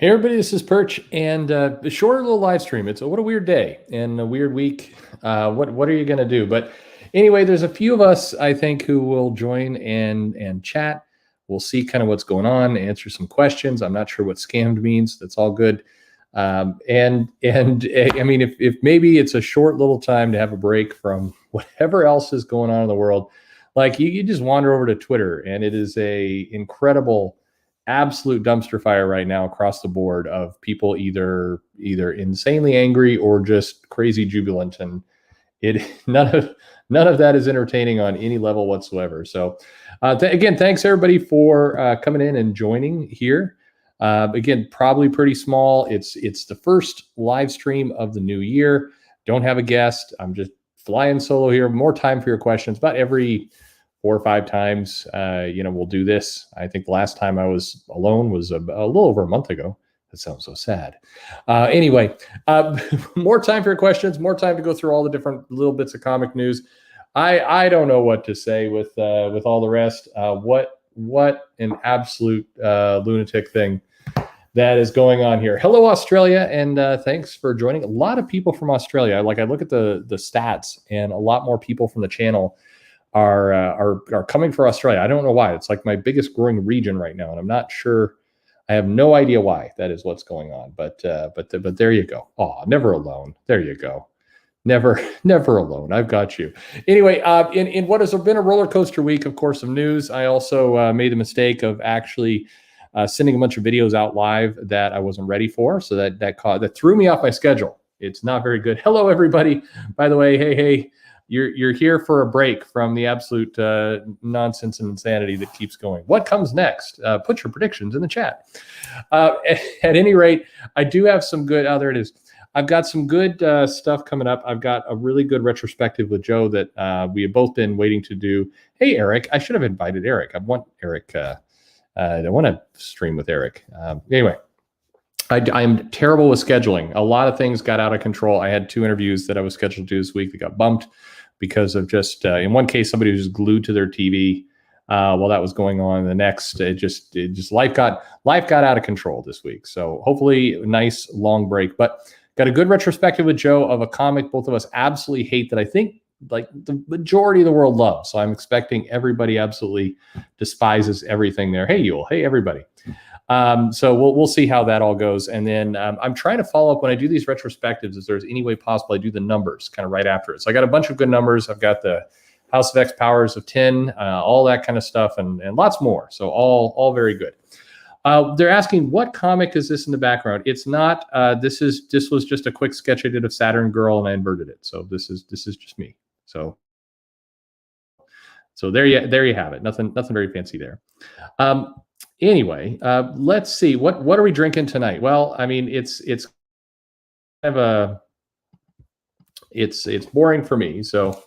Hey everybody, this is Perch, and a short little live stream. What a weird day and a weird week. What are you gonna do? But anyway, there's a few of us I think who will join and chat. We'll see kind of what's going on, answer some questions. I'm not sure what scammed means. That's all good. I mean, if maybe it's a short little time to have a break from whatever else is going on in the world, like you just wander over to Twitter, and it is a incredible absolute dumpster fire right now across the board of people either insanely angry or just crazy jubilant, and it none of that is entertaining on any level whatsoever. So again, thanks everybody for coming in and joining here. Again, probably pretty small. It's the first live stream of the new year. Don't have a guest. I'm just flying solo here. More time for your questions. About every 4 or 5 times, we'll do this. I think the last time I was alone was a little over a month ago. That sounds so sad. Anyway, more time for your questions, more time to go through all the different little bits of comic news. I don't know what to say with all the rest. What an absolute lunatic thing that is going on here. Hello, Australia, and thanks for joining. A lot of people from Australia. I look at the stats, and a lot more people from the channel are coming for Australia. I don't know why. It's like my biggest growing region right now, and I'm not sure. I have no idea why that is what's going on. But there you go. Oh, never alone. There you go. Never alone. I've got you. Anyway, in what has been a roller coaster week, of course, of news, I also made the mistake of actually sending a bunch of videos out live that I wasn't ready for. So that threw me off my schedule. It's not very good. Hello, everybody. By the way, hey. You're here for a break from the absolute nonsense and insanity that keeps going. What comes next? Put your predictions in the chat. At any rate, I do have some good. Oh, there it is. I've got some good stuff coming up. I've got a really good retrospective with Joe that we have both been waiting to do. Hey, Eric, I should have invited Eric. I want Eric. I want to stream with Eric. Anyway. I'm terrible with scheduling. A lot of things got out of control. I had 2 interviews that I was scheduled to do this week that got bumped because of just, in one case, somebody was glued to their TV while that was going on. The next, it just life got out of control this week. So hopefully a nice long break, but got a good retrospective with Joe of a comic both of us absolutely hate that I think like the majority of the world loves. So I'm expecting everybody absolutely despises everything there. Hey, Yule. Hey, everybody. So we'll see how that all goes. And then I'm trying to follow up when I do these retrospectives, if there's any way possible I do the numbers kind of right after it. So I got a bunch of good numbers. I've got the House of X powers of 10, all that kind of stuff, and lots more. So all very good. They're asking, what comic is this in the background? It's not. This was just a quick sketch I did of Saturn Girl, and I inverted it. So this is just me. So there you have it. Nothing very fancy there. Anyway, let's see. What are we drinking tonight? Well, I mean, it's kind of it's boring for me. So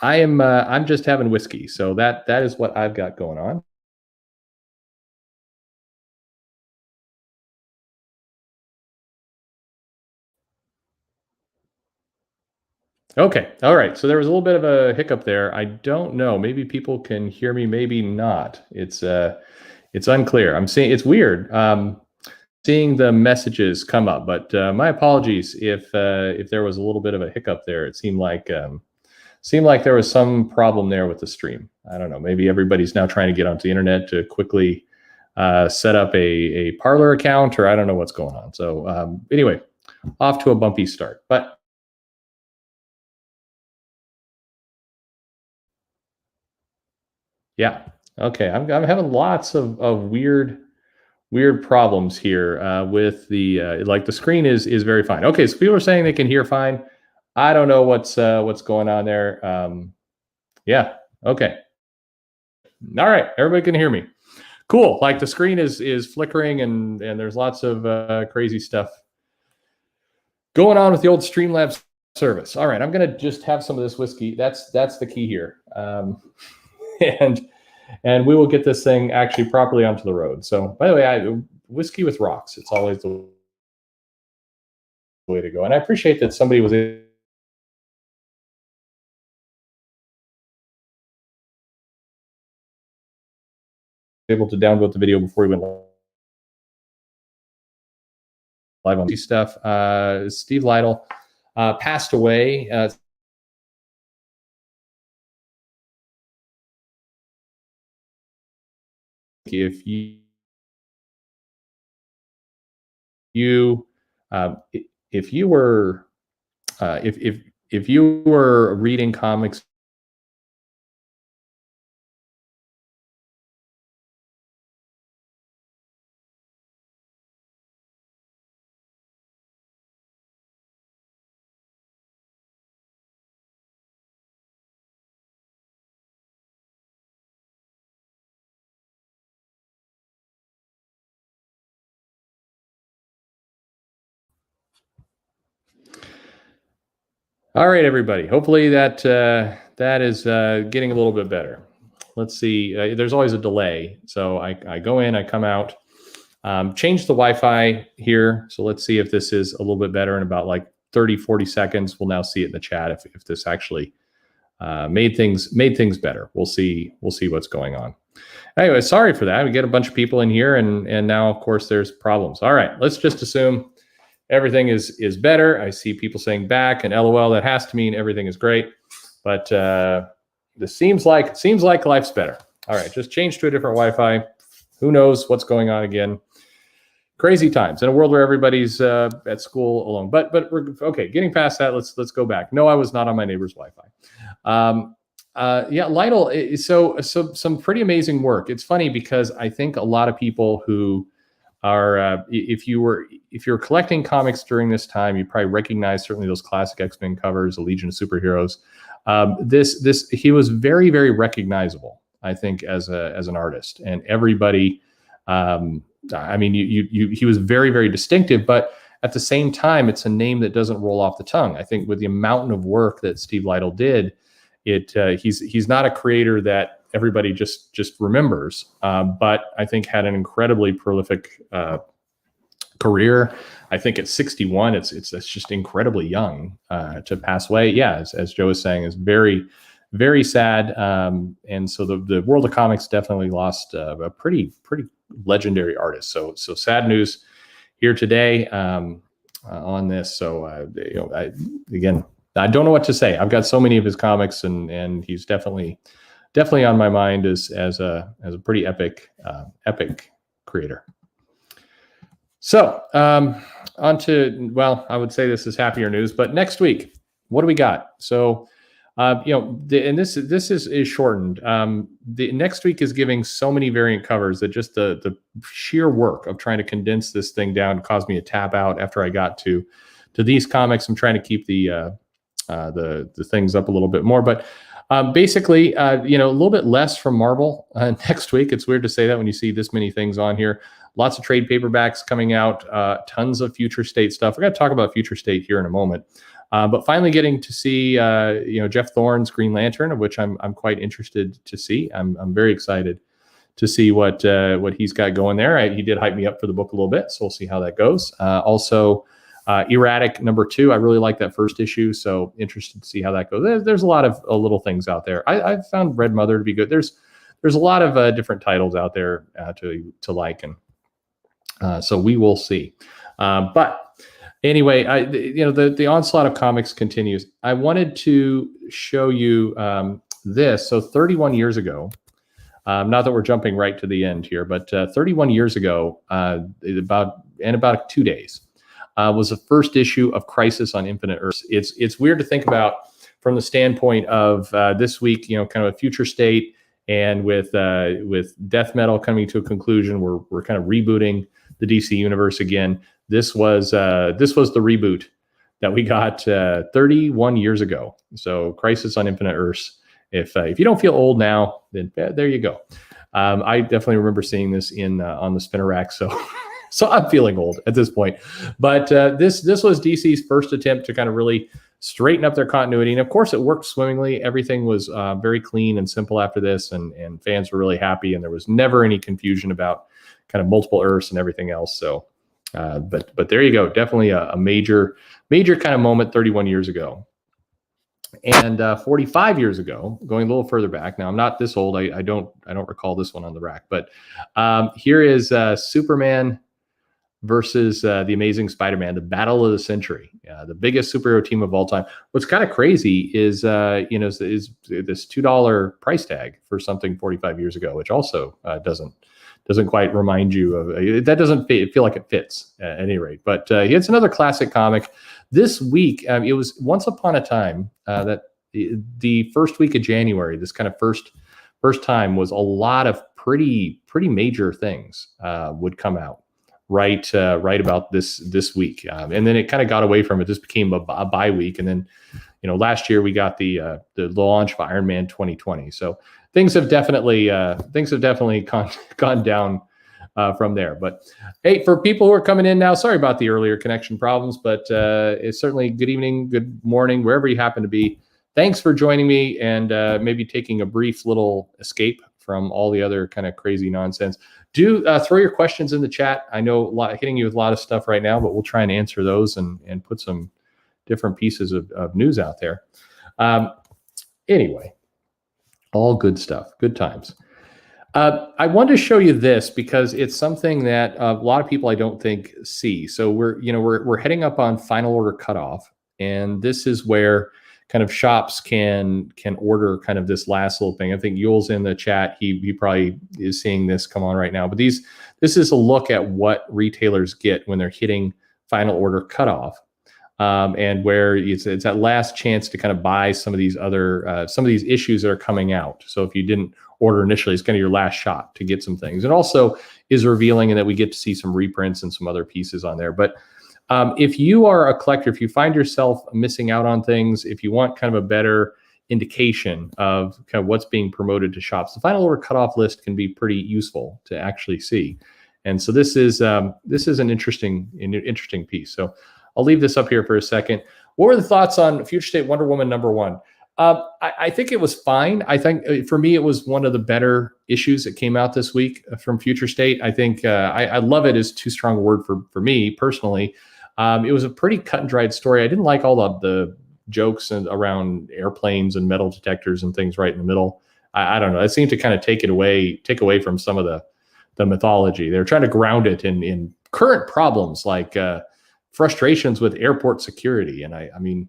I'm just having whiskey. So that is what I've got going on. Okay. All right. So there was a little bit of a hiccup there. I don't know. Maybe people can hear me. Maybe not. It's unclear. I'm seeing it's weird. Seeing the messages come up, but my apologies if there was a little bit of a hiccup there. It seemed like there was some problem there with the stream. I don't know. Maybe everybody's now trying to get onto the internet to quickly set up a Parler account, or I don't know what's going on. So anyway, off to a bumpy start, but. Yeah. Okay. I'm having lots of weird problems here with the the screen is very fine. Okay, so people are saying they can hear fine. I don't know what's going on there. Yeah. Okay. All right. Everybody can hear me. Cool. Like the screen is flickering and there's lots of crazy stuff going on with the old Streamlabs service. All right. I'm gonna just have some of this whiskey. That's the key here. And we will get this thing actually properly onto the road. So, by the way, whiskey with rocks. It's always the way to go. And I appreciate that somebody was able to download the video before we went live on stuff. Steve Lytle passed away. If you if you were if you were reading comics All right, everybody. Hopefully that that is getting a little bit better. Let's see. There's always a delay, so I go in, I come out, change the Wi-Fi here. So let's see if this is a little bit better in about like 30, 40 seconds. We'll now see it in the chat if this actually made things better. We'll see what's going on. Anyway, sorry for that. We get a bunch of people in here, and now of course there's problems. All right, let's just assume everything is better. I see people saying back and LOL. That has to mean everything is great. But this seems like life's better. All right, just change to a different Wi-Fi. Who knows what's going on again? Crazy times in a world where everybody's at school alone. But we're okay. Getting past that, let's go back. No, I was not on my neighbor's Wi-Fi. Yeah, Lytle. So some pretty amazing work. It's funny because I think a lot of people who are if you're collecting comics during this time, you probably recognize certainly those classic X-Men covers, the Legion of Superheroes. He was very, very recognizable, I think, as an artist, and everybody. I mean, he was very, very distinctive, but at the same time, it's a name that doesn't roll off the tongue. I think with the amount of work that Steve Lytle did, he's not a creator that everybody just remembers, but I think had an incredibly prolific career. I think at 61, it's just incredibly young to pass away. Yeah, as Joe was saying, is very, very sad. And so the world of comics definitely lost a pretty legendary artist. So sad news here today on this. So I don't know what to say. I've got so many of his comics, and he's definitely on my mind as a pretty epic creator. So on to, well, I would say this is happier news, but next week, what do we got? So and this is shortened. The next week is giving so many variant covers that just the sheer work of trying to condense this thing down caused me to tap out after I got to these comics. I'm trying to keep the things up a little bit more, but basically, a little bit less from Marvel next week. It's weird to say that when you see this many things on here. Lots of trade paperbacks coming out, tons of Future State stuff. We're going to talk about Future State here in a moment. But finally getting to see, Jeff Thorne's Green Lantern, of which I'm quite interested to see. I'm very excited to see what he's got going there. He did hype me up for the book a little bit, so we'll see how that goes. Also, Erratic #2. I really like that first issue, so interested to see how that goes. There's a lot of little things out there. I found Red Mother to be good. There's a lot of different titles out there to like, and so we will see. But anyway, the onslaught of comics continues. I wanted to show you this. So 31 years ago, not that we're jumping right to the end here, but 31 years ago, about 2 days, was the first issue of Crisis on Infinite Earths. It's weird to think about from the standpoint of this week, kind of a Future State, and with Death Metal coming to a conclusion, we're kind of rebooting the DC universe again. This was the reboot that we got 31 years ago. So Crisis on Infinite Earths. If you don't feel old now, then there you go. I definitely remember seeing this on the spinner rack. So I'm feeling old at this point. But this was DC's first attempt to kind of really straighten up their continuity. And of course, it worked swimmingly. Everything was very clean and simple after this, and fans were really happy. And there was never any confusion about kind of multiple Earths and everything else. So, but there you go. Definitely a major kind of moment 31 years ago. And 45 years ago, going a little further back. Now I'm not this old. I don't recall this one on the rack. But here is Superman versus the Amazing Spider-Man, the battle of the century, the biggest superhero team of all time. What's kind of crazy is is this $2 price tag for something 45 years ago, which also doesn't quite remind you of that. Doesn't feel like it fits at any rate. But it's another classic comic. This week, it was Once Upon a Time that the first week of January. This kind of first time was a lot of pretty major things would come out right about this week, and then it kind of got away from it. This became a bye week, and then last year we got the launch of Iron Man 2020. So things have definitely gone down from there. But hey, for people who are coming in now, sorry about the earlier connection problems, but it's certainly good evening, good morning, wherever you happen to be. Thanks for joining me and maybe taking a brief little escape from all the other kind of crazy nonsense. Do throw your questions in the chat. I know hitting you with a lot of stuff right now, but we'll try and answer those and put some different pieces of news out there. Anyway, all good stuff, good times. I want to show you this because it's something that a lot of people I don't think see. So we're heading up on final order cutoff, and this is where kind of shops can order kind of this last little thing. I think Yule's in the chat. He probably is seeing this come on right now. But this is a look at what retailers get when they're hitting final order cutoff, and where it's that last chance to kind of buy some of these other some of these issues that are coming out. So if you didn't order initially, it's kind of your last shot to get some things. It also is revealing in that we get to see some reprints and some other pieces on there. But if you are a collector, if you find yourself missing out on things, if you want kind of a better indication of kind of what's being promoted to shops, the final order cutoff list can be pretty useful to actually see. And so this is an interesting piece. So I'll leave this up here for a second. What were the thoughts on Future State Wonder Woman #1? I think it was fine. I think for me, it was one of the better issues that came out this week from Future State. I think I love it is too strong a word for me personally. It was a pretty cut and dried story. I didn't like all the jokes around airplanes and metal detectors and things right in the middle. I don't know. It seemed to kind of take away from some of the mythology. They're trying to ground it in current problems like frustrations with airport security. And I mean,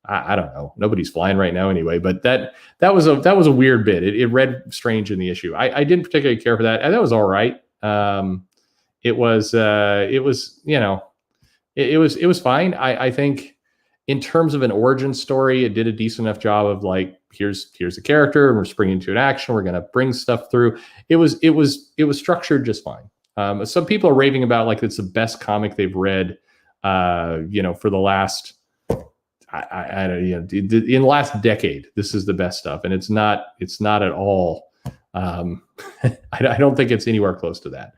I don't know. Nobody's flying right now anyway. But that was a weird bit. It read strange in the issue. I didn't particularly care for that. And that was all right. It was fine. I think in terms of an origin story, it did a decent enough job of like, here's the character and we're springing into an action. We're going to bring stuff through. It was structured just fine. Some people are raving about like it's the best comic they've read, for the last, in the last decade. This is the best stuff, and it's not at all. I don't think it's anywhere close to that.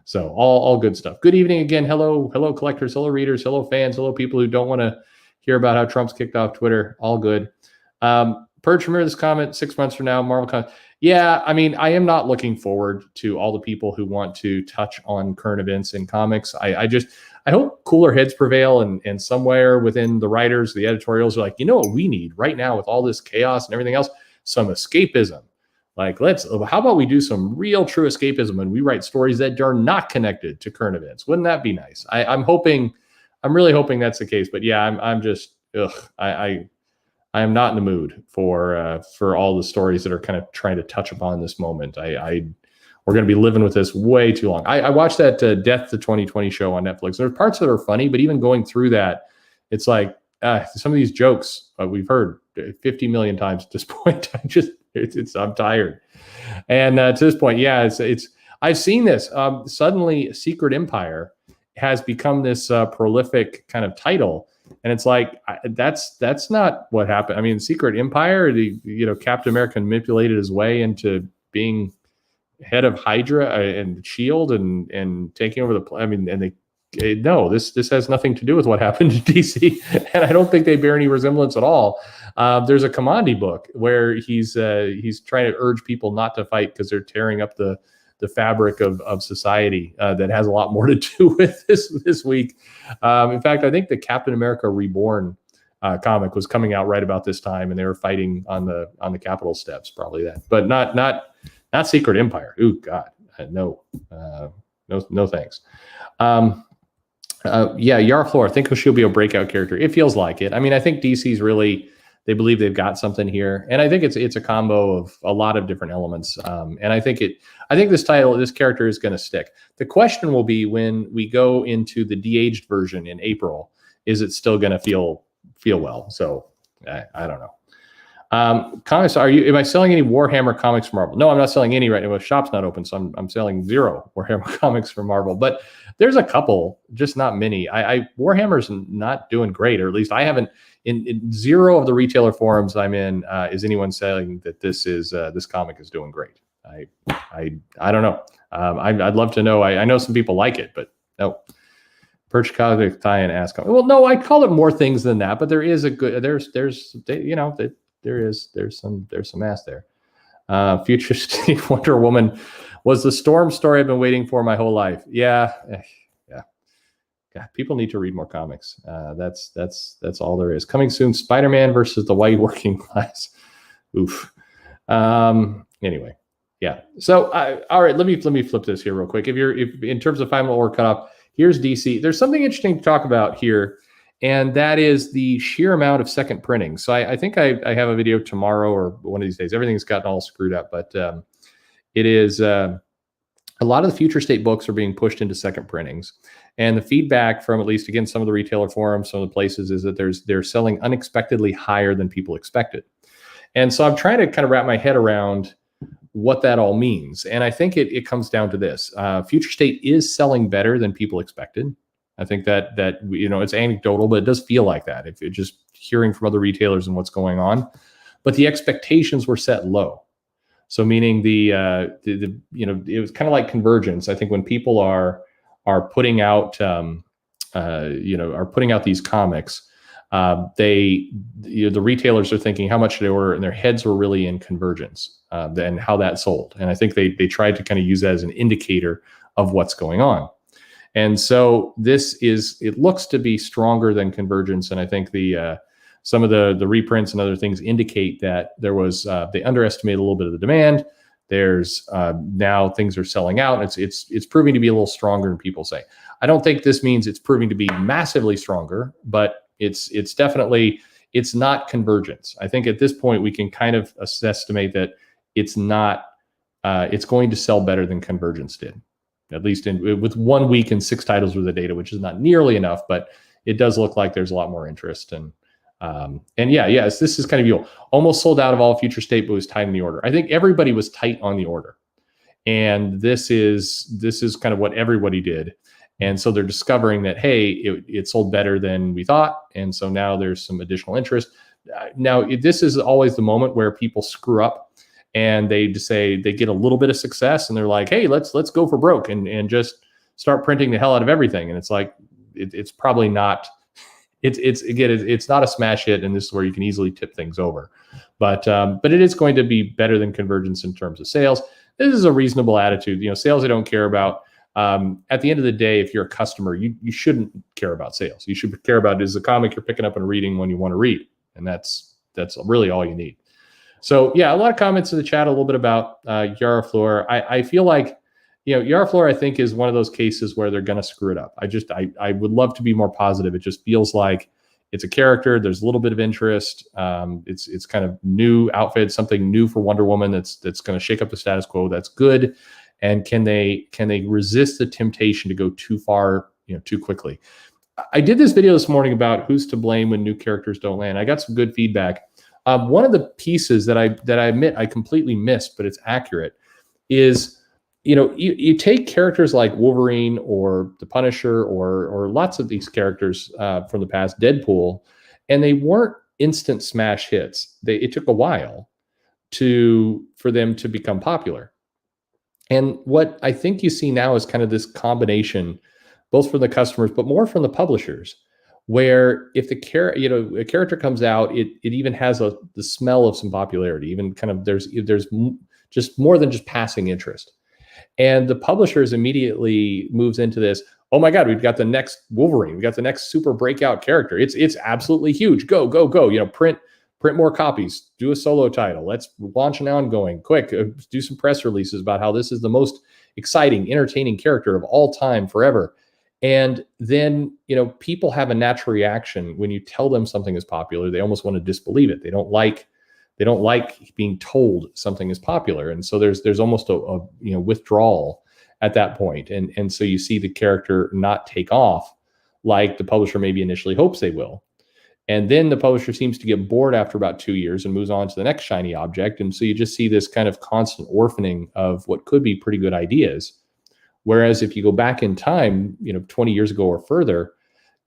So all good stuff. Good evening again. Hello collectors, hello readers, hello fans, hello people who don't want to hear about how Trump's kicked off Twitter. All good. Perch, remember this comment 6 months from now, Marvel comment. Yeah, I mean, I am not looking forward to all the people who want to touch on current events in comics. I hope cooler heads prevail and somewhere within the writers, the editorials are like, you know what we need right now with all this chaos and everything else? Some escapism. Like, how about we do some real true escapism and we write stories that are not connected to current events? Wouldn't that be nice? I'm really hoping that's the case. But yeah, I'm just, I am not in the mood for all the stories that are kind of trying to touch upon this moment. We're going to be living with this way too long. I watched that Death to 2020 show on Netflix. There are parts that are funny, but even going through that, it's like some of these jokes we've heard 50 million times at this point. I'm tired. And to this point, yeah, I've seen this. Suddenly, Secret Empire has become this prolific kind of title, and it's like that's not what happened. I mean, Secret Empire, Captain America manipulated his way into being head of Hydra and Shield and taking over this has nothing to do with what happened to DC, and I don't think they bear any resemblance at all. There's a Commandi book where he's trying to urge people not to fight because they're tearing up the fabric of society that has a lot more to do with this week. In fact, I think the Captain America Reborn comic was coming out right about this time, and they were fighting on the Capitol steps, probably that, but not Secret Empire. Ooh, God, no thanks. Yeah, Yara Flor, I think she'll be a breakout character. It feels like it. I mean, I think DC's really, they believe they've got something here, and I think it's a combo of a lot of different elements. And I think this character is going to stick. The question will be when we go into the de-aged version in April, is it still going to feel well? So I don't know. Comics, am I selling any Warhammer comics for Marvel? No, I'm not selling any right now. The shop's not open, so I'm selling 0 Warhammer comics for Marvel. But there's a couple, just not many. Warhammer's not doing great, or at least I haven't. In 0 of the retailer forums I'm in, is anyone saying that this comic is doing great? I don't know. I'd love to know. I know some people like it, but no. Perch comic tie-in ask. Well, no, I call it more things than that, but there is a good. There's some ass there. Futuristic Wonder Woman was the Storm story I've been waiting for my whole life. Yeah. God, people need to read more comics. That's all there is. Coming soon, Spider-Man versus the white working class. Oof. Anyway, yeah. So all right, let me flip this here real quick. If in terms of final order cutoff, here's DC. There's something interesting to talk about here, and that is the sheer amount of second printing. So I think I have a video tomorrow or one of these days. Everything's gotten all screwed up, but it is a lot of the future state books are being pushed into second printings. And the feedback from at least, again, some of the retailer forums, some of the places is that they're selling unexpectedly higher than people expected. And so I'm trying to kind of wrap my head around what that all means. And I think it comes down to this. Future state is selling better than people expected. I think that it's anecdotal, but it does feel like that if you're just hearing from other retailers and what's going on. But the expectations were set low. So meaning it was kind of like convergence. I think when people are putting out these comics, the retailers are thinking how much should they order, and their heads were really in convergence and how that sold. And I think they tried to kind of use that as an indicator of what's going on. And so it looks to be stronger than convergence. And I think some of the reprints and other things indicate that there was they underestimated a little bit of the demand. There's now things are selling out. It's proving to be a little stronger than people say. I don't think this means it's proving to be massively stronger, but it's definitely, it's not convergence. I think at this point we can kind of estimate that it's not. It's going to sell better than convergence did, at least with 1 week and 6 titles worth of data, which is not nearly enough, but it does look like there's a lot more interest. Yes, this is kind of you almost sold out of all future state, but was tight in the order. I think everybody was tight on the order, and this is kind of what everybody did. And so they're discovering that, hey, it sold better than we thought, and so now there's some additional interest. Now this is always the moment where people screw up, and they just say they get a little bit of success, and they're like, hey, let's go for broke and just start printing the hell out of everything. And it's like it's probably not. It's not a smash hit, and this is where you can easily tip things over. But it is going to be better than convergence in terms of sales. This is a reasonable attitude. Sales I don't care about. At the end of the day, if you're a customer, you shouldn't care about sales. You should care about is the comic you're picking up and reading when you want to read, and that's really all you need. So yeah, a lot of comments in the chat, a little bit about Yara Flor. I feel like Yara Flor, I think, is one of those cases where they're going to screw it up. I would love to be more positive. It just feels like it's a character. There's a little bit of interest. It's kind of new outfit, something new for Wonder Woman that's going to shake up the status quo. That's good. And can they resist the temptation to go too far, too quickly? I did this video this morning about who's to blame when new characters don't land. I got some good feedback. One of the pieces that I admit I completely missed, but it's accurate, is you take characters like Wolverine or the Punisher or lots of these characters from the past, Deadpool, and they weren't instant smash hits. It took a while for them to become popular. And what I think you see now is kind of this combination, both from the customers, but more from the publishers, where if a character comes out, it even has the smell of some popularity, even kind of there's just more than just passing interest. And the publishers immediately moves into this, oh my God, we've got the next Wolverine, we've got the next super breakout character. It's absolutely huge. Go. Print more copies, do a solo title. Let's launch an ongoing, quick, do some press releases about how this is the most exciting, entertaining character of all time forever. And then, people have a natural reaction when you tell them something is popular. They almost want to disbelieve it. They don't like being told something is popular. And so there's almost a withdrawal at that point. And so you see the character not take off like the publisher maybe initially hopes they will. And then the publisher seems to get bored after about 2 years and moves on to the next shiny object. And so you just see this kind of constant orphaning of what could be pretty good ideas. Whereas if you go back in time, 20 years ago or further,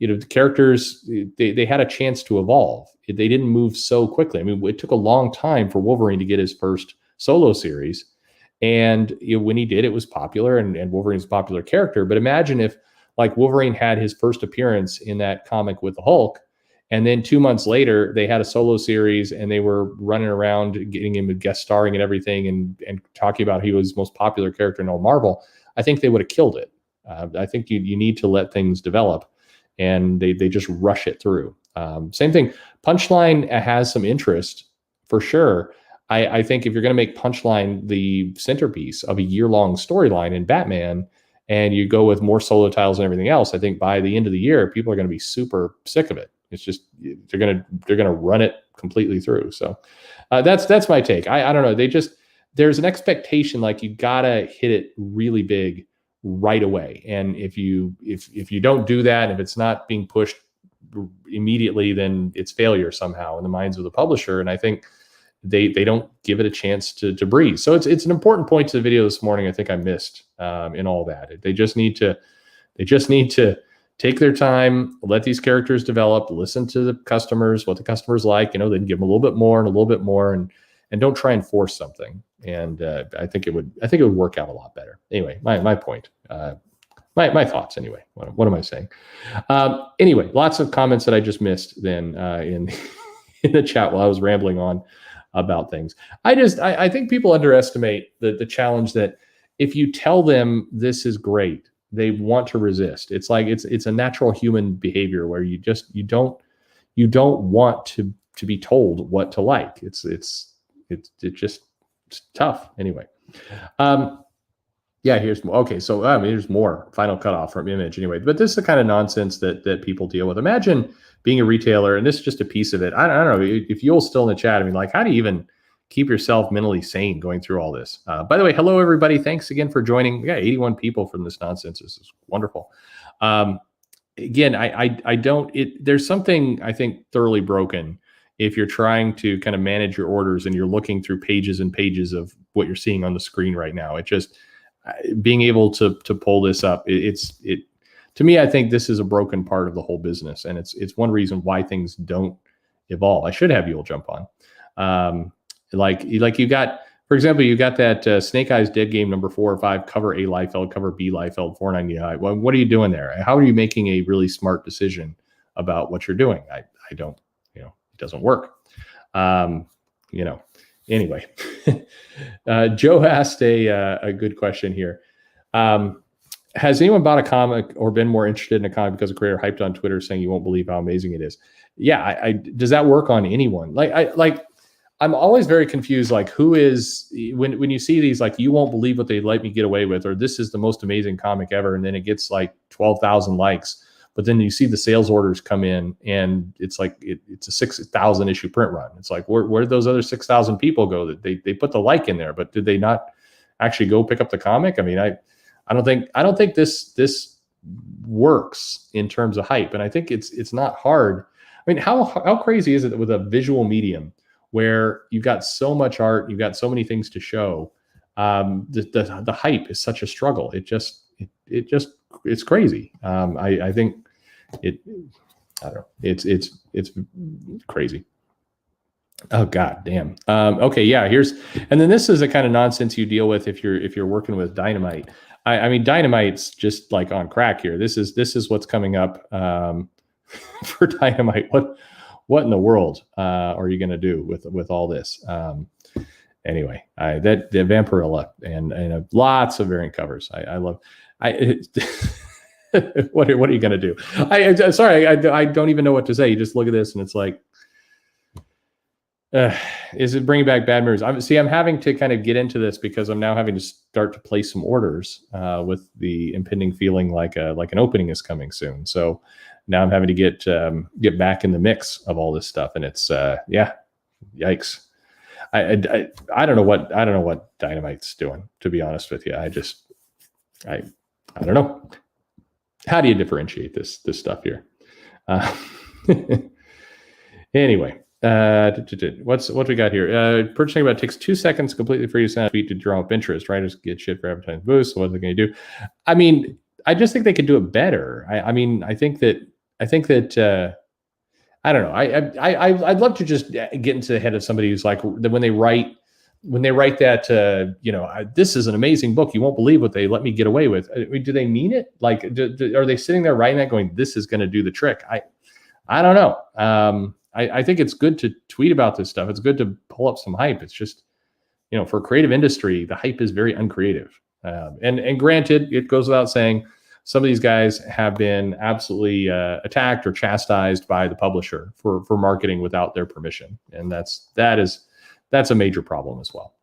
the characters, they had a chance to evolve. They didn't move so quickly. I mean, it took a long time for Wolverine to get his first solo series. And when he did, it was popular, and Wolverine's a popular character. But imagine if, like, Wolverine had his first appearance in that comic with the Hulk, and then 2 months later, they had a solo series and they were running around getting him a guest starring and everything and talking about he was the most popular character in all Marvel. I think they would have killed it. I think you need to let things develop, and they just rush it through. Same thing. Punchline has some interest for sure. I think if you're going to make Punchline the centerpiece of a year-long storyline in Batman, and you go with more solo titles and everything else, I think by the end of the year, people are going to be super sick of it. It's just they're gonna run it completely through. So that's my take. I don't know. There's an expectation like you gotta hit it really big right away, and if you don't do that, and if it's not being pushed immediately, then it's failure somehow in the minds of the publisher. And I think they don't give it a chance to breathe. So it's an important point to the video this morning. I think I missed in all that. They just need to take their time, let these characters develop, listen to the customers, what the customers like, then give them a little bit more and a little bit more, and don't try and force something. And I think it would work out a lot better. Anyway, my point, my thoughts. Anyway, what am I saying? Anyway, lots of comments that I just missed then in the chat while I was rambling on about things. I think people underestimate the challenge that if you tell them this is great, they want to resist. It's like it's a natural human behavior where you don't want to be told what to like. It's tough. Anyway. Yeah, here's more. Okay, so here's more final cutoff from Image anyway. But this is the kind of nonsense that people deal with. Imagine being a retailer, and this is just a piece of it. I don't know if you're still in the chat. I mean, like, how do you even keep yourself mentally sane going through all this? By the way, hello, everybody. Thanks again for joining. We got 81 people from this nonsense. This is wonderful. Again, I don't, there's something I think thoroughly broken if you're trying to kind of manage your orders and you're looking through pages and pages of what you're seeing on the screen right now. It just, being able to pull this up, to me, I think this is a broken part of the whole business. And it's one reason why things don't evolve. I should have you all jump on. Like you got, for example, you got that Snake Eyes Dead Game number 4 or 5, cover A Liefeld, cover B Liefeld, $4.99. Well, what are you doing there? How are you making a really smart decision about what you're doing? I don't, it doesn't work. Anyway, Joe asked a good question here. Has anyone bought a comic or been more interested in a comic because a creator hyped on Twitter saying you won't believe how amazing it is? Yeah, does that work on anyone? I'm always very confused. Like, who is, when you see these, like, you won't believe what they let me get away with, or this is the most amazing comic ever, and then it gets like 12,000 likes, but then you see the sales orders come in, and it's like it's a 6,000 issue print run. It's like, where did those other 6,000 people go? That they put the like in there, but did they not actually go pick up the comic? I mean, I don't think this works in terms of hype, and I think it's not hard. I mean, how crazy is it that with a visual medium where you've got so much art, you've got so many things to show, the hype is such a struggle. It's crazy. I think I don't know. It's crazy. Oh God damn. Okay, yeah. And then this is the kind of nonsense you deal with if you're working with Dynamite. I mean, Dynamite's just like on crack here. This is what's coming up for Dynamite. What in the world are you going to do with all this? Anyway, the Vampirella and lots of variant covers. I love. What are you going to do? I don't even know what to say. You just look at this and it's like, Is it bringing back bad memories? I'm having to kind of get into this because I'm now having to start to place some orders with the impending feeling like an opening is coming soon. So now I'm having to get back in the mix of all this stuff, and it's yikes. I don't know what Dynamite's doing, to be honest with you. I don't know. How do you differentiate this stuff here? Anyway. What we got here? Purchasing about takes 2 seconds completely free to send a tweet to draw up interest, right? Just get shit for advertising boosts. So what are they going to do? I mean, I just think they could do it better. I think that I don't know. I'd love to just get into the head of somebody who's like, when they write that, this is an amazing book. You won't believe what they let me get away with. I mean, do they mean it? Like, are they sitting there writing that going, this is going to do the trick? I don't know. I think it's good to tweet about this stuff. It's good to pull up some hype. It's just, for creative industry, the hype is very uncreative. And granted, it goes without saying, some of these guys have been absolutely attacked or chastised by the publisher for marketing without their permission, and that's a major problem as well,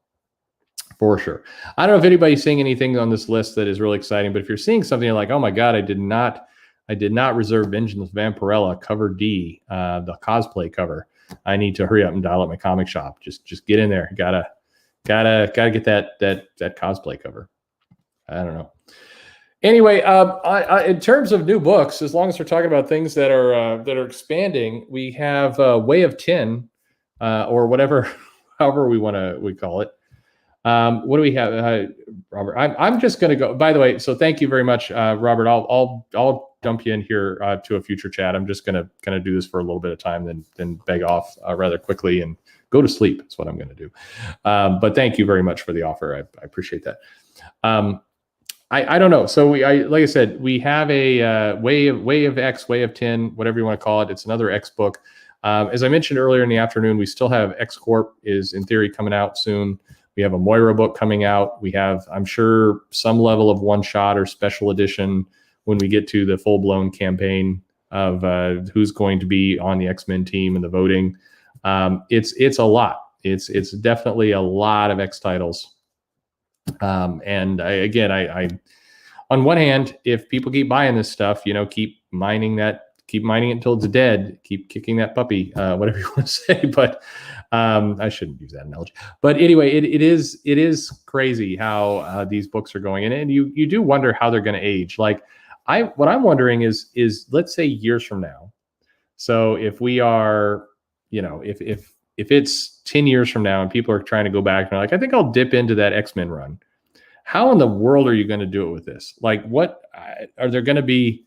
for sure. I don't know if anybody's seeing anything on this list that is really exciting, but if you're seeing something like, oh my God, I did not reserve Vengeance Vampirella cover D, the cosplay cover. I need to hurry up and dial up my comic shop. Just get in there. Gotta get that cosplay cover. I don't know. Anyway, in terms of new books, as long as we're talking about things that are expanding, we have Way of 10, or whatever, however we call it. What do we have, Robert? I'm just going to go. By the way, so thank you very much, Robert. I'll dump you in here to a future chat. I'm just going to kind of do this for a little bit of time, then beg off rather quickly and go to sleep. That's what I'm going to do. But thank you very much for the offer. I appreciate that. I don't know. So like I said, we have a Way of X, Way of 10, whatever you want to call it. It's another X book. As I mentioned earlier in the afternoon, we still have X Corp is in theory coming out soon. We have a Moira book coming out. We have, I'm sure, some level of one shot or special edition when we get to the full blown campaign of who's going to be on the X-Men team and the voting. It's a lot. It's definitely a lot of X titles. And I on one hand, if people keep buying this stuff, keep mining it until it's dead, keep kicking that puppy, whatever you want to say. But I shouldn't use that analogy. But anyway, it is crazy how these books are going, and you do wonder how they're going to age. Like what I'm wondering is let's say years from now. So if we are, if it's 10 years from now and people are trying to go back and are like, I think I'll dip into that X-Men run. How in the world are you going to do it with this? Like, what are there going to be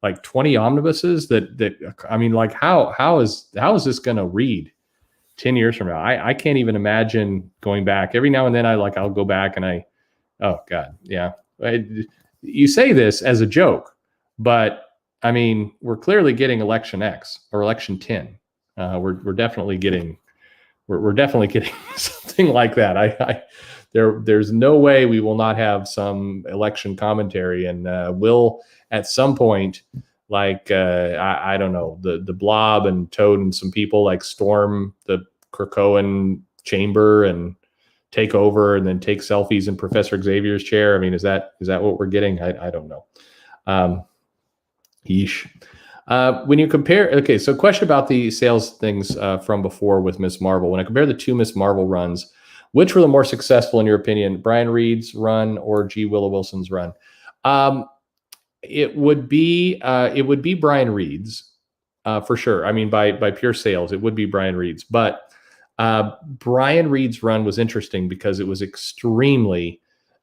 like 20 omnibuses that I mean, like how is this going to read 10 years from now? I can't even imagine going back. Every now and then I'll go back and oh God, yeah. You say this as a joke, but I mean, we're clearly getting Election X or Election 10. We're definitely getting something like that. There's no way we will not have some election commentary, and will at some point, like I don't know, the Blob and Toad and some people like storm the Krakoan chamber and take over and then take selfies in Professor Xavier's chair. I mean, is that what we're getting? I don't know. Yeesh. When you compare, okay, so question about the sales things from before with Miss Marvel. When I compare the two Miss Marvel runs, which were the more successful in your opinion, Brian Reed's run or G. Willow Wilson's run? It would be Brian Reed's for sure. I mean, by pure sales, it would be Brian Reed's. But Brian Reed's run was interesting because it was extremely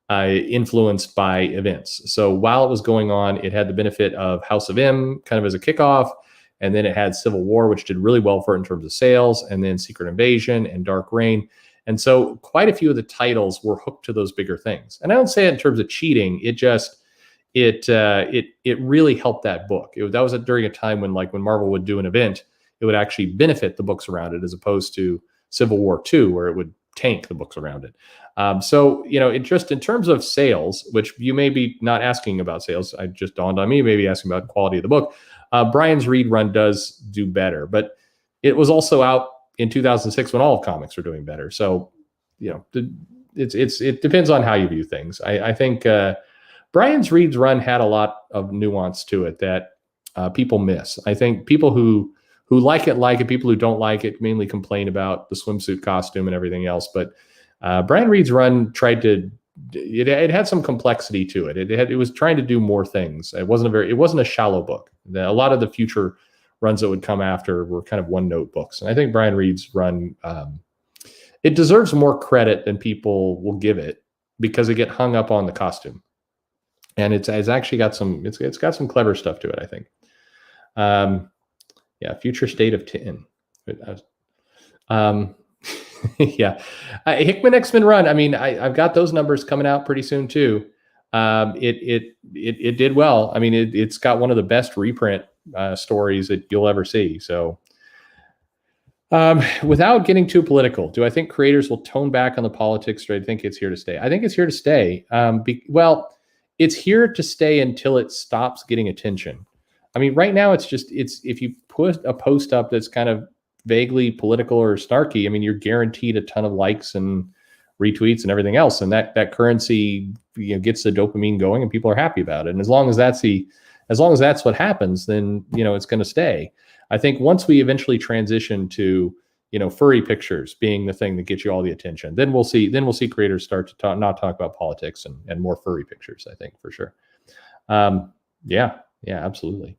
influenced by events. So while it was going on, it had the benefit of House of M kind of as a kickoff, and then it had Civil War, which did really well for it in terms of sales, and then Secret Invasion and Dark Reign. And so quite a few of the titles were hooked to those bigger things. And I don't say it in terms of cheating. It just, it really helped that book. That was during a time when Marvel would do an event, it would actually benefit the books around it, as opposed to Civil War 2, where it would tank the books around it. So, it just in terms of sales, which you may be not asking about sales, I just dawned on me, maybe asking about quality of the book. Brian's Reed run does do better, but it was also out in 2006 when all of comics were doing better. So, it depends on how you view things. I think Brian Reed's run had a lot of nuance to it that people miss. I think people who like it, people who don't like it mainly complain about the swimsuit costume and everything else. But Brian Reed's run it had some complexity to it. It was trying to do more things. It wasn't a shallow book. A lot of the future runs that would come after were kind of one-note books. And I think Brian Reed's run, it deserves more credit than people will give it because it get hung up on the costume. And it's actually got it's got some clever stuff to it, I think. Future state of 10. Yeah. Hickman X-Men run. I mean, I've got those numbers coming out pretty soon too. It did well. I mean, it's got one of the best reprint stories that you'll ever see. So without getting too political, do I think creators will tone back on the politics, or I think it's here to stay? I think it's here to stay. It's here to stay until it stops getting attention. I mean, right now it's if you put a post up that's kind of vaguely political or snarky, I mean, you're guaranteed a ton of likes and retweets and everything else. And that currency, gets the dopamine going and people are happy about it. And as long as that's what happens, then, it's going to stay. I think once we eventually transition to, furry pictures being the thing that gets you all the attention, then we'll see creators start to not talk about politics and more furry pictures, I think, for sure. Yeah, absolutely.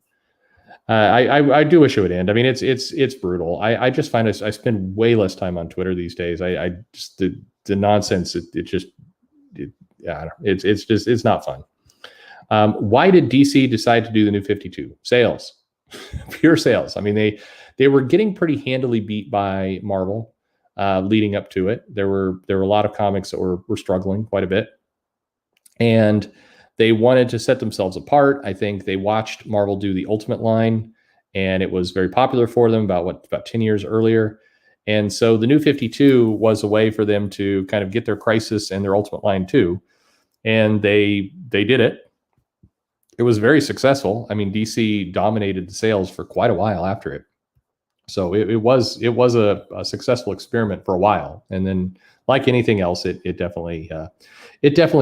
I do wish it would end. I mean, it's brutal. I just find I spend way less time on Twitter these days. I just the nonsense. It's not fun. Why did DC decide to do the New 52? Sales, pure sales. I mean, they were getting pretty handily beat by Marvel leading up to it. There were a lot of comics that were struggling quite a bit, and they wanted to set themselves apart. I think they watched Marvel do the Ultimate line, and it was very popular for them about 10 years earlier. And so the New 52 was a way for them to kind of get their Crisis and their Ultimate line too. And they did it. It was very successful. I mean, DC dominated the sales for quite a while after it. So it was a successful experiment for a while. And then, like anything else, it definitely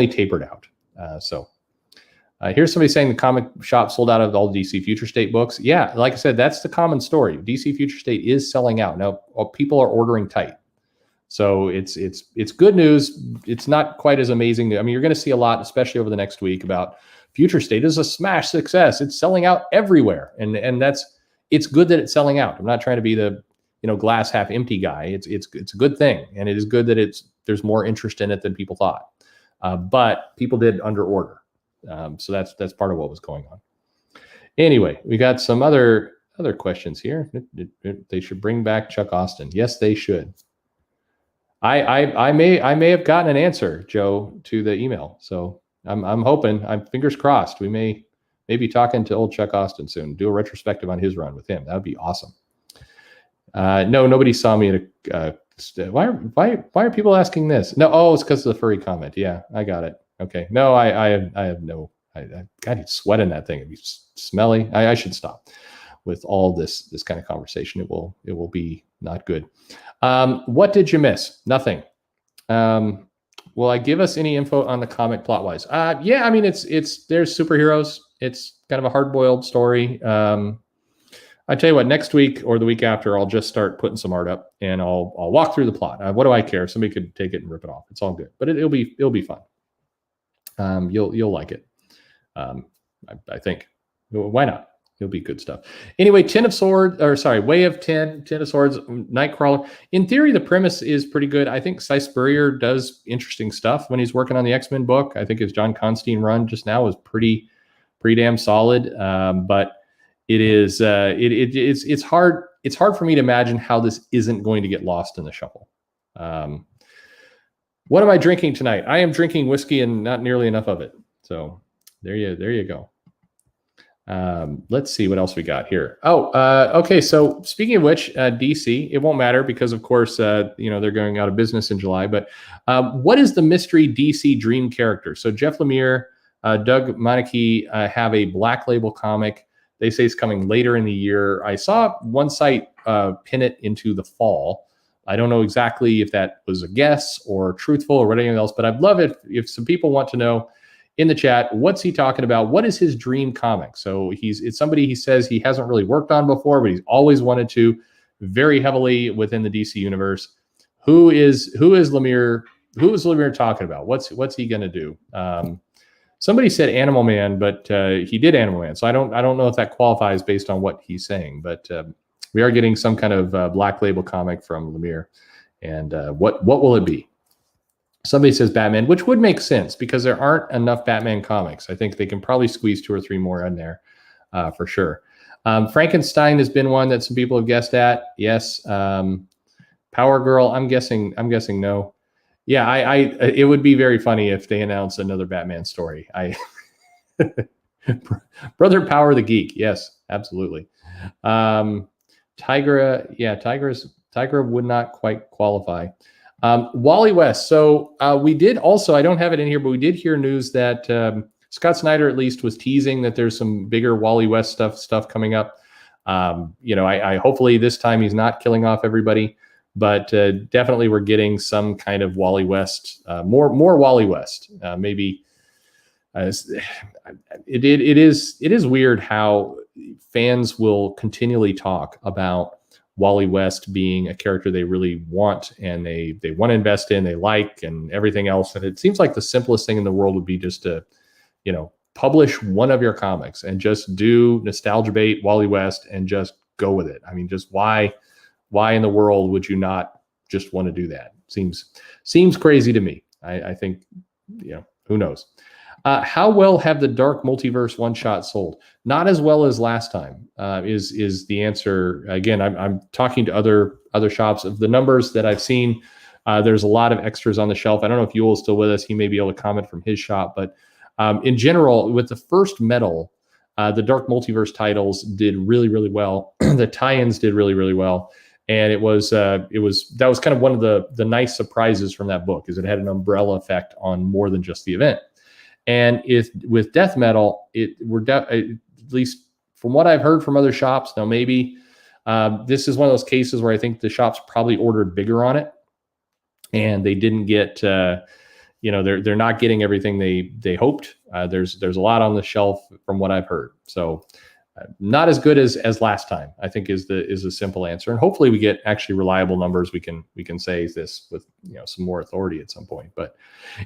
tapered out. Here's somebody saying the comic shop sold out of all DC Future State books. Yeah, like I said, that's the common story. DC Future State is selling out. Now, people are ordering tight. So it's good news. It's not quite as amazing. I mean, you're going to see a lot, especially over the next week, about Future State is a smash success. It's selling out everywhere. And it's good that it's selling out. I'm not trying to be the glass half empty guy. It's a good thing. And it is good that there's more interest in it than people thought. But people did under order. So that's part of what was going on. Anyway, we got some other questions here. They should bring back Chuck Austin. Yes, they should. I may have gotten an answer, Joe, to the email. So I'm hoping. I'm fingers crossed. We may be talking to old Chuck Austin soon. Do a retrospective on his run with him. That would be awesome. No, nobody saw me at a. Why are people asking this? No, it's because of the furry comment. Yeah, I got it. Okay. No, I have no. I got sweat in that thing. It'd be smelly. I should stop with all this kind of conversation. It will be not good. What did you miss? Nothing. Will I give us any info on the comic plot wise? Yeah. I mean, there's superheroes. It's kind of a hard boiled story. I tell you what, next week or the week after, I'll just start putting some art up and I'll walk through the plot. What do I care? Somebody could take it and rip it off. It's all good, but it'll be fun. You'll like it. I think. Why not? It'll be good stuff. Anyway, Way of 10 of Swords, Nightcrawler. In theory, the premise is pretty good. I think Cy Spurrier does interesting stuff when he's working on the X-Men book. I think his John Constantine run just now was pretty damn solid. But it is it's hard for me to imagine how this isn't going to get lost in the shuffle. What am I drinking tonight? I am drinking whiskey and not nearly enough of it. So there you go. Let's see what else we got here. Okay. So speaking of which, DC, it won't matter because of course, they're going out of business in July, but, what is the mystery DC dream character? So Jeff Lemire, Doug Meineke, have a Black Label comic. They say it's coming later in the year. I saw one site, pin it into the fall. I don't know exactly if that was a guess or truthful or anything else, but I'd love it if some people want to know in the chat, what's he talking about? What is his dream comic? So it's somebody he says he hasn't really worked on before, but he's always wanted to, very heavily within the DC universe. Who is Lemire? Who is Lemire talking about? What's he going to do? Somebody said Animal Man, but he did Animal Man, so I don't know if that qualifies based on what he's saying. But we are getting some kind of Black Label comic from Lemire, and what will it be? Somebody says Batman, which would make sense because there aren't enough Batman comics. I think they can probably squeeze 2 or 3 more in there for sure. Frankenstein has been one that some people have guessed at. Yes. Power Girl, I'm guessing no. Yeah, it would be very funny if they announced another Batman story. Brother Power the Geek. Yes, absolutely. Tigra would not quite qualify. Wally West. So we did also, I don't have it in here, but we did hear news that Scott Snyder at least was teasing that there's some bigger Wally West stuff coming up. I hopefully this time he's not killing off everybody, but definitely we're getting some kind of Wally West, more Wally West. Maybe it is weird how fans will continually talk about Wally West being a character they really want and they want to invest in, they like, and everything else. And it seems like the simplest thing in the world would be just to, publish one of your comics and just do nostalgia bait Wally West and just go with it. I mean, just why in the world would you not just want to do that? Seems crazy to me. I think, who knows? How well have the Dark Multiverse one-shot sold? Not as well as last time, is the answer. Again, I'm talking to other shops. Of the numbers that I've seen, there's a lot of extras on the shelf. I don't know if Yule is still with us. He may be able to comment from his shop. But in general, with the first metal, the Dark Multiverse titles did really, really well. The tie-ins did really, really well. And that was kind of one of the nice surprises from that book, is it had an umbrella effect on more than just the event. And with death metal, at least from what I've heard from other shops, now maybe this is one of those cases where I think the shops probably ordered bigger on it, and they didn't get, they're not getting everything they hoped. There's a lot on the shelf from what I've heard, so not as good as last time, I think is a simple answer. And hopefully we get actually reliable numbers. We can say this with some more authority at some point. But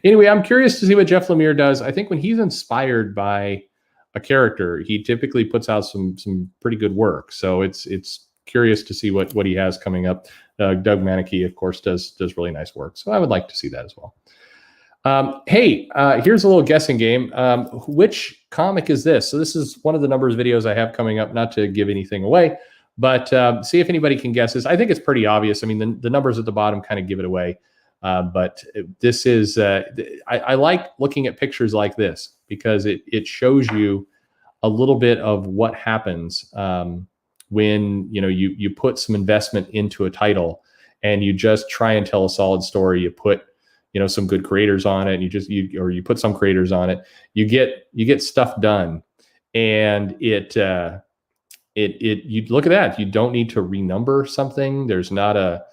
anyway, I'm curious to see what Jeff Lemire does. I think when he's inspired by a character, he typically puts out some pretty good work. So it's curious to see what he has coming up. Doug Maneke, of course, does really nice work. So I would like to see that as well. Here's a little guessing game. Which comic is this? So this is one of the numbers videos I have coming up, not to give anything away, but see if anybody can guess this. I think it's pretty obvious. I mean, the numbers at the bottom kind of give it away. But this is, I like looking at pictures like this because it shows you a little bit of what happens when you put some investment into a title and you just try and tell a solid story. You put some good creators on it, and you put some creators on it, you get stuff done, and you look at that. You don't need to renumber something. There's not a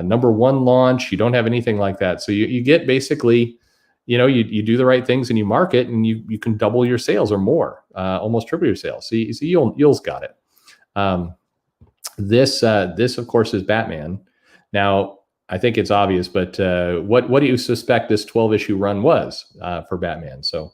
number one launch. You don't have anything like that. So you get basically, you do the right things and you market, and you can double your sales or more, almost triple your sales. So Yule's got it. This of course is Batman. Now, I think it's obvious, but what do you suspect this 12-issue run was for Batman? So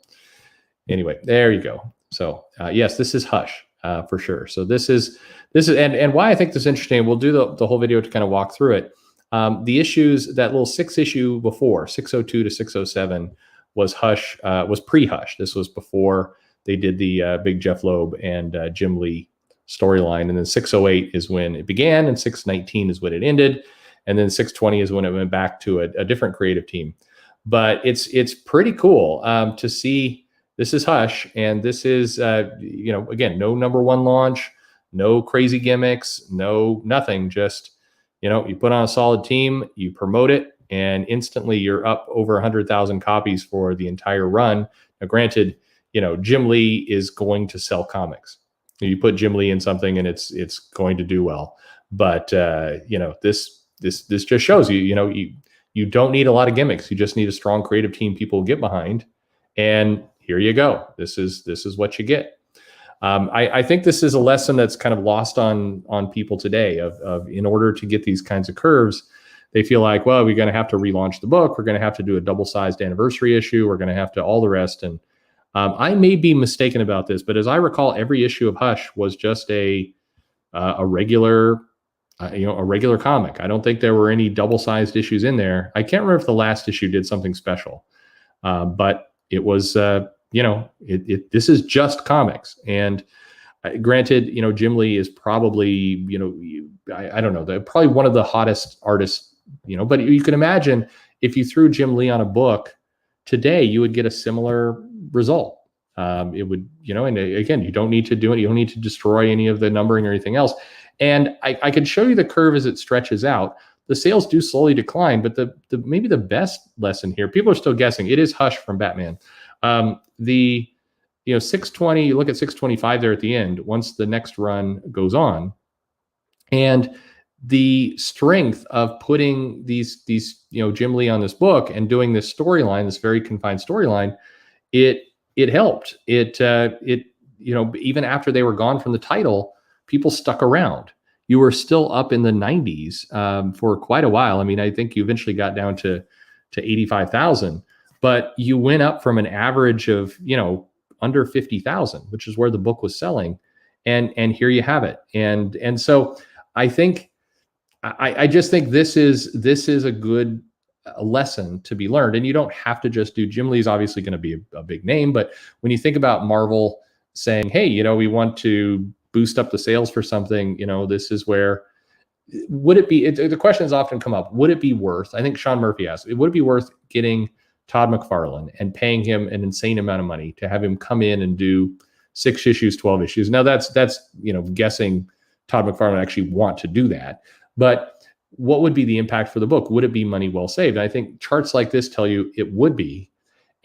anyway, there you go. So yes, this is Hush for sure. So this is and why I think this is interesting. We'll do the whole video to kind of walk through it. The issues, that little 6-issue before, 602 to 607 was Hush, was pre-Hush. This was before they did the big Jeff Loeb and Jim Lee storyline, and then 608 is when it began, and 619 is when it ended. And then 620 is when it went back to a different creative team. But it's pretty cool to see. This is Hush, and this is, again, no number one launch, no crazy gimmicks, nothing. Just, you put on a solid team, you promote it, and instantly you're up over 100,000 copies for the entire run. Now, granted, Jim Lee is going to sell comics. You put Jim Lee in something, and it's going to do well. But, this just shows you don't need a lot of gimmicks. You just need a strong creative team people get behind, and here you go. This is what you get. I think this is a lesson that's kind of lost on people today of in order to get these kinds of curves, they feel like, well, we're going to have to relaunch the book. We're going to have to do a double-sized anniversary issue. We're going to have to all the rest. And I may be mistaken about this, but as I recall, every issue of Hush was just a regular, a regular comic. I don't think there were any double-sized issues in there. I can't remember if the last issue did something special, but it was, this is just comics. And granted, Jim Lee is probably, I don't know, they're probably one of the hottest artists, but you can imagine if you threw Jim Lee on a book today, you would get a similar result. It would, and again, you don't need to do it. You don't need to destroy any of the numbering or anything else. And I could show you the curve as it stretches out. The sales do slowly decline, but maybe the best lesson here, people are still guessing. It is Hush from Batman. 620, you look at 625 there at the end, once the next run goes on, and the strength of putting these Jim Lee on this book and doing this storyline, this very confined storyline, it helped. It even after they were gone from the title, people stuck around. You were still up in the 90s for quite a while. I mean, I think you eventually got down to 85,000, but you went up from an average of, under 50,000, which is where the book was selling. And here you have it. And so I think, I just think this is a good lesson to be learned. And you don't have to just do, Jim Lee's obviously going to be a big name, but when you think about Marvel saying, hey, we want to boost up the sales for something, this is where, would it be, the question has often come up, would it be worth, I think Sean Murphy asked, would it be worth getting Todd McFarlane and paying him an insane amount of money to have him come in and do 6 issues, 12 issues? Now that's guessing Todd McFarlane actually want to do that. But what would be the impact for the book? Would it be money well saved? And I think charts like this tell you it would be.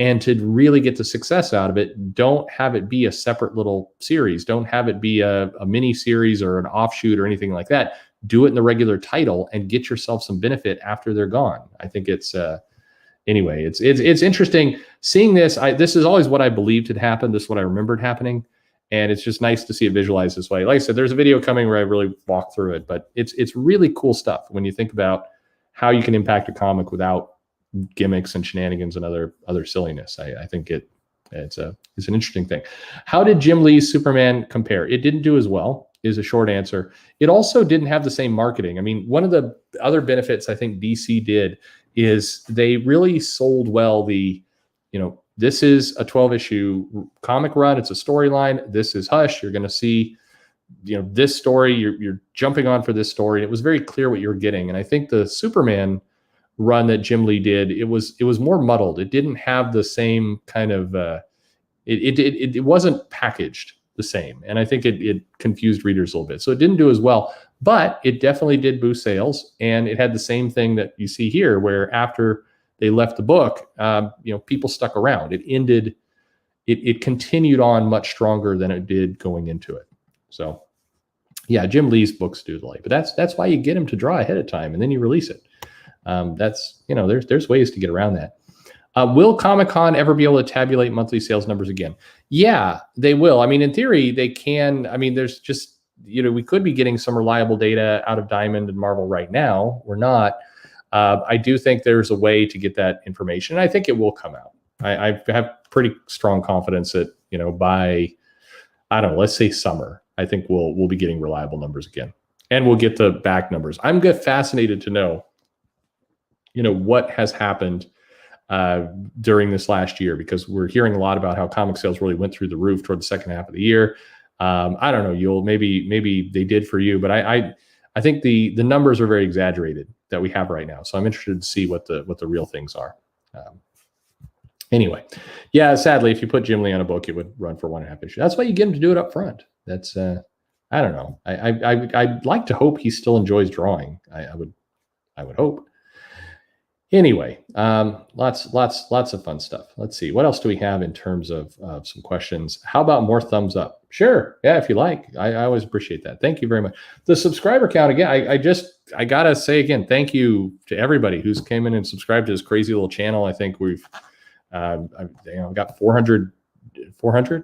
And to really get the success out of it, don't have it be a separate little series. Don't have it be a mini series or an offshoot or anything like that. Do it in the regular title and get yourself some benefit after they're gone. I think it's anyway, it's interesting seeing this. This is always what I believed had happened. This is what I remembered happening. And it's just nice to see it visualized this way. Like I said, there's a video coming where I really walk through it, but it's really cool stuff when you think about how you can impact a comic without gimmicks and shenanigans and other silliness. I think it's an interesting thing. How did Jim Lee's Superman compare? It didn't do as well, is a short answer. It also didn't have the same marketing. I mean, one of the other benefits I think DC did is they really sold well this is a 12-issue comic run. It's a storyline. This is Hush. You're going to see, this story. You're jumping on for this story. And it was very clear what you were getting. And I think the Superman run that Jim Lee did, it was more muddled. It didn't have the same kind of it wasn't packaged the same. And I think it confused readers a little bit. So it didn't do as well, but it definitely did boost sales. And it had the same thing that you see here, where after they left the book, people stuck around. It ended, it continued on much stronger than it did going into it. So yeah, Jim Lee's books do delay, but that's why you get him to draw ahead of time and then you release it. There's ways to get around that. Will Comic-Con ever be able to tabulate monthly sales numbers again? Yeah, they will. I mean, in theory, they can. I mean, there's just, we could be getting some reliable data out of Diamond and Marvel right now. We're not. I do think there's a way to get that information. I think it will come out. I have pretty strong confidence that, by, I don't know, let's say summer, I think we'll be getting reliable numbers again. And we'll get the back numbers. I'm fascinated to know, what has happened during this last year, because we're hearing a lot about how comic sales really went through the roof toward the second half of the year. I don't know, Yul, maybe they did for you, but I think the numbers are very exaggerated that we have right now. So I'm interested to see what the real things are. Anyway, yeah, sadly, if you put Jim Lee on a book, it would run for 1.5 issues. That's why you get him to do it up front. That's I don't know. I'd like to hope he still enjoys drawing. I would hope. Anyway, lots of fun stuff. Let's see. What else do we have in terms of some questions? How about more thumbs up? Sure. Yeah, if you like. I always appreciate that. Thank you very much. The subscriber count, again, I got to say again, thank you to everybody who's came in and subscribed to this crazy little channel. I think we've got 400.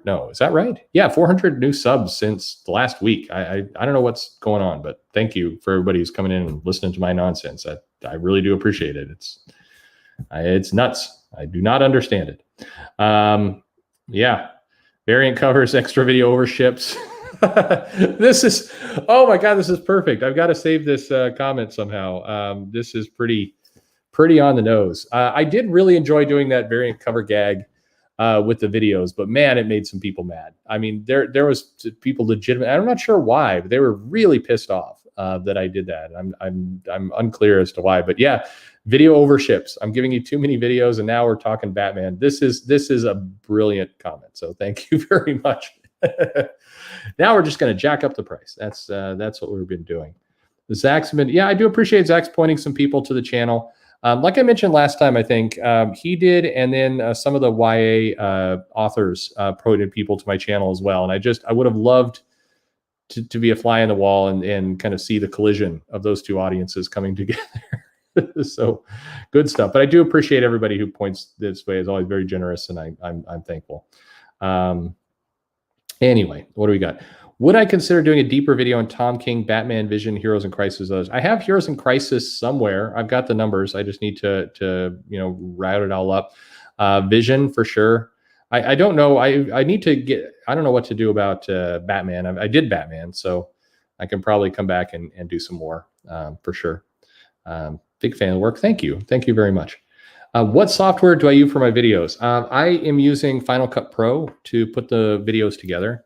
No, is that right? Yeah, 400 new subs since the last week. I don't know what's going on, but thank you for everybody who's coming in and listening to my nonsense. I really do appreciate it. It's nuts. I do not understand it. Yeah, variant covers, extra video over ships. This is, oh my God, this is perfect. I've got to save this comment somehow. This is pretty on the nose. I did really enjoy doing that variant cover gag with the videos, but man, it made some people mad. I mean, there was people legitimate. I'm not sure why, but they were really pissed off that I did that. I'm unclear as to why, but yeah, video over ships. I'm giving you too many videos, and now we're talking Batman. This is a brilliant comment. So thank you very much. Now we're just going to jack up the price. That's what we've been doing. Zach's been, yeah, I do appreciate Zach's pointing some people to the channel. Like I mentioned last time, I think he did, and then some of the YA authors pointed people to my channel as well. And I would have loved to be a fly on the wall and kind of see the collision of those two audiences coming together. So good stuff. But I do appreciate everybody who points this way. Is always very generous, and I'm thankful. Anyway, what do we got? Would I consider doing a deeper video on Tom King, Batman, Vision, Heroes in Crisis? Others? I have Heroes in Crisis somewhere. I've got the numbers. I just need to route it all up. Vision for sure. I don't know. I need to get. I don't know what to do about Batman. I did Batman, so I can probably come back and do some more for sure. Big fan of the work. Thank you. Thank you very much. What software do I use for my videos? I am using Final Cut Pro to put the videos together.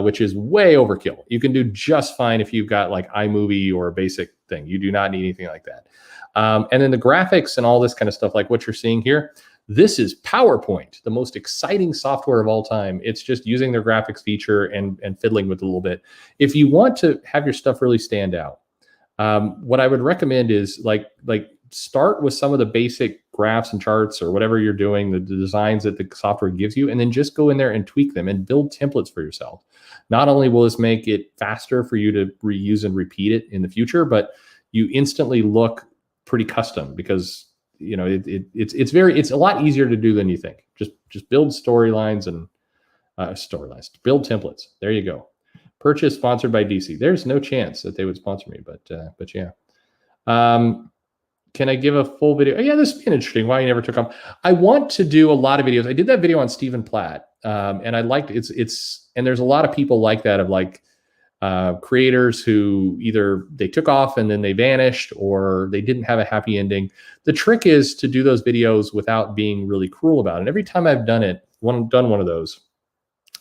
Which is way overkill. You can do just fine if you've got like iMovie or a basic thing. You do not need anything like that. And then the graphics and all this kind of stuff, like what you're seeing here, this is PowerPoint, the most exciting software of all time. It's just using their graphics feature and fiddling with it a little bit. If you want to have your stuff really stand out, what I would recommend is like start with some of the basic graphs and charts or whatever you're doing, the designs that the software gives you, and then just go in there and tweak them and build templates for yourself. Not only will this make it faster for you to reuse and repeat it in the future, but you instantly look pretty custom because it's a lot easier to do than you think. Just build storylines and build templates. There you go. Perch is sponsored by DC. There's no chance that they would sponsor me, but yeah. Can I give a full video? Oh, yeah, this has been interesting. Why you never took on? I want to do a lot of videos. I did that video on Stephen Platt, and I liked it's and there's a lot of people like that of like creators who either they took off and then they vanished or they didn't have a happy ending. The trick is to do those videos without being really cruel about it. And every time I've done one of those,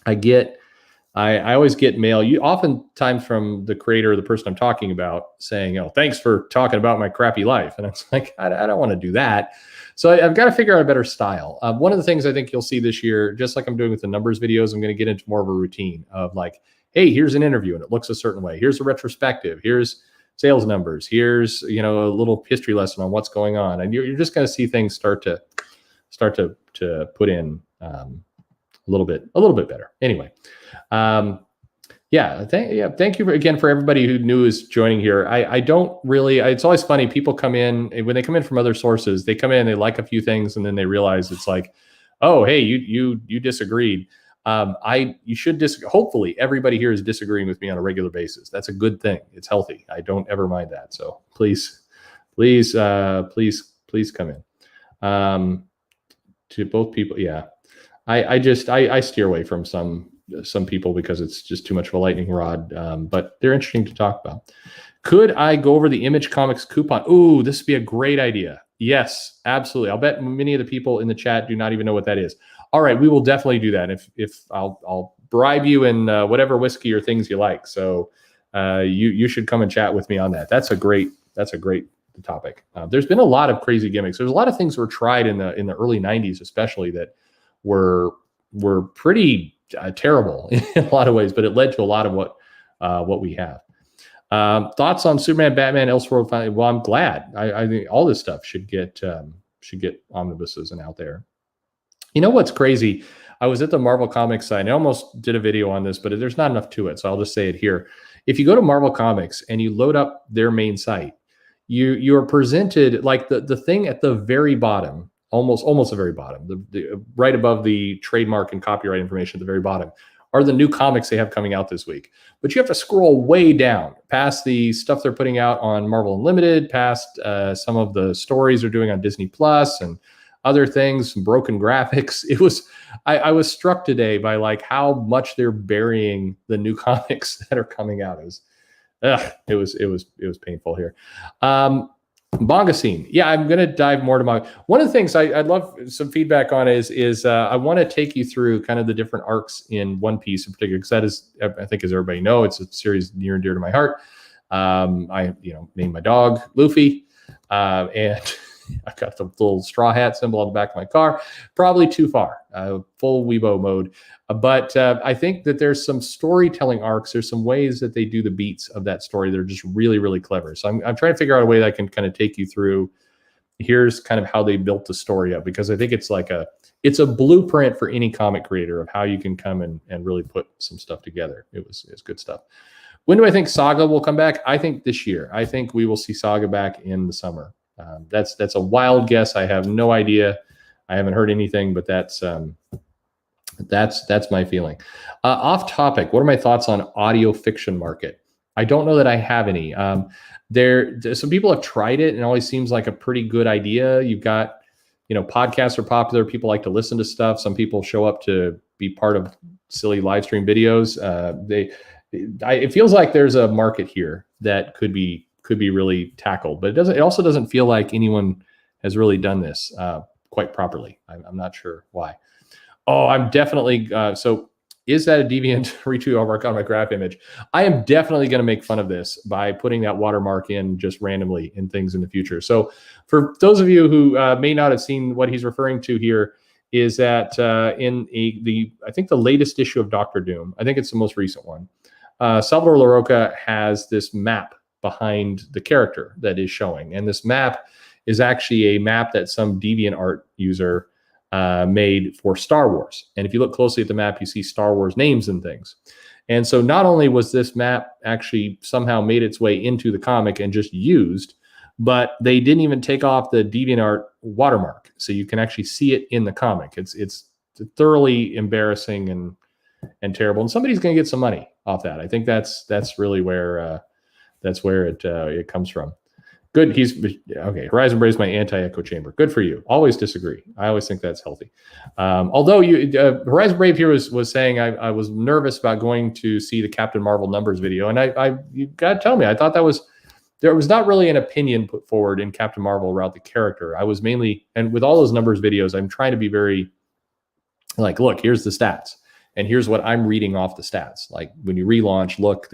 I always get mail, oftentimes from the creator or the person I'm talking about saying, thanks for talking about my crappy life. And it's like, I don't want to do that. So I've got to figure out a better style. One of the things I think you'll see this year, just like I'm doing with the numbers videos, I'm going to get into more of a routine of like, hey, here's an interview and it looks a certain way. Here's a retrospective. Here's sales numbers. Here's, a little history lesson on what's going on. And you're just going to see things start to put in a little bit better. Anyway. Thank you again for everybody who knew is joining here. I don't really, it's always funny. People come in, when they come in from other sources, they come in, they like a few things, and then they realize it's like, oh, hey, you disagreed. You should hopefully everybody here is disagreeing with me on a regular basis. That's a good thing. It's healthy. I don't ever mind that. So please come in. To both people. Yeah. I steer away from some people because it's just too much of a lightning rod, but they're interesting to talk about. Could I go over the Image Comics coupon? Ooh, this would be a great idea. Yes, absolutely. I'll bet many of the people in the chat do not even know what that is. All right, we will definitely do that. If I'll bribe you in whatever whiskey or things you like. So you should come and chat with me on that. That's a great topic. There's been a lot of crazy gimmicks. There's a lot of things were tried in the early 90s, especially that were pretty terrible in a lot of ways, but it led to a lot of what we have. Thoughts on Superman, Batman, Elseworld? Finally, well, I'm glad. I think all this stuff should get omnibuses and out there. You know what's crazy? I was at the Marvel Comics site. And I almost did a video on this, but there's not enough to it, so I'll just say it here. If you go to Marvel Comics and you load up their main site, you are presented like the thing at the very bottom, almost the very bottom, the right above the trademark and copyright information at the very bottom, are the new comics they have coming out this week. But you have to scroll way down past the stuff they're putting out on Marvel Unlimited, past some of the stories they're doing on Disney Plus and other things, some broken graphics. I was struck today by like how much they're burying the new comics that are coming out. It was painful here. Manga scene. Yeah, I'm going to dive more to manga. One of the things I'd love some feedback on is I want to take you through kind of the different arcs in One Piece in particular, because that is, I think, as everybody knows, it's a series near and dear to my heart. I named my dog Luffy, and I got the little straw hat symbol on the back of my car. Probably too far, full Weibo mode. But I think that there's some storytelling arcs. There's some ways that they do the beats of that story that are just really, really clever. So I'm trying to figure out a way that I can kind of take you through. Here's kind of how they built the story up, because I think it's it's a blueprint for any comic creator of how you can come and really put some stuff together. It's good stuff. When do I think Saga will come back? I think this year. I think we will see Saga back in the summer. That's a wild guess. I have no idea. I haven't heard anything, but that's my feeling. Off topic, what are my thoughts on audio fiction market? I don't know that I have any. Some people have tried it and it always seems like a pretty good idea. You've got, podcasts are popular. People like to listen to stuff. Some people show up to be part of silly live stream videos. It feels like there's a market here that could be really tackled, but it also doesn't feel like anyone has really done this quite properly. I'm not sure why. Oh, I'm definitely, so is that a deviant retweet of our comic graph image? I am definitely going to make fun of this by putting that watermark in just randomly in things in the future. So for those of you who may not have seen what he's referring to here, is that I think the latest issue of Doctor Doom, I think it's the most recent one, Salvador LaRocca has this map behind the character that is showing. And this map is actually a map that some DeviantArt user made for Star Wars. And if you look closely at the map, you see Star Wars names and things. And so not only was this map actually somehow made its way into the comic and just used, but they didn't even take off the DeviantArt watermark. So you can actually see it in the comic. It's thoroughly embarrassing and terrible. And somebody's going to get some money off that. I think that's really where it comes from. Good. He's okay. Horizon Brave's my anti-echo chamber. Good for you. Always disagree. I always think that's healthy. Although Horizon Brave here was saying I was nervous about going to see the Captain Marvel numbers video, and you got to tell me, I thought there was not really an opinion put forward in Captain Marvel about the character. I was mainly, and with all those numbers videos, I'm trying to be very like, look, here's the stats, and here's what I'm reading off the stats. Like when you relaunch, look,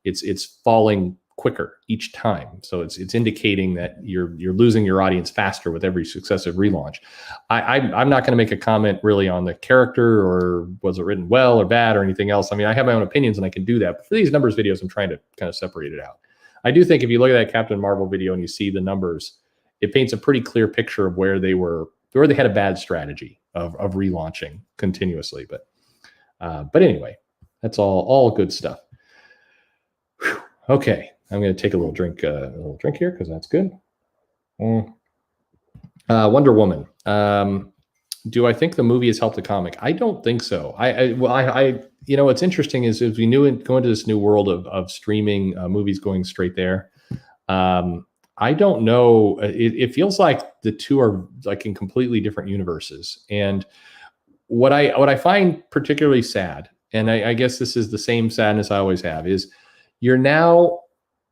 it's falling quicker each time, so it's indicating that you're losing your audience faster with every successive relaunch. I'm not going to make a comment really on the character or was it written well or bad or anything else. I mean, I have my own opinions and I can do that, but for these numbers videos, I'm trying to kind of separate it out. I do think if you look at that Captain Marvel video and you see the numbers, it paints a pretty clear picture of where they had a bad strategy of relaunching continuously. But anyway, that's all good stuff. Whew. Okay. I'm going to take a little drink here because that's good. Wonder Woman. Do I think the movie has helped the comic? I don't think so. What's interesting is as we go into this new world of streaming movies going straight there. I don't know. It feels like the two are like in completely different universes. And what I find particularly sad, and I guess this is the same sadness I always have, is you're now.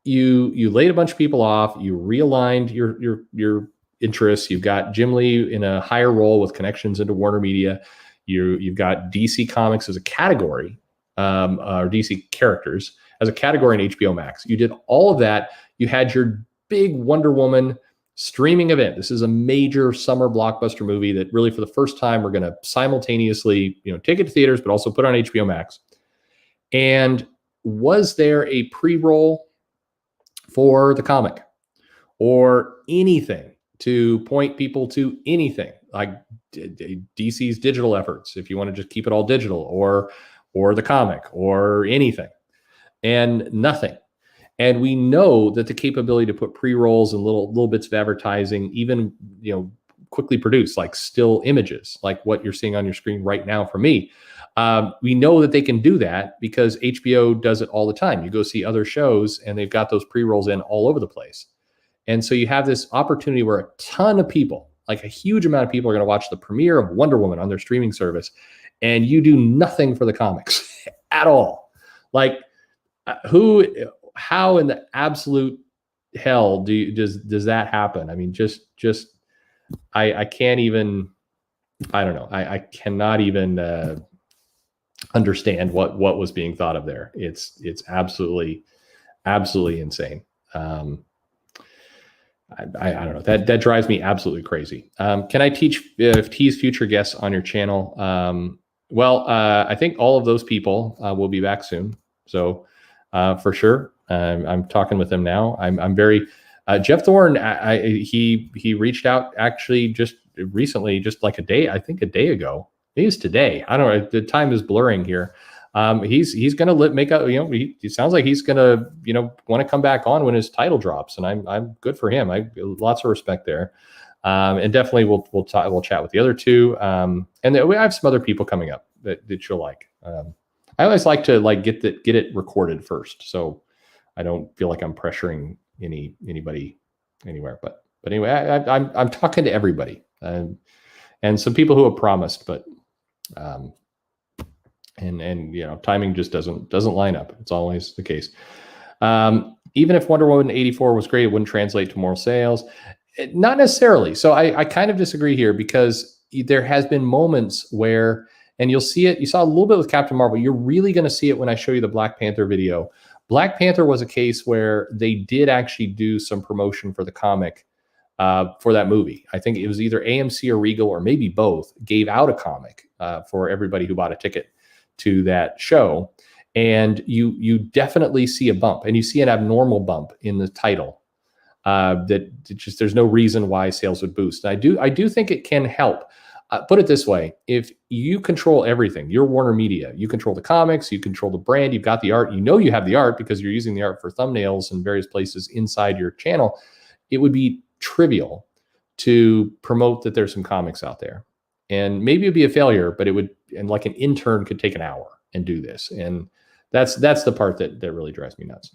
You laid a bunch of people off. You realigned your interests. You've got Jim Lee in a higher role with connections into Warner Media. You've got DC Comics as a category, or DC characters as a category in HBO Max. You did all of that. You had your big Wonder Woman streaming event. This is a major summer blockbuster movie that really, for the first time, we're going to simultaneously, take it to theaters, but also put on HBO Max. And was there a pre-roll for the comic or anything to point people to anything like DC's digital efforts, if you want to just keep it all digital, or the comic or anything, and nothing. And we know that the capability to put pre-rolls and little bits of advertising, even quickly produced, like still images, like what you're seeing on your screen right now for me. We know that they can do that because HBO does it all the time. You go see other shows and they've got those pre-rolls in all over the place. And so you have this opportunity where a ton of people, like a huge amount of people, are going to watch the premiere of Wonder Woman on their streaming service, and you do nothing for the comics at all. Like how in the absolute hell does that happen? I mean, I can't even, I don't know. I cannot even understand what was being thought of there. It's absolutely insane. I don't know. That drives me absolutely crazy. Can I tease future guests on your channel? Well, I think all of those people will be back soon. So for sure, I'm talking with them now. I'm very Jeff Thorne. He reached out actually just recently, just like a day ago. Maybe it's today. I don't know. The time is blurring here. He's going to make a, he sounds like he's going to, want to come back on when his title drops, and I'm good for him. I lots of respect there. And definitely we'll chat with the other two. And we have some other people coming up that you'll like. I always like to get it recorded first, so I don't feel like I'm pressuring anybody anywhere. But anyway, I'm talking to everybody, and some people who have promised, but and timing just doesn't line up. It's always the case. Even if Wonder Woman 84 was great, it wouldn't translate to more sales. Not necessarily. So I kind of disagree here, because there has been moments where, and you'll see it, you saw a little bit with Captain Marvel. You're really going to see it when I show you the Black Panther video. Black Panther was a case where they did actually do some promotion for the comic for that movie. I think it was either AMC or Regal, or maybe both, gave out a comic for everybody who bought a ticket to that show. And you definitely see a bump, and you see an abnormal bump in the title. That just, there's no reason why sales would boost. And I do think it can help. Put it this way: if you control everything, you're Warner Media, you control the comics, you control the brand, you've got the art, you have the art because you're using the art for thumbnails and various places inside your channel. It would be trivial to promote that there's some comics out there, and maybe it'd be a failure, but it would, and like an intern could take an hour and do this. And that's the part that really drives me nuts.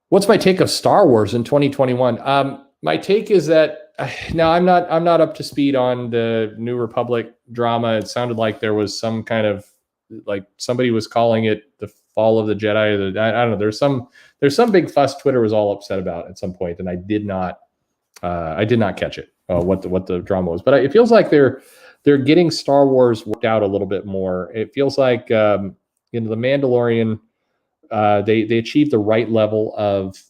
What's my take of Star Wars in 2021? My take is that now I'm not up to speed on the New Republic drama. It sounded like there was some kind of, like, somebody was calling it the fall of the Jedi. I don't know. There's some big fuss Twitter was all upset about at some point, and I did not catch it, what the drama was. But it feels like they're getting Star Wars worked out a little bit more. It feels like the Mandalorian, they achieved the right level of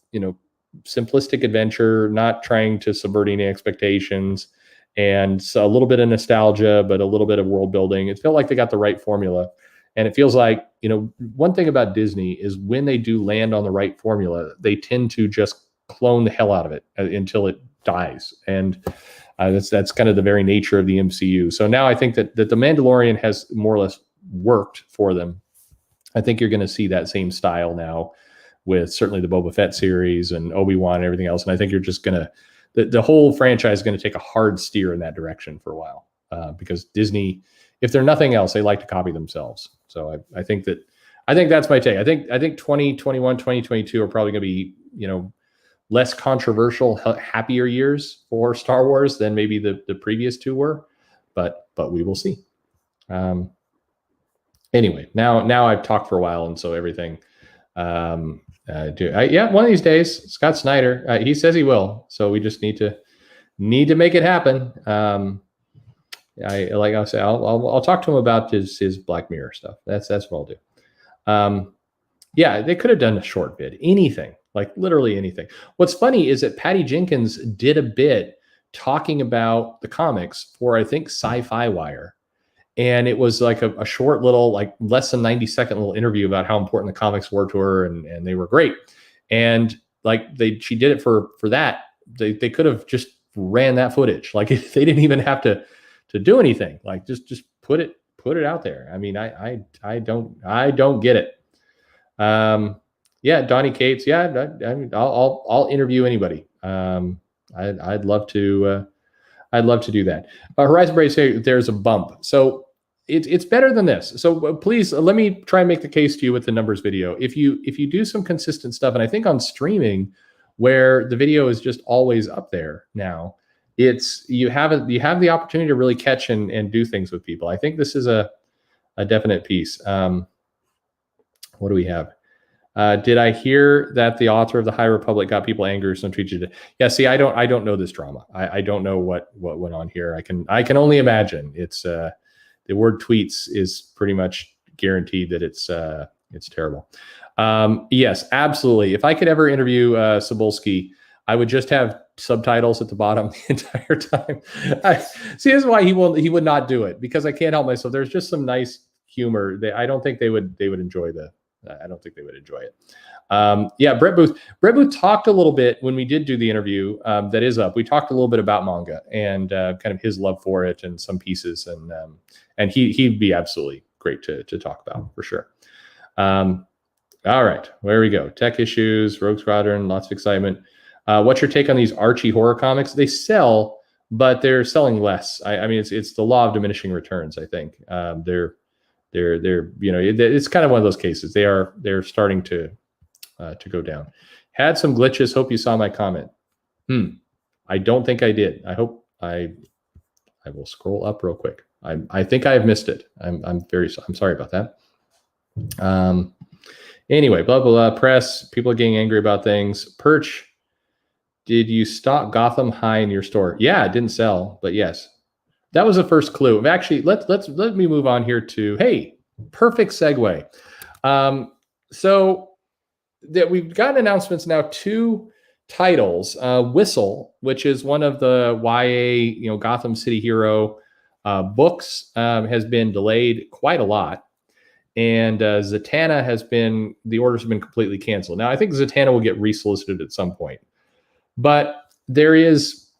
simplistic adventure, not trying to subvert any expectations, and so a little bit of nostalgia, but a little bit of world building. It felt like they got the right formula. And it feels like, one thing about Disney is when they do land on the right formula, they tend to just clone the hell out of it until it dies. And that's kind of the very nature of the MCU. So now I think that the Mandalorian has more or less worked for them. I think you're going to see that same style now with certainly the Boba Fett series and Obi-Wan and everything else. And I think you're just going to, the whole franchise is going to take a hard steer in that direction for a while, because Disney, if they're nothing else, they like to copy themselves. So I think that's my take. I think 2021, 2022 are probably going to be, less controversial, happier years for Star Wars than maybe the previous two were, but we will see. Anyway, now I've talked for a while, and so everything. One of these days, Scott Snyder, he says he will. So we just need to make it happen. I'll say, I'll talk to him about his Black Mirror stuff. That's what I'll do. They could have done a short bit, anything, like literally anything. What's funny is that Patty Jenkins did a bit talking about the comics for, I think, Sci-Fi Wire. And it was like a short little, like less than 90-second little interview about how important the comics were to her, and they were great. And like she did it for that. They could have just ran that footage. Like they didn't even have to do anything. Like just put it out there. I mean, I don't get it. Yeah, Donnie Cates. Yeah, I'll interview anybody. I'd love to. I'd love to do that. Horizon Brave say there's a bump. So it's better than this. So please let me try and make the case to you with the numbers video. If you do some consistent stuff, and I think on streaming, where the video is just always up there now, you have the opportunity to really catch and do things with people. I think this is a definite piece. What do we have? Did I hear that the author of the High Republic got people angry? Some tweets it. Yeah. See, I don't know this drama. I don't know what went on here. I can only imagine. It's the word tweets is pretty much guaranteed that it's terrible. Yes, absolutely. If I could ever interview Cebulski, I would just have subtitles at the bottom the entire time. See, this is why he would not do it, because I can't help myself. There's just some nice humor. I don't think they would enjoy I don't think they would enjoy it. Yeah, Brett Booth talked a little bit when we did do the interview that is up. We talked a little bit about manga and kind of his love for it and some pieces, and he'd be absolutely great to talk about for sure. All right, where we go. Tech Issues, Rogue Squadron, lots of excitement. What's your take on these Archie horror comics? They sell, but they're selling less. I mean, it's the law of diminishing returns. I think they're it's kind of one of those cases. They're starting to go down. Had some glitches. Hope you saw my comment. I don't think I did. I hope I will scroll up real quick. I think I have missed it. I'm sorry about that. Anyway, blah, blah, blah. Press. People are getting angry about things. Perch. Did you stock Gotham High in your store? Yeah, it didn't sell, but yes. That was the first clue. Actually, let me move on here to, hey, perfect segue. So that we've got announcements now, 2 titles. Whistle, which is one of the YA, Gotham City Hero books, has been delayed quite a lot. And Zatanna the orders have been completely canceled. Now, I think Zatanna will get resolicited at some point. But there is,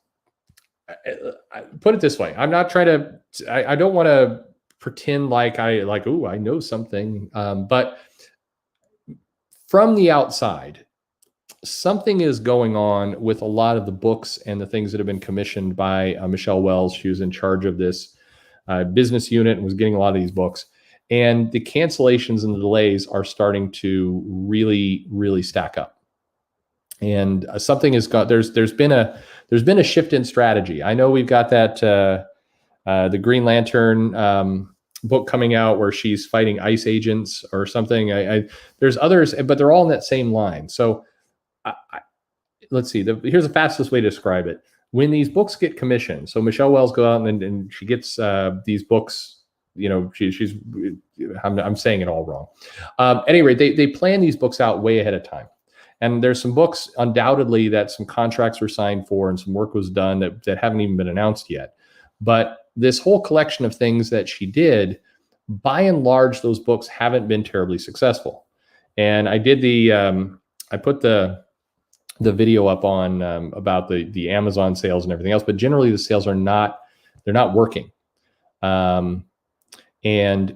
put it this way, I'm not trying to, I don't want to pretend like I know something. But from the outside, something is going on with a lot of the books and the things that have been commissioned by Michelle Wells. She was in charge of this business unit and was getting a lot of these books. And the cancellations and the delays are starting to really, really stack up. And something has got, there's been a shift in strategy. I know we've got that the Green Lantern book coming out where she's fighting ICE agents or something. There's others, but they're all in that same line. So let's see. Here's the fastest way to describe it. When these books get commissioned, so Michelle Wells goes out and she gets these books. She's I'm saying it all wrong. Anyway, they plan these books out way ahead of time. And there's some books undoubtedly that some contracts were signed for and some work was done that haven't even been announced yet. But this whole collection of things that she did, by and large, those books haven't been terribly successful. And I did I put the video up on about the Amazon sales and everything else, but generally the sales they're not working. And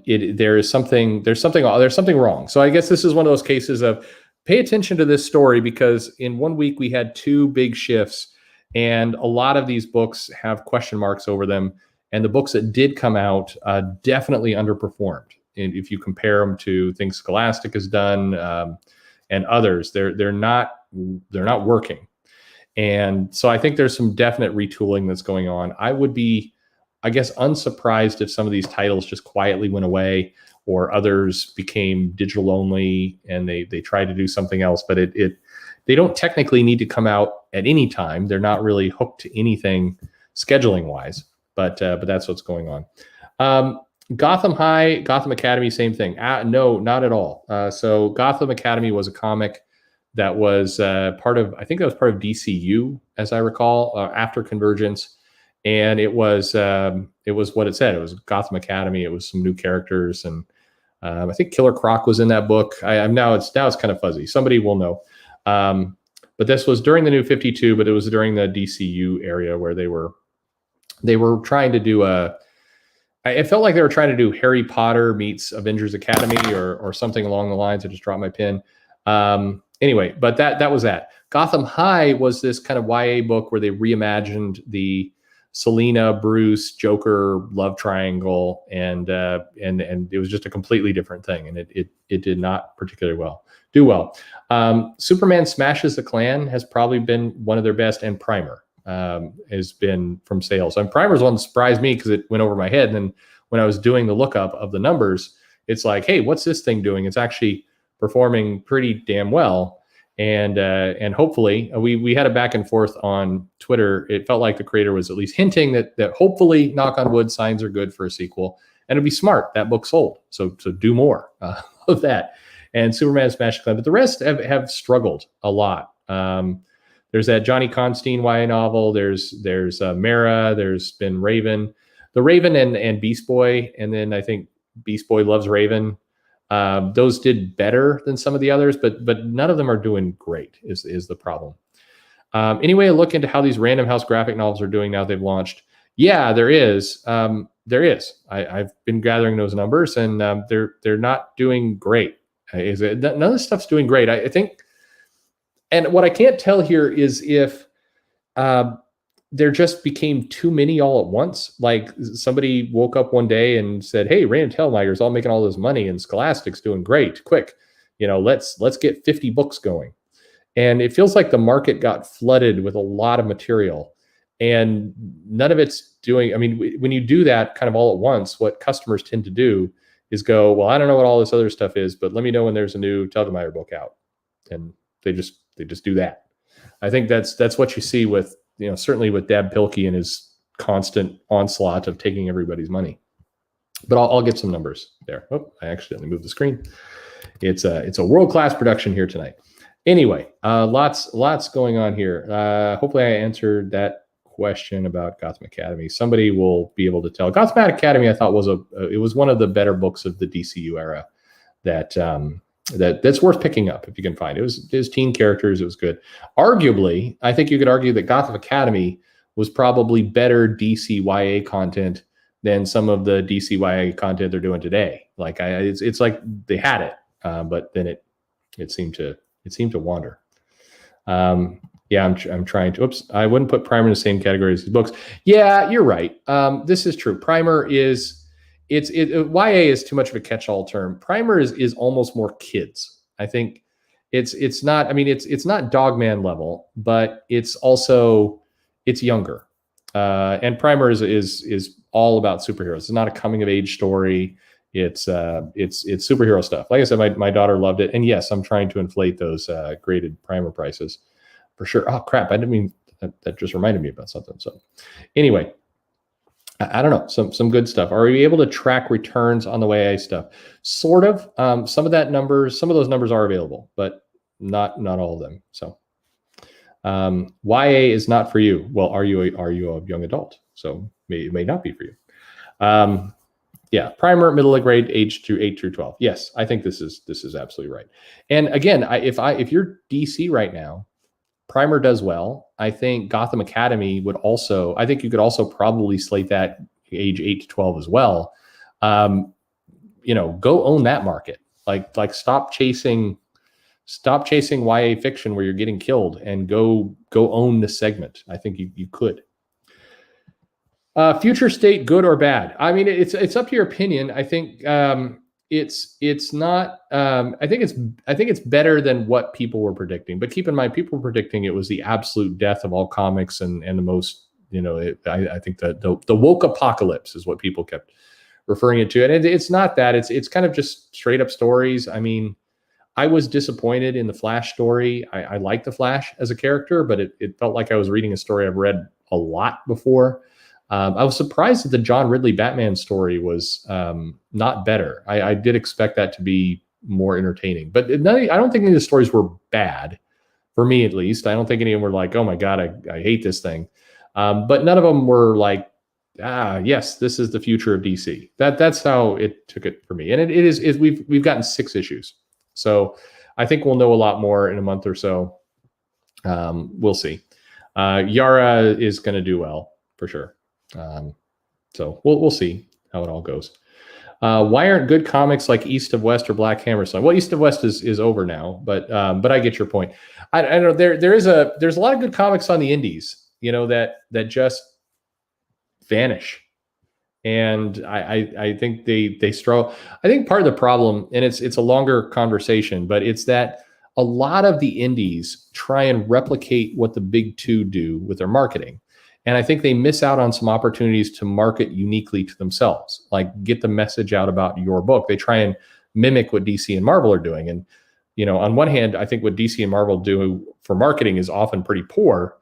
there's something wrong. So I guess this is one of those cases of pay attention to this story, because in 1 week we had 2 big shifts and a lot of these books have question marks over them. And the books that did come out definitely underperformed. And if you compare them to things Scholastic has done and others, they're not working. And so I think there's some definite retooling that's going on. I would be, I guess, unsurprised if some of these titles just quietly went away or others became digital only and they tried to do something else, but they don't technically need to come out at any time. They're not really hooked to anything scheduling wise, but that's what's going on. Gotham High, Gotham Academy, same thing. No, not at all. So Gotham Academy was a comic that was part of DCU, as I recall, after Convergence. And it was what it said. It was Gotham Academy. It was some new characters, and I think Killer Croc was in that book. Now it's kind of fuzzy. Somebody will know. But this was during the New 52, but it was during the DCU area where they were trying to do it felt like they were trying to do Harry Potter meets Avengers Academy or something along the lines. I just dropped my pen. Anyway, but that was that. Gotham High was this kind of YA book where they reimagined the Selina, Bruce, Joker love triangle, and it was just a completely different thing, and it did not particularly do well. Superman Smashes the Klan has probably been one of their best, and Primer has been from sales. And Primer's one that surprised me because it went over my head. And then when I was doing the lookup of the numbers, it's like, hey, what's this thing doing? It's actually performing pretty damn well. And hopefully we had a back and forth on Twitter. It felt like the creator was at least hinting that hopefully, knock on wood, signs are good for a sequel. And it'd be smart. That book sold. So do more of that. And Superman Smash Clan. But the rest have struggled a lot. There's that Johnny Constantine YA novel. There's Mara. There's been Raven. The Raven and Beast Boy. And then I think Beast Boy Loves Raven. Those did better than some of the others, but none of them are doing great is the problem. Anyway, a look into how these Random House graphic novels are doing now they've launched. Yeah, there is. I've been gathering those numbers, and they're not doing great. None of this stuff's doing great. I think, and what I can't tell here is if there just became too many all at once. Like somebody woke up one day and said, hey, Random Tailmiger's all making all this money and Scholastic's doing great. Quick, let's get 50 books going. And it feels like the market got flooded with a lot of material and none of it's doing. I mean, when you do that kind of all at once, what customers tend to do is go, well, I don't know what all this other stuff is, but let me know when there's a new Telgemeier book out. And they just do that. I think that's what you see with, certainly with Dab Pilkey and his constant onslaught of taking everybody's money. But I'll get some numbers there. Oh, I accidentally moved the screen. It's a world-class production here tonight. Anyway, lots going on here. Hopefully I answered that question about Gotham Academy. Somebody will be able to tell. Gotham Academy, I thought it was one of the better books of the DCU era that's worth picking up if you can find it. It was teen characters. It was good. Arguably, I think you could argue that Gotham Academy was probably better DCYA content than some of the DCYA content they're doing today. Like it's like they had it, but then it seemed to wander. Yeah, I'm trying to. Oops, I wouldn't put Primer in the same category as these books. Yeah, you're right. This is true. Primer is. YA is too much of a catch-all term. Primer is almost more kids. I think it's not. I mean, it's not Dogman level, but it's younger. And Primer is all about superheroes. It's not a coming of age story. It's superhero stuff. Like I said, my daughter loved it, and yes, I'm trying to inflate those graded Primer prices for sure. Oh crap! I didn't mean that. Just reminded me about something. So anyway. I don't know, some good stuff. Are we able to track returns on the YA stuff? Sort of. Some of those numbers are available, but not all of them. So YA is not for you. Well, are you a young adult? So it may not be for you. Yeah, Primer, middle grade, age through 8 through 12. Yes, I think this is absolutely right. And again, if you're DC right now, Primer does well. I think Gotham Academy I think you could also probably slate that age 8 to 12 as well. Go own that market. Like stop chasing YA fiction where you're getting killed and go own the segment. I think you could. Future state, good or bad? I mean, it's up to your opinion. I think it's not. I think it's better than what people were predicting. But keep in mind, people were predicting it was the absolute death of all comics and the most. I think the woke apocalypse is what people kept referring it to, and it's not that. It's kind of just straight up stories. I mean, I was disappointed in the Flash story. I like the Flash as a character, but it felt like I was reading a story I've read a lot before. I was surprised that the John Ridley Batman story was not better. I did expect that to be more entertaining, but I don't think any of the stories were bad, for me at least. I don't think any of them were like, oh my God, I hate this thing. But none of them were like, yes, this is the future of DC. That's how it took it for me. And it is we've gotten 6 issues. So I think we'll know a lot more in a month or so. We'll see. Yara is going to do well for sure. So we'll see how it all goes. Why aren't good comics like East of West or Black Hammer selling? Well, East of West is over now, but I get your point. I know there's a lot of good comics on the indies, that just vanish. And I think they struggle. I think part of the problem, and it's a longer conversation, but it's that a lot of the indies try and replicate what the big two do with their marketing. And I think they miss out on some opportunities to market uniquely to themselves, like get the message out about your book. They try and mimic what DC and Marvel are doing. And, on one hand, I think what DC and Marvel do for marketing is often pretty poor.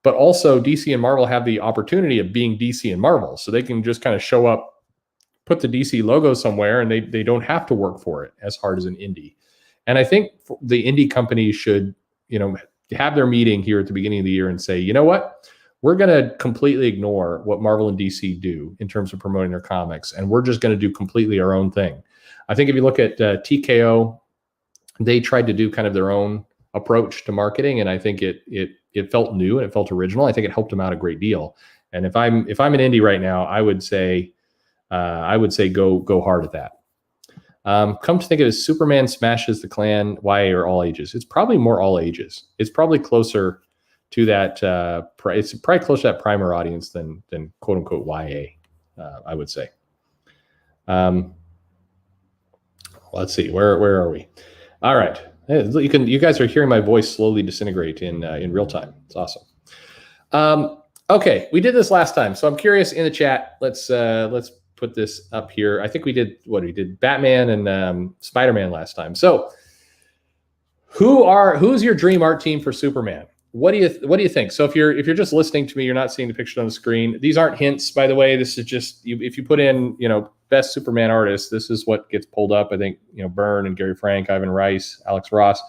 But also DC and Marvel have the opportunity of being DC and Marvel. So they can just kind of show up, put the DC logo somewhere, and they don't have to work for it as hard as an indie. And I think the indie companies should, have their meeting here at the beginning of the year and say, you know what? We're going to completely ignore what Marvel and DC do in terms of promoting their comics. And we're just going to do completely our own thing. I think if you look at TKO, they tried to do kind of their own approach to marketing. And I think it felt new and it felt original. I think it helped them out a great deal. And if I'm an indie right now, I would say go hard at that. Come to think of it, Superman smashes the Klan, YA or all ages. It's probably more all ages. It's probably closer to that. It's probably closer to that primer audience than quote unquote YA. I would say. Let's see, where are we? All right. You guys are hearing my voice slowly disintegrate in real time. It's awesome. Okay, we did this last time, so I'm curious in the chat. Let's put this up here. I think we did Batman and Spider-Man last time. So who's your dream art team for Superman? What do you think? So if you're just listening to me, you're not seeing the picture on the screen. These aren't hints, by the way. This is just if you put in best Superman artist, this is what gets pulled up. I think Byrne and Gary Frank, Ivan Rice, Alex Ross.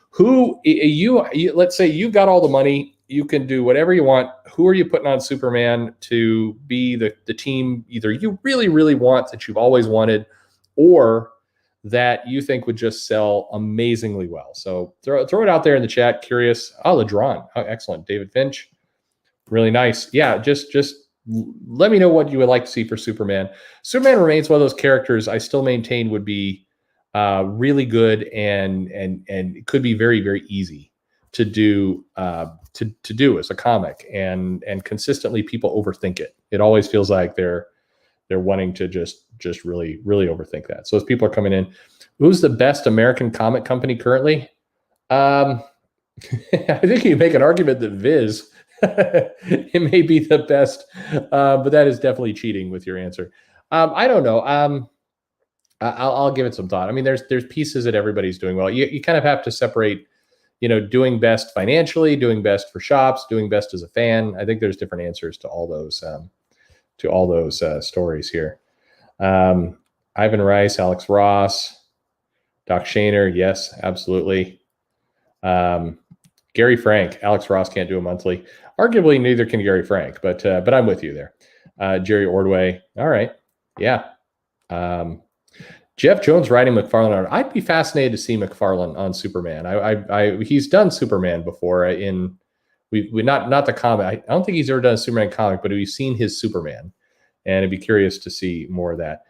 Who you let's say you've got all the money, you can do whatever you want. Who are you putting on Superman to be the team either you really, really want, that you've always wanted, or that you think would just sell amazingly well? So throw it out there in the chat. Curious. Oh, Ladron. Oh, excellent. David Finch. Really nice. Yeah, just let me know what you would like to see for Superman. Superman remains one of those characters I still maintain would be really good and it could be very, very easy to do to do as a comic, and consistently people overthink it. It always feels like they're wanting to just really, really overthink that. So as people are coming in, who's the best American comic company currently? I think you make an argument that Viz it may be the best, but that is definitely cheating with your answer. I don't know. I'll give it some thought. I mean, there's pieces that everybody's doing well. You kind of have to separate, doing best financially, doing best for shops, doing best as a fan. I think there's different answers to all those stories here. Ivan Rice, Alex Ross, Doc Shaner. Yes, absolutely. Gary Frank, Alex Ross can't do a monthly. Arguably, neither can Gary Frank, but I'm with you there. Jerry Ordway. All right. Yeah. Jeff Jones writing McFarlane art. I'd be fascinated to see McFarlane on Superman. He's done Superman before we not the comic. I don't think he's ever done a Superman comic, but we've seen his Superman, and I'd be curious to see more of that.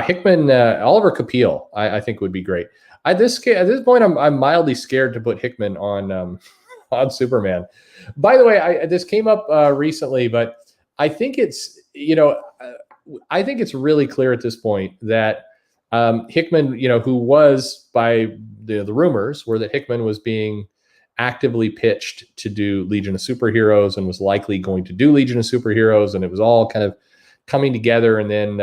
Hickman, Oliver Capil, I think would be great. At this point, I'm mildly scared to put Hickman on Superman. By the way, this came up recently, but I think it's really clear at this point that Hickman, who was, by the rumors were that Hickman was being actively pitched to do Legion of Superheroes and was likely going to do Legion of Superheroes, and it was all kind of coming together. And then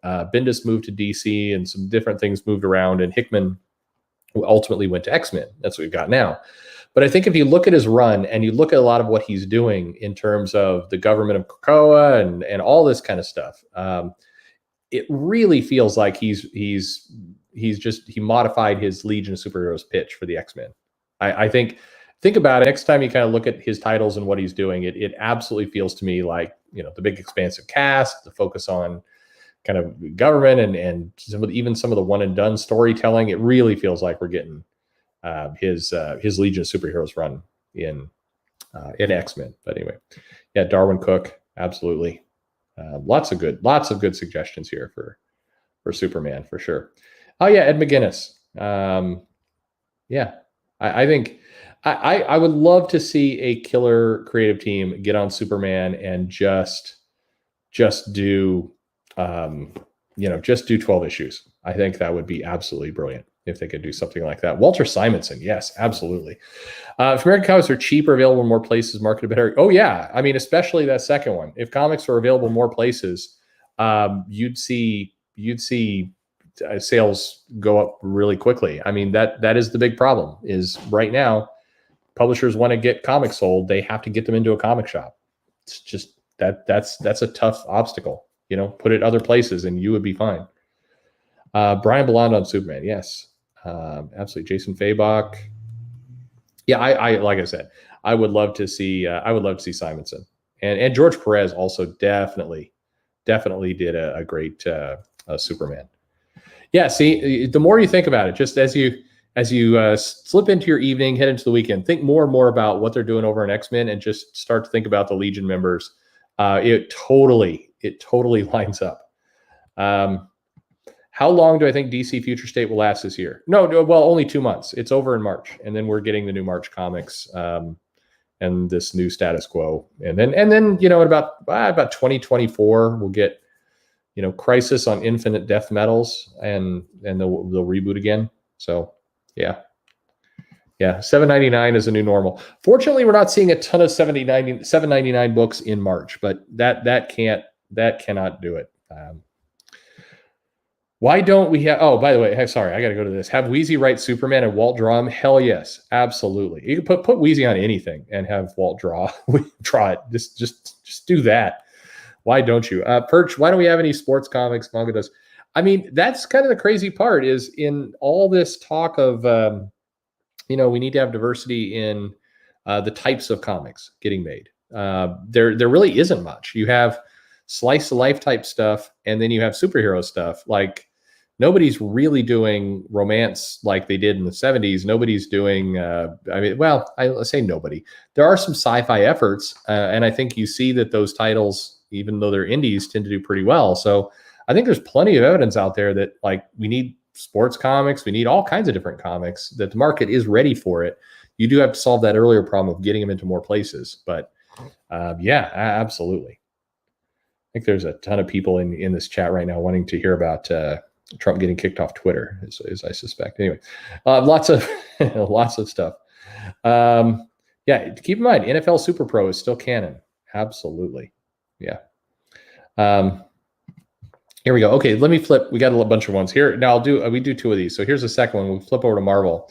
Bendis moved to DC, and some different things moved around, and Hickman ultimately went to X-Men. That's what we've got now. But I think if you look at his run and you look at a lot of what he's doing in terms of the government of Krakoa and all this kind of stuff, it really feels like he modified his Legion of Superheroes pitch for the X-Men. I think about it. Next time you kind of look at his titles and what he's doing, it absolutely feels to me like, the big expansive cast, the focus on kind of government and even some of the one and done storytelling. It really feels like we're getting his Legion of Superheroes run in X-Men. But anyway, yeah, Darwin Cook, absolutely. Lots of good suggestions here for Superman for sure. Oh yeah, Ed McGuinness. Yeah, I think I would love to see a killer creative team get on Superman and just do just do 12 issues. I think that would be absolutely brilliant if they could do something like that. Walter Simonson, yes, absolutely. If American comics are cheaper, available in more places, marketed better. Oh yeah, I mean, especially that second one. If comics were available in more places, you'd see sales go up really quickly. I mean, that is the big problem. Is right now, publishers want to get comics sold, they have to get them into a comic shop. It's just that's a tough obstacle. Put it other places and you would be fine. Brian Ballond on Superman, yes, absolutely. Jason Fabok, yeah. I like I said, I would love to see Simonson, and George Perez also definitely did a great Superman. Yeah, see, the more you think about it, just as you slip into your evening, head into the weekend, think more and more about what they're doing over in X-Men, and just start to think about the Legion members. It totally lines up. How long do I think DC Future State will last this year? No, well, only 2 months. It's over in March, and then we're getting the new March comics and this new status quo, and then in about 2024 we'll get Crisis on Infinite Death Metals, and they'll reboot again. So yeah, $7.99 is a new normal. Fortunately, we're not seeing a ton of $7.99 books in March, but that cannot do it. Why don't we have? Oh, by the way, sorry, I got to go to this. Have Wheezy write Superman and Walt draw him? Hell yes, absolutely. You can put Wheezy on anything and have Walt draw it. Just do that. Why don't you? Perch, why don't we have any sports comics? Manga does. I mean, that's kind of the crazy part, is in all this talk of, we need to have diversity in the types of comics getting made. There really isn't much. You have slice of life type stuff, and then you have superhero stuff. Like, nobody's really doing romance like they did in the 70s. Nobody's doing, I say nobody. There are some sci-fi efforts, and I think you see that those titles, even though they're indies, tend to do pretty well. So I think there's plenty of evidence out there that, like, we need sports comics. We need all kinds of different comics, that the market is ready for it. You do have to solve that earlier problem of getting them into more places. But yeah, absolutely. I think there's a ton of people in this chat right now wanting to hear about Trump getting kicked off Twitter, as I suspect. Anyway, lots of stuff. Yeah, keep in mind, NFL Super Pro is still canon. Absolutely. Yeah. Here we go. Okay, let me flip. We got a bunch of ones here. Now we do two of these. So here's the second one. We'll flip over to Marvel.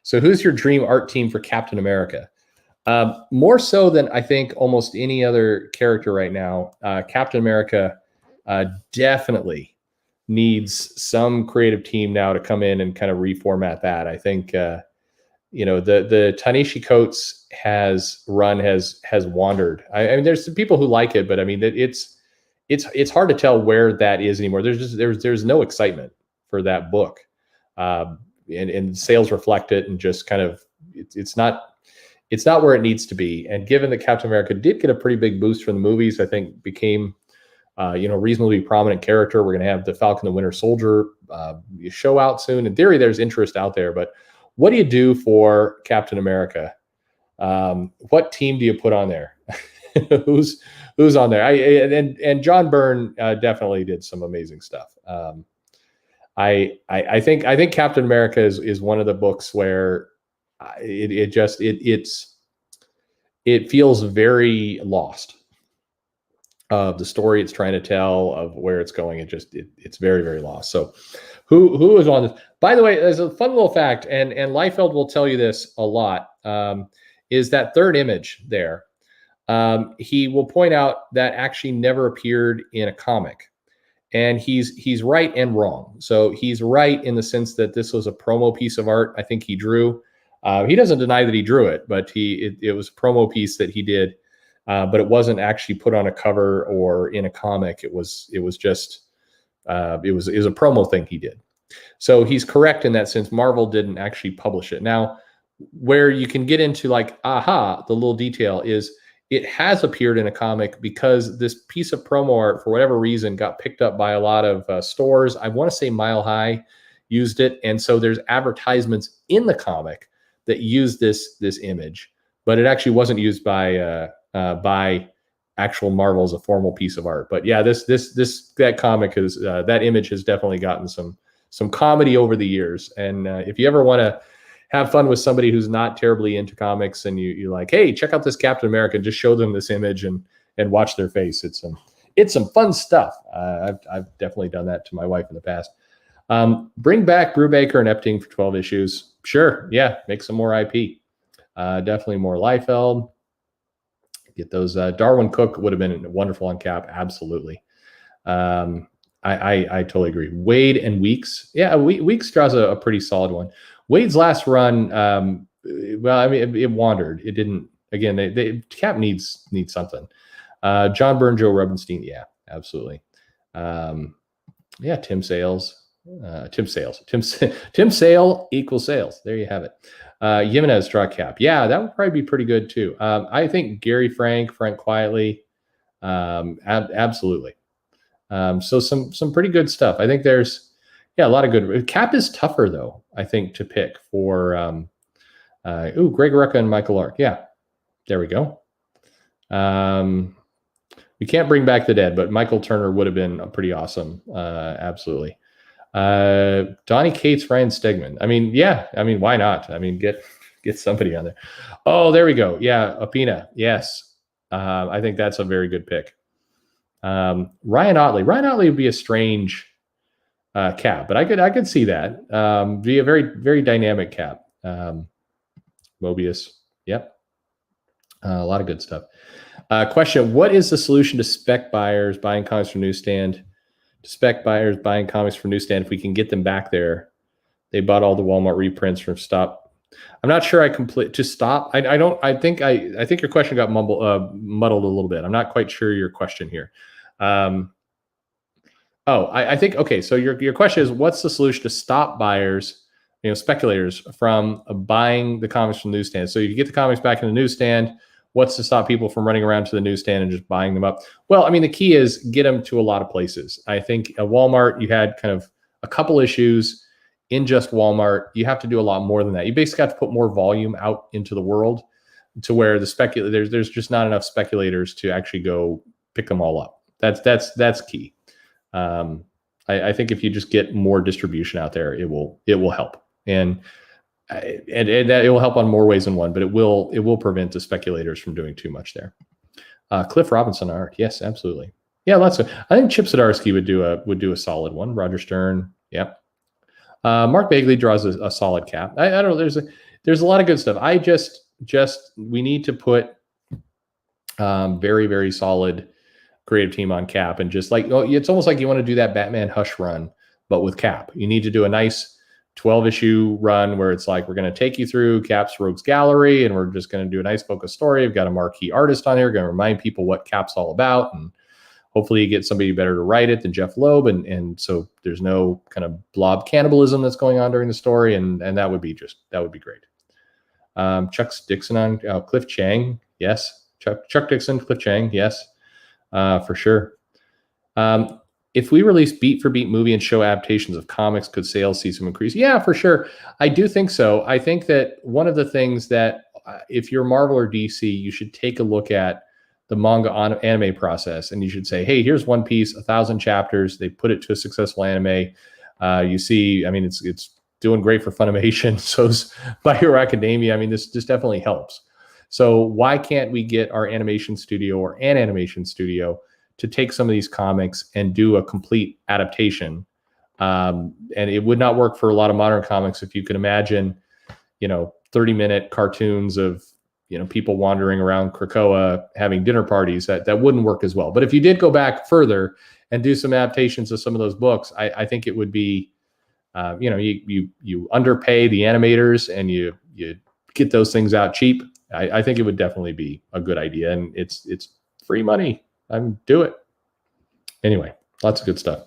So who's your dream art team for Captain America? More so than I think almost any other character right now, Captain America definitely needs some creative team now to come in and kind of reformat that. I think the Ta-Nehisi Coates has wandered. I mean, there's some people who like it, but I mean, it's hard to tell where that is anymore. There's no excitement for that book, and sales reflect it, and just kind of it's not where it needs to be. And given that Captain America did get a pretty big boost from the movies, I think became reasonably prominent character. We're going to have the Falcon the Winter Soldier show out soon. In theory, there's interest out there, but what do you do for Captain America? What team do you put on there? Who's on there? And John Byrne definitely did some amazing stuff. I think Captain America is one of the books where it feels very lost. The story it's trying to tell, of where it's going, it's very, very lost. So who is on this? By the way, there's a fun little fact, and Liefeld will tell you this a lot, is that third image there. He will point out that actually never appeared in a comic. And he's right and wrong. So he's right in the sense that this was a promo piece of art I think he drew. He doesn't deny that he drew it, but it was a promo piece that he did. But it wasn't actually put on a cover or in a comic. It was just a promo thing he did. So he's correct in that sense. Marvel didn't actually publish it. Now, where you can get into like, aha, the little detail is it has appeared in a comic because this piece of promo art, for whatever reason, got picked up by a lot of stores. I want to say Mile High used it. And so there's advertisements in the comic that use this image, but it actually wasn't used by actual Marvel as a formal piece of art. But yeah, that comic is that image has definitely gotten some comedy over the years. And if you ever want to have fun with somebody who's not terribly into comics, and you're like, hey, check out this Captain America, just show them this image and watch their face. It's some fun stuff. I've definitely done that to my wife in the past. Bring back Brubaker and Epting for 12 issues. Sure. Yeah. Make some more IP. Definitely more Liefeld. Get those. Darwin Cook would have been wonderful on Cap. Absolutely. I totally agree. Wade and Weeks. Yeah. Weeks draws a pretty solid one. Wade's last run, well, I mean, it wandered. It didn't. Again, Cap needs something. John Byrne, Joe Rubinstein, yeah, absolutely. Yeah, Tim Sales, Tim Sale equals sales. There you have it. Jimenez draw Cap, yeah, that would probably be pretty good too. I think Gary Frank Quietly, absolutely. So some pretty good stuff. I think there's. Yeah, a lot of good. Cap is tougher, though, I think, to pick for. Greg Rucka and Michael Lark. Yeah, there we go. We can't bring back the dead, but Michael Turner would have been pretty awesome. Absolutely. Donnie Cates, Ryan Stegman. I mean, yeah. I mean, why not? I mean, get somebody on there. Oh, there we go. Yeah, Apina. Yes. I think that's a very good pick. Ryan Otley. Ryan Otley would be a strange Cap, but I could see that be a very, very dynamic Cap. Mobius, yep, a lot of good stuff. Question: what is the solution to spec buyers buying comics from newsstand? To spec buyers buying comics from newsstand, if we can get them back there, they bought all the Walmart reprints from Stop. I'm not sure to Stop. I think your question got muddled a little bit. I'm not quite sure your question here. I think, okay, so your question is, what's the solution to stop buyers, speculators from buying the comics from the newsstand? So you get the comics back in the newsstand, what's to stop people from running around to the newsstand and just buying them up? Well, I mean, the key is get them to a lot of places. I think at Walmart, you had kind of a couple issues in just Walmart. You have to do a lot more than that. You basically have to put more volume out into the world to where there's just not enough speculators to actually go pick them all up. That's key. I think if you just get more distribution out there, it will help, and that it will help on more ways than one. But it will prevent the speculators from doing too much there. Cliff Robinson art, yes, absolutely, yeah, lots of. I think Chip Zdarsky would do a solid one. Roger Stern, yeah. Mark Bagley draws a solid Cap. I don't know. There's a lot of good stuff. I just we need to put very, very solid creative team on Cap, and just like, it's almost like you want to do that Batman Hush run, but with Cap. You need to do a nice 12-issue run where it's like, we're going to take you through Cap's Rogues Gallery, and we're just going to do a nice focus story. We've got a marquee artist on here, going to remind people what Cap's all about, and hopefully you get somebody better to write it than Jeff Loeb, and so there's no kind of blob cannibalism that's going on during the story, and that would be great. Chuck Dixon on Cliff Chang, yes. Chuck Dixon, Cliff Chang, yes. For sure. If we release beat for beat movie and show adaptations of comics, could sales see some increase? Yeah, for sure. I do think so. I think that one of the things that if you're Marvel or DC, you should take a look at the manga anime process, and you should say, hey, here's One Piece, 1,000 chapters. They put it to a successful anime. You see, I mean, it's doing great for Funimation. So's My Hero Academia. I mean, this definitely helps. So why can't we get our animation studio or an animation studio to take some of these comics and do a complete adaptation? And it would not work for a lot of modern comics. If you could imagine, 30-minute cartoons of, people wandering around Krakoa having dinner parties, that wouldn't work as well. But if you did go back further and do some adaptations of some of those books, I think it would be, you underpay the animators and you get those things out cheap. I think it would definitely be a good idea, and it's free money. Do it. Anyway, lots of good stuff.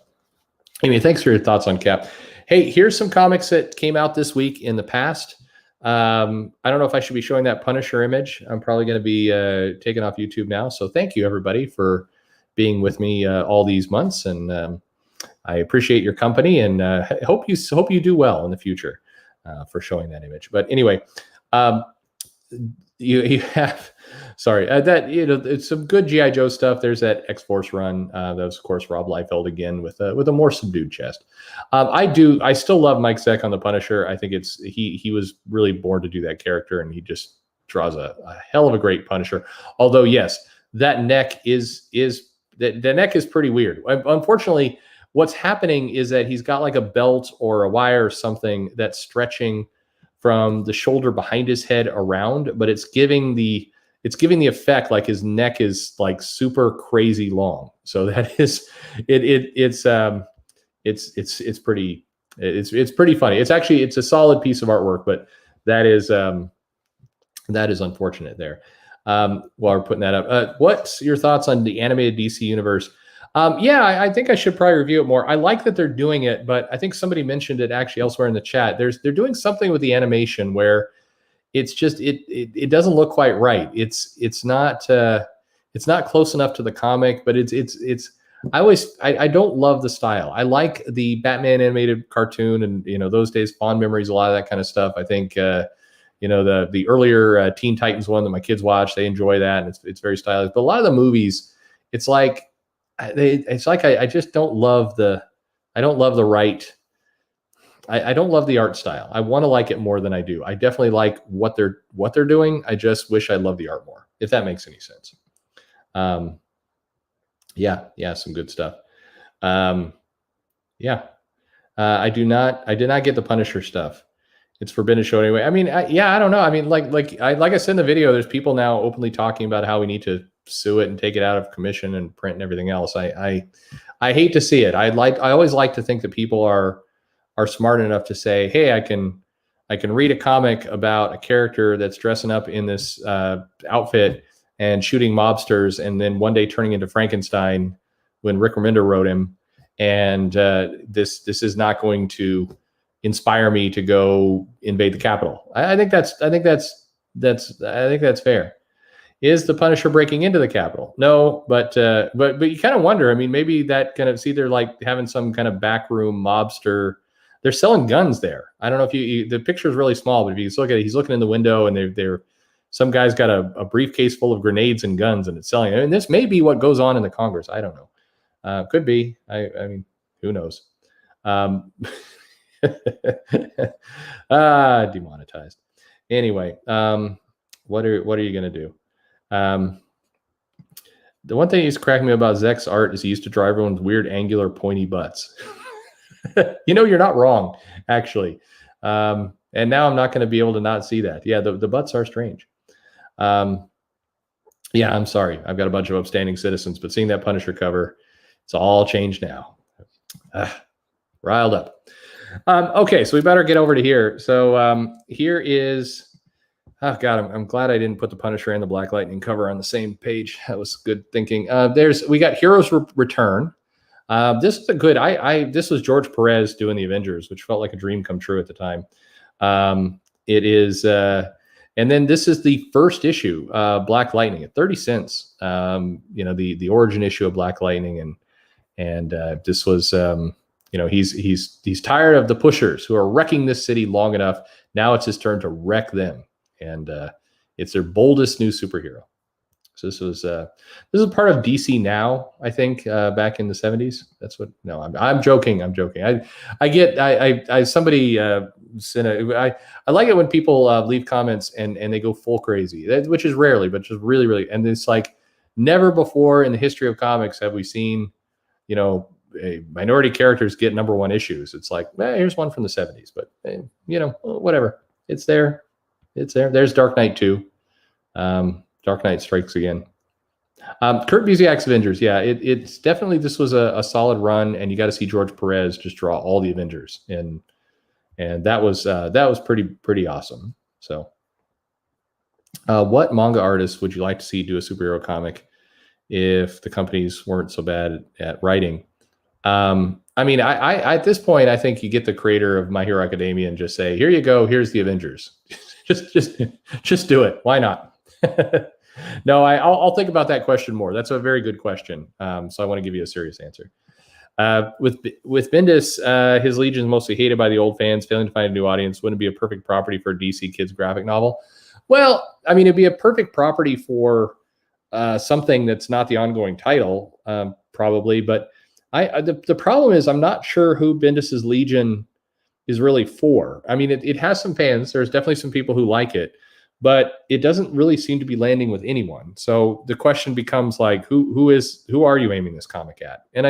Anyway, thanks for your thoughts on Cap. Hey, here's some comics that came out this week in the past. I don't know if I should be showing that Punisher image. I'm probably going to be taken off YouTube now. So thank you, everybody, for being with me all these months. And I appreciate your company, and hope you do well in the future for showing that image. But anyway, you have, sorry, that, it's some good G.I. Joe stuff. There's that X-Force run. That was, of course, Rob Liefeld again with a more subdued chest. I still love Mike Zeck on the Punisher. I think he was really born to do that character, and he just draws a hell of a great Punisher. Although, yes, that neck the neck is pretty weird. Unfortunately, what's happening is that he's got like a belt or a wire or something that's stretching from the shoulder behind his head around, but it's giving the effect like his neck is like super crazy long. So that is it's pretty funny. It's a solid piece of artwork, but that is unfortunate there. While we're putting that up, what's your thoughts on the animated DC universe? I think I should probably review it more. I like that they're doing it, but I think somebody mentioned it actually elsewhere in the chat. They're doing something with the animation where it's just it doesn't look quite right. It's not close enough to the comic, but I don't love the style. I like the Batman animated cartoon, and those days, fond memories, a lot of that kind of stuff. I think the earlier Teen Titans one that my kids watch, they enjoy that, and it's very stylish. But a lot of the movies, it's like I just don't love the art style. I want to like it more than I do. I definitely like what they're doing. I just wish I loved the art more, if that makes any sense. Some good stuff. I did not get the Punisher stuff. It's forbidden to show anyway. I mean, I don't know. I mean, like I said in the video, there's people now openly talking about how we need to sue it and take it out of commission and print and everything else. I hate to see it. I always like to think that people are smart enough to say, hey, I can read a comic about a character that's dressing up in this outfit and shooting mobsters, and then one day turning into Frankenstein when Rick Remender wrote him, and this is not going to inspire me to go invade the Capitol. I think that's fair. Is the Punisher breaking into the Capitol? No, but you kind of wonder. I mean, maybe that kind of, it's either like having some kind of backroom mobster. They're selling guns there. I don't know if the picture is really small, but if you look at it, he's looking in the window, and some guy's got a briefcase full of grenades and guns, and it's selling. And this may be what goes on in the Congress. I don't know. Could be. I mean, who knows? Demonetized. Anyway, what are you gonna do? The one thing he's cracking me about Zeck's art is he used to draw everyone with weird, angular, pointy butts. You're not wrong, actually. And now I'm not going to be able to not see that. Yeah, the butts are strange. I'm sorry. I've got a bunch of upstanding citizens, but seeing that Punisher cover, it's all changed now. Riled up. Okay, so we better get over to here. So here is... Oh God, I'm glad I didn't put the Punisher and the Black Lightning cover on the same page. That was good thinking. We got Heroes Return. This is a good. This was George Perez doing the Avengers, which felt like a dream come true at the time. It is, and then this is the first issue, Black Lightning at 30 cents. The origin issue of Black Lightning, and this was, he's tired of the pushers who are wrecking this city long enough. Now it's his turn to wreck them. And it's their boldest new superhero. So this is part of DC Now, I think, back in the 70s. That's what. No, I'm joking. I'm joking. I somebody sent I like it when people leave comments and they go full crazy, which is rarely, but just really, really. And it's like never before in the history of comics have we seen, minority characters get #1 issues. It's like, here's one from the 70s, but whatever. It's there. It's there. There's Dark Knight 2. Dark Knight Strikes Again. Kurt Busiek's Avengers. Yeah, it's definitely, this was a solid run, and you got to see George Perez just draw all the Avengers, and that was pretty awesome. So, what manga artist would you like to see do a superhero comic if the companies weren't so bad at writing? I mean, I at this point, I think you get the creator of My Hero Academia and just say, here you go, here's the Avengers. just do it. Why not? No, I'll think about that question more. That's a very good question. So I want to give you a serious answer. With Bendis, his Legion is mostly hated by the old fans, failing to find a new audience. Wouldn't it be a perfect property for a DC Kids graphic novel? Well, I mean, it'd be a perfect property for something that's not the ongoing title, probably. But the problem is I'm not sure who Bendis's Legion is really for. I mean, it has some fans. There's definitely some people who like it, but it doesn't really seem to be landing with anyone. So the question becomes like, who are you aiming this comic at? And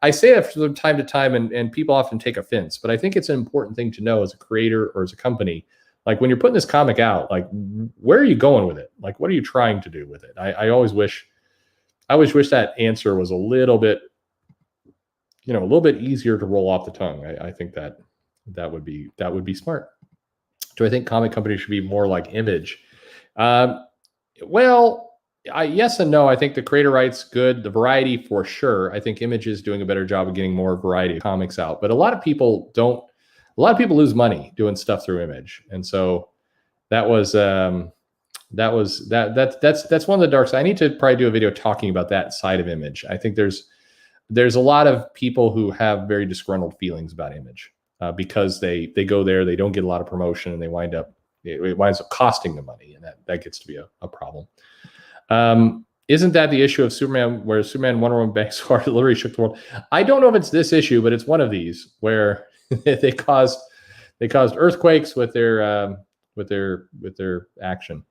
I say that from time to time, and people often take offense, but I think it's an important thing to know as a creator or as a company. Like when you're putting this comic out, like where are you going with it? Like what are you trying to do with it? I always wish that answer was a little bit easier to roll off the tongue. I think that would be smart. Do I think comic companies should be more like Image? Well, yes and no. I think the creator rights good, the variety for sure. I think Image is doing a better job of getting more variety of comics out, but a lot of people lose money doing stuff through Image, and so that's one of the dark sides. I need to probably do a video talking about that side of Image. I think there's a lot of people who have very disgruntled feelings about Image because they go there, they don't get a lot of promotion, and it winds up costing them money, and that gets to be a problem. Isn't that the issue of Superman, where Superman Wonder Woman banks hard literally shook the world? I don't know if it's this issue, but it's one of these where they caused earthquakes with their action,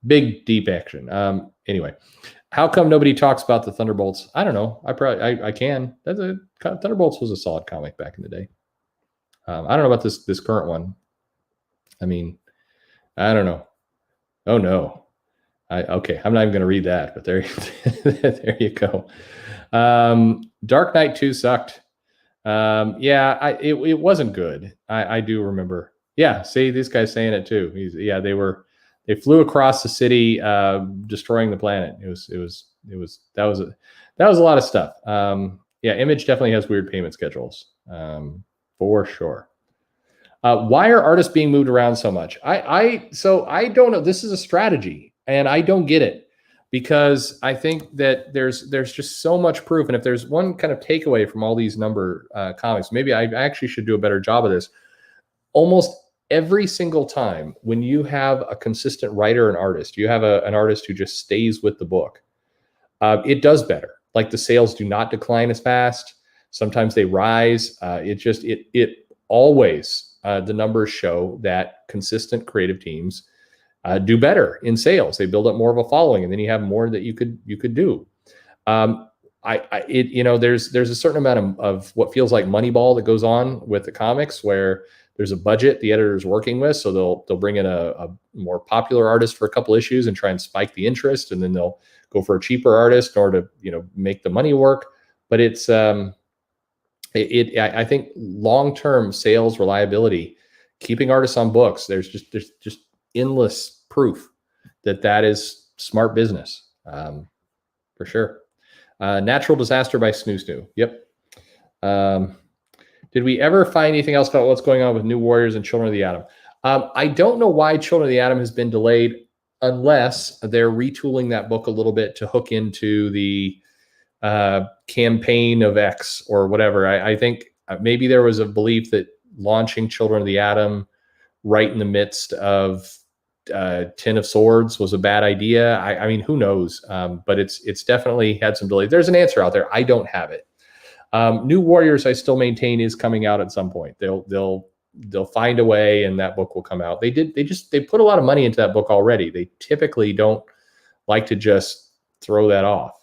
big deep action. Anyway, how come nobody talks about the Thunderbolts? I don't know. I can. Thunderbolts was a solid comic back in the day. I don't know about this current one. I mean, I don't know. Oh no. Okay, I'm not even going to read that, but there you go. Dark Knight 2 sucked. It wasn't good. I do remember. Yeah, see, this guy's saying it too. They flew across the city, destroying the planet. That was a lot of stuff. Image definitely has weird payment schedules, for sure. Why are artists being moved around so much? I don't know. This is a strategy. And I don't get it, because I think that there's just so much proof. And if there's one kind of takeaway from all these number comics, maybe I actually should do a better job of this. Almost every single time when you have a consistent writer and artist, you have an artist who just stays with the book, it does better. Like the sales do not decline as fast. Sometimes they rise. It always, the numbers show that consistent creative teams do better in sales. They build up more of a following, and then you have more that you could do. There's a certain amount of what feels like Moneyball that goes on with the comics, where there's a budget the editor's working with, so they'll bring in a more popular artist for a couple issues and try and spike the interest, and then they'll go for a cheaper artist in order to make the money work. But I think long-term sales reliability, keeping artists on books, there's just endless proof that is smart business, for sure. Natural Disaster by Snoo. Yep. Did we ever find anything else about what's going on with New Warriors and Children of the Atom? I don't know why Children of the Atom has been delayed, unless they're retooling that book a little bit to hook into the campaign of X or whatever. I think maybe there was a belief that launching Children of the Atom right in the midst of Ten of Swords was a bad idea. I mean, who knows? But it's definitely had some delay. There's an answer out there. I don't have it. New Warriors, I still maintain, is coming out at some point. They'll find a way, and that book will come out. They put a lot of money into that book already. They typically don't like to just throw that off.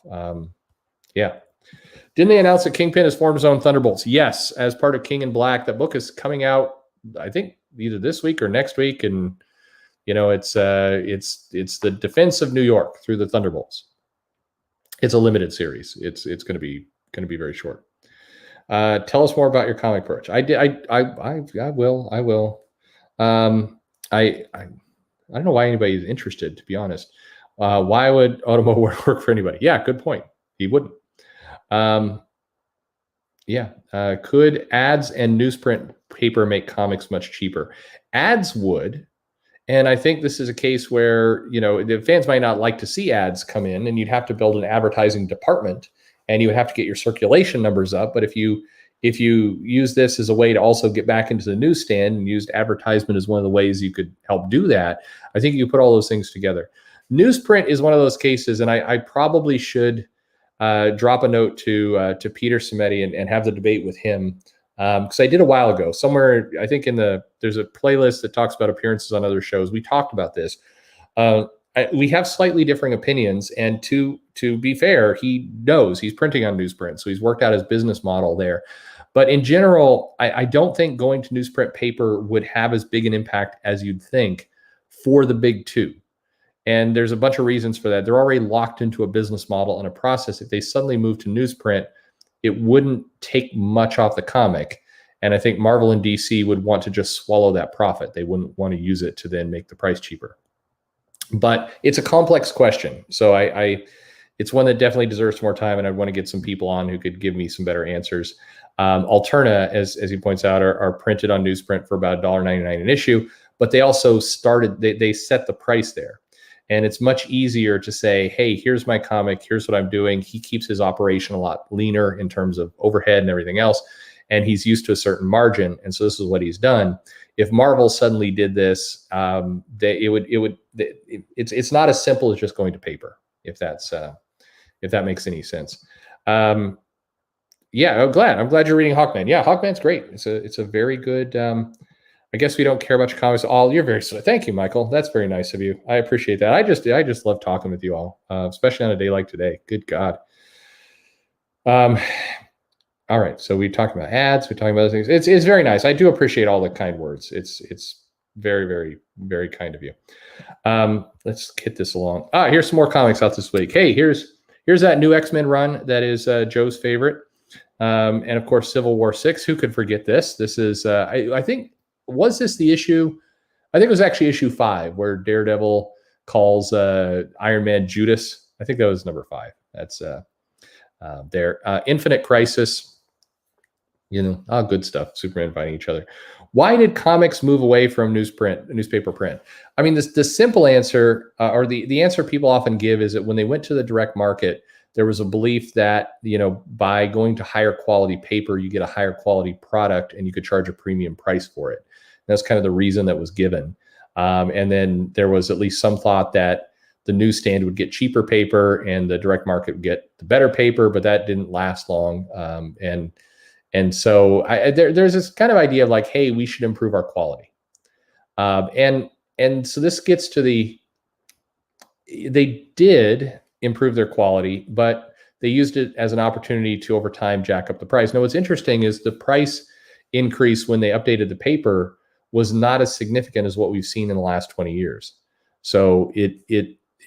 Didn't they announce that Kingpin has formed his own Thunderbolts? Yes, as part of King in Black. That book is coming out, I think, either this week or next week, and it's the defense of New York through the Thunderbolts. It's a limited series. It's going to be very short. Tell us more about your comic, Perch. I will. I don't know why anybody is interested, to be honest. Why would Otomo work for anybody? Yeah, good point. He wouldn't. Could ads and newsprint paper make comics much cheaper? Ads would. And I think this is a case where, you know, the fans might not like to see ads come in, and you'd have to build an advertising department, and you would have to get your circulation numbers up. But if you use this as a way to also get back into the newsstand and used advertisement as one of the ways you could help do that, I think you put all those things together. Newsprint is one of those cases, and I probably should drop a note to Peter Simeti and have the debate with him. Because I did a while ago, somewhere, I think there's a playlist that talks about appearances on other shows. We talked about this. We have slightly differing opinions, and to be fair, he knows he's printing on newsprint, so he's worked out his business model there. But in general, I don't think going to newsprint paper would have as big an impact as you'd think for the big two. And there's a bunch of reasons for that. They're already locked into a business model and a process. If they suddenly move to newsprint, it wouldn't take much off the comic. And I think Marvel and DC would want to just swallow that profit. They wouldn't want to use it to then make the price cheaper. But it's a complex question. So it's one that definitely deserves more time, and I want to get some people on who could give me some better answers. Alterna, as he points out, are printed on newsprint for about $1.99 an issue, but they also they set the price there. And it's much easier to say, hey, here's my comic, here's what I'm doing. He keeps his operation a lot leaner in terms of overhead and everything else, and he's used to a certain margin, and so this is what he's done. If Marvel suddenly did this, it's not as simple as just going to paper, if that makes any sense. Yeah, I'm glad you're reading Hawkman. Yeah, Hawkman's great. It's a very good. I guess we don't care about your comments. You're very sweet. Thank you, Michael. That's very nice of you. I appreciate that. I just love talking with you all, especially on a day like today. Good God. All right. So we talked about ads. We're talking about other things. It's very nice. I do appreciate all the kind words. It's very, very, very kind of you. Let's get this along. Here's some more comics out this week. Hey, here's that new X-Men run that is Joe's favorite. And of course, Civil War 6. Who could forget this? This is, I think, was this the issue? I think it was actually issue 5 where Daredevil calls Iron Man Judas. I think that was number 5. That's there. Infinite Crisis. You know, good stuff. Superman fighting each other. Why did comics move away from newspaper print? I mean, the simple answer, or the answer people often give, is that when they went to the direct market, there was a belief that, you know, by going to higher quality paper, you get a higher quality product and you could charge a premium price for it. That's kind of the reason that was given. And then there was at least some thought that the newsstand would get cheaper paper and the direct market would get the better paper, but that didn't last long. And so there's this kind of idea of like, hey, we should improve our quality. And so this gets to they did improve their quality, but they used it as an opportunity to over time jack up the price. Now, what's interesting is the price increase when they updated the paper was not as significant as what we've seen in the last 20 years. So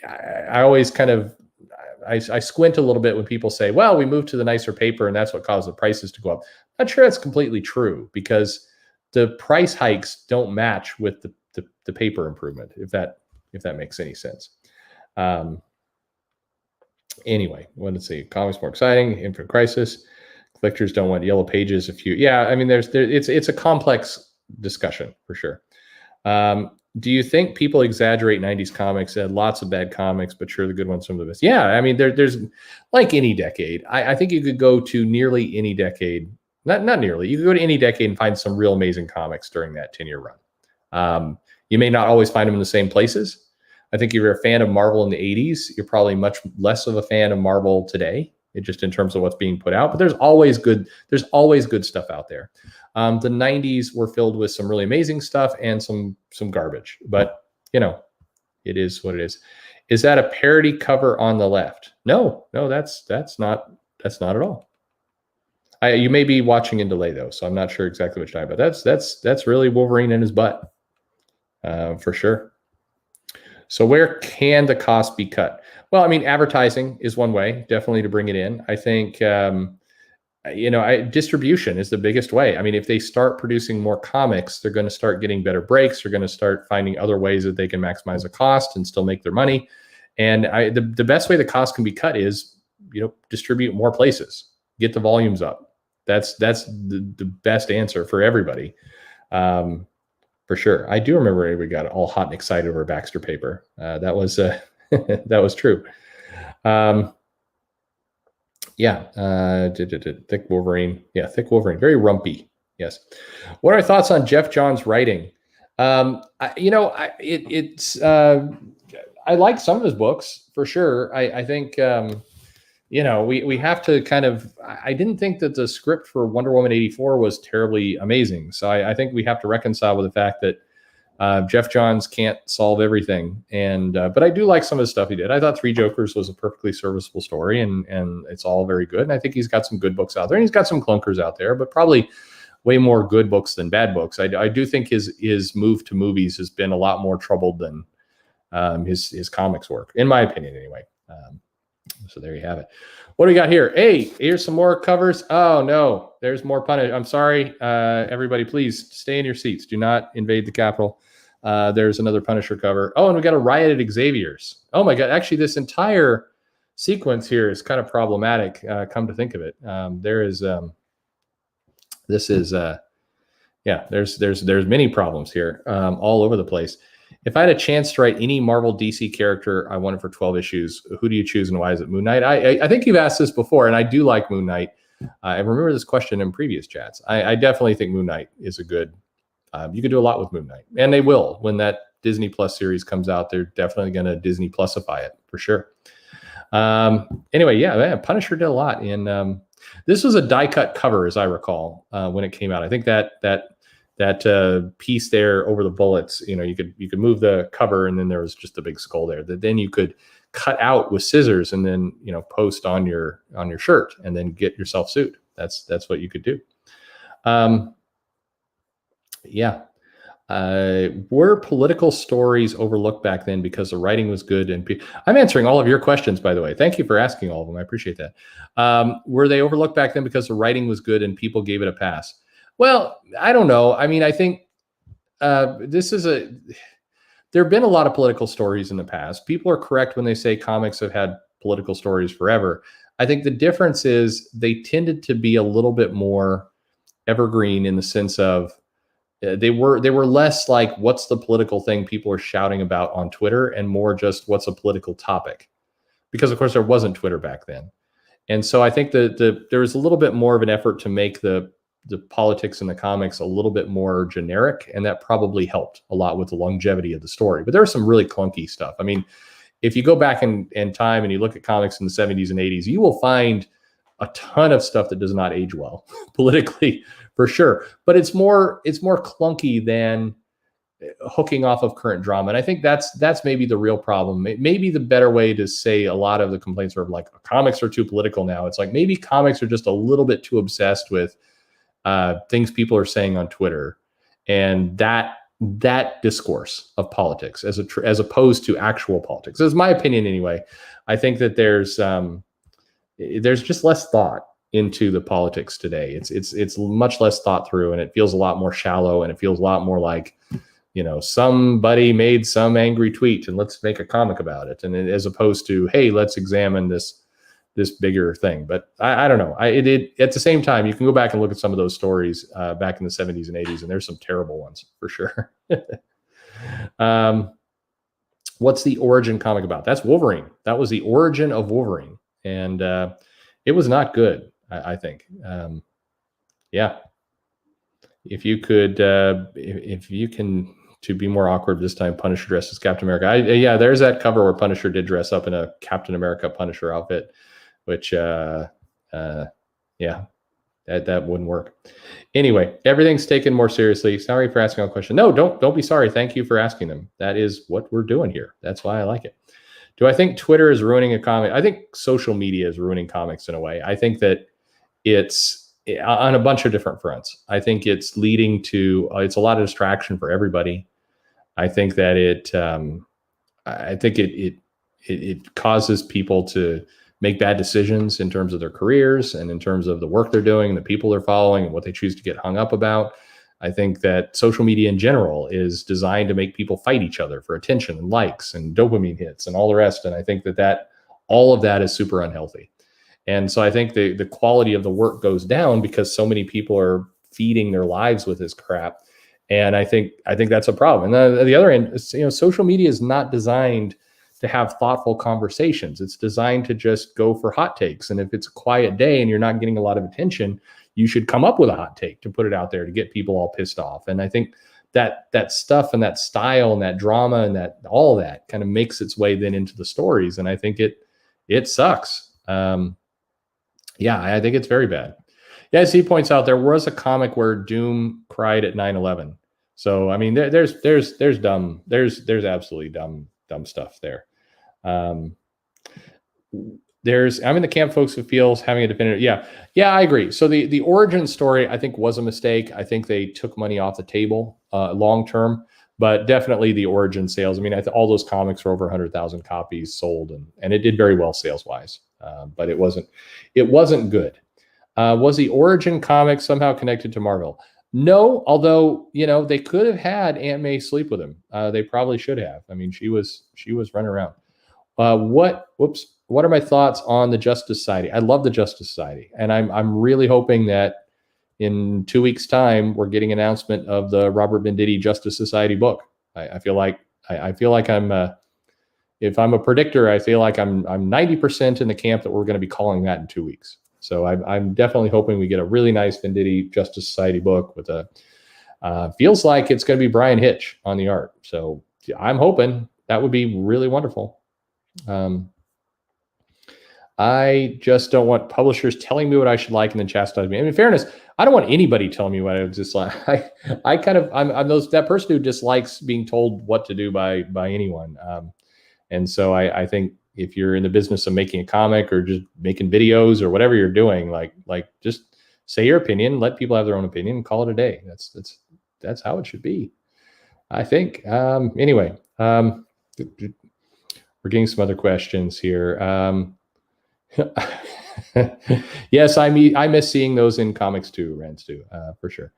I always kind of, I squint a little bit when people say, well, we moved to the nicer paper and that's what caused the prices to go up. I'm not sure that's completely true, because the price hikes don't match with the paper improvement, if that makes any sense. Anyway, let's see. Comics more exciting. Infinite Crisis. Collectors don't want yellow pages. Yeah, I mean, it's a complex discussion for sure. Do you think people exaggerate 90s comics? They had lots of bad comics, but sure, the good ones, some of the best. Yeah, I mean, there's like any decade. I think you could go to nearly any decade. Not nearly. You could go to any decade and find some real amazing comics during that 10-year run. You may not always find them in the same places. I think if you're a fan of Marvel in the 80s, you're probably much less of a fan of Marvel today, just in terms of what's being put out. But there's always good stuff out there. The 90s were filled with some really amazing stuff and some garbage. But, you know, it is what it is. Is that a parody cover on the left? No, that's not at all. You may be watching in delay though, so I'm not sure exactly which time, but that's really Wolverine in his butt, for sure. So where can the cost be cut? Well, I mean, advertising is one way, definitely, to bring it in. I think, distribution is the biggest way. I mean, if they start producing more comics, they're going to start getting better breaks. They're going to start finding other ways that they can maximize the cost and still make their money. And the best way the cost can be cut is, distribute more places, get the volumes up. That's the best answer for everybody. For for sure. I do remember we got all hot and excited over Baxter paper. That was that was true. Thick Wolverine. Yeah, Thick Wolverine. Very rumpy. Yes. What are your thoughts on Jeff Johns' writing? I like some of his books for sure. I think we have to kind of. I didn't think that the script for Wonder Woman 84 was terribly amazing. So I think we have to reconcile with the fact that Jeff Johns can't solve everything, but I do like some of the stuff he did. I thought Three Jokers was a perfectly serviceable story, and it's all very good. And I think he's got some good books out there, and he's got some clunkers out there, but probably way more good books than bad books. I do think his move to movies has been a lot more troubled than his comics work, in my opinion, anyway. So there you have it. What do we got here? Hey, here's some more covers. Oh no, there's more punish. I'm sorry, everybody. Please stay in your seats. Do not invade the Capitol. There's another Punisher cover. Oh, and we got a riot at Xavier's. Oh my God! Actually, this entire sequence here is kind of problematic. Come to think of it, there's many problems here, all over the place. If I had a chance to write any Marvel DC character I wanted for 12 issues, who do you choose and why is it Moon Knight? I think you've asked this before, and I do like Moon Knight. I remember this question in previous chats. I definitely think Moon Knight is a good. You could do a lot with Moon Knight, and they will when that Disney Plus series comes out. They're definitely going to Disney Plusify it for sure. Anyway, yeah, man, Punisher did a lot. And this was a die cut cover, as I recall, when it came out. I think that piece there over the bullets, you could move the cover, and then there was just a big skull there that then you could cut out with scissors and then post on your shirt and then get yourself sued. That's what you could do. Were political stories overlooked back then because the writing was good? And I'm answering all of your questions, by the way. Thank you for asking all of them. I appreciate that. Were they overlooked back then because the writing was good and people gave it a pass? Well, I don't know. I mean, I think there have been a lot of political stories in the past. People are correct when they say comics have had political stories forever. I think the difference is they tended to be a little bit more evergreen in the sense of they were less like what's the political thing people are shouting about on Twitter and more just what's a political topic, because of course there wasn't Twitter back then. And so I think that there was a little bit more of an effort to make the politics in the comics a little bit more generic, and that probably helped a lot with the longevity of the story. But there was some really clunky stuff. I mean, if you go back in time and you look at comics in the 70s and 80s, you will find a ton of stuff that does not age well politically, for sure. But it's more clunky than hooking off of current drama. And I think that's maybe the real problem. Maybe the better way to say a lot of the complaints are like comics are too political now. It's like maybe comics are just a little bit too obsessed with things people are saying on Twitter, and that discourse of politics as opposed to actual politics. That's my opinion anyway. I think that there's just less thought into the politics today. It's much less thought through, and it feels a lot more shallow, and it feels a lot more like, somebody made some angry tweet and let's make a comic about it. And as opposed to, hey, let's examine this bigger thing. But I don't know. At the same time, you can go back and look at some of those stories back in the 70s and 80s, and there's some terrible ones for sure. What's the origin comic about? That's Wolverine. That was the origin of Wolverine. And it was not good, I think. If you could, if you can, to be more awkward this time, Punisher dressed as Captain America. There's that cover where Punisher did dress up in a Captain America Punisher outfit, which, that wouldn't work. Anyway, everything's taken more seriously. Sorry for asking all the questions. No, don't be sorry. Thank you for asking them. That is what we're doing here. That's why I like it. Do I think Twitter is ruining a comic? I think social media is ruining comics in a way. I think that it's on a bunch of different fronts. I think it's leading to, it's a lot of distraction for everybody. I think that it causes people to make bad decisions in terms of their careers and in terms of the work they're doing, the people they're following, and what they choose to get hung up about. I think that social media in general is designed to make people fight each other for attention and likes and dopamine hits and all the rest. And I think that all of that is super unhealthy. And so I think the quality of the work goes down because so many people are feeding their lives with this crap. And I think that's a problem. And at the other end, social media is not designed to have thoughtful conversations. It's designed to just go for hot takes. And if it's a quiet day and you're not getting a lot of attention, you should come up with a hot take to put it out there to get people all pissed off. And I think that stuff and that style and that drama and that all that kind of makes its way then into the stories. And I think it sucks. I think it's very bad. Yeah, as he points out, there was a comic where Doom cried at 9/11. So I mean, there's absolutely dumb stuff there. I'm in the camp folks who feels having a definitive. Yeah, I agree. So the origin story, I think, was a mistake. I think they took money off the table long term, but definitely the origin sales. I mean, all those comics were over 100,000 copies sold, and it did very well sales wise, but it wasn't good. Was the origin comic somehow connected to Marvel? No, although they could have had Aunt May sleep with him. They probably should have. I mean, she was running around. What are my thoughts on the Justice Society? I love the Justice Society, and I'm really hoping that in 2 weeks' time we're getting an announcement of the Robert Venditti Justice Society book. I feel like I'm if I'm a predictor, I feel like I'm 90% in the camp that we're going to be calling that in 2 weeks. So I'm definitely hoping we get a really nice Venditti Justice Society book with feels like it's going to be Brian Hitch on the art. So I'm hoping that would be really wonderful. I just don't want publishers telling me what I should like and then chastising me. I mean, in fairness, I don't want anybody telling me what I would dislike. I'm that person who dislikes being told what to do by anyone. And so I think if you're in the business of making a comic or just making videos or whatever you're doing, like just say your opinion, let people have their own opinion, and call it a day. That's how it should be, I think. Anyway, we're getting some other questions here. Yes, I miss seeing those in comics too, Rance too, for sure.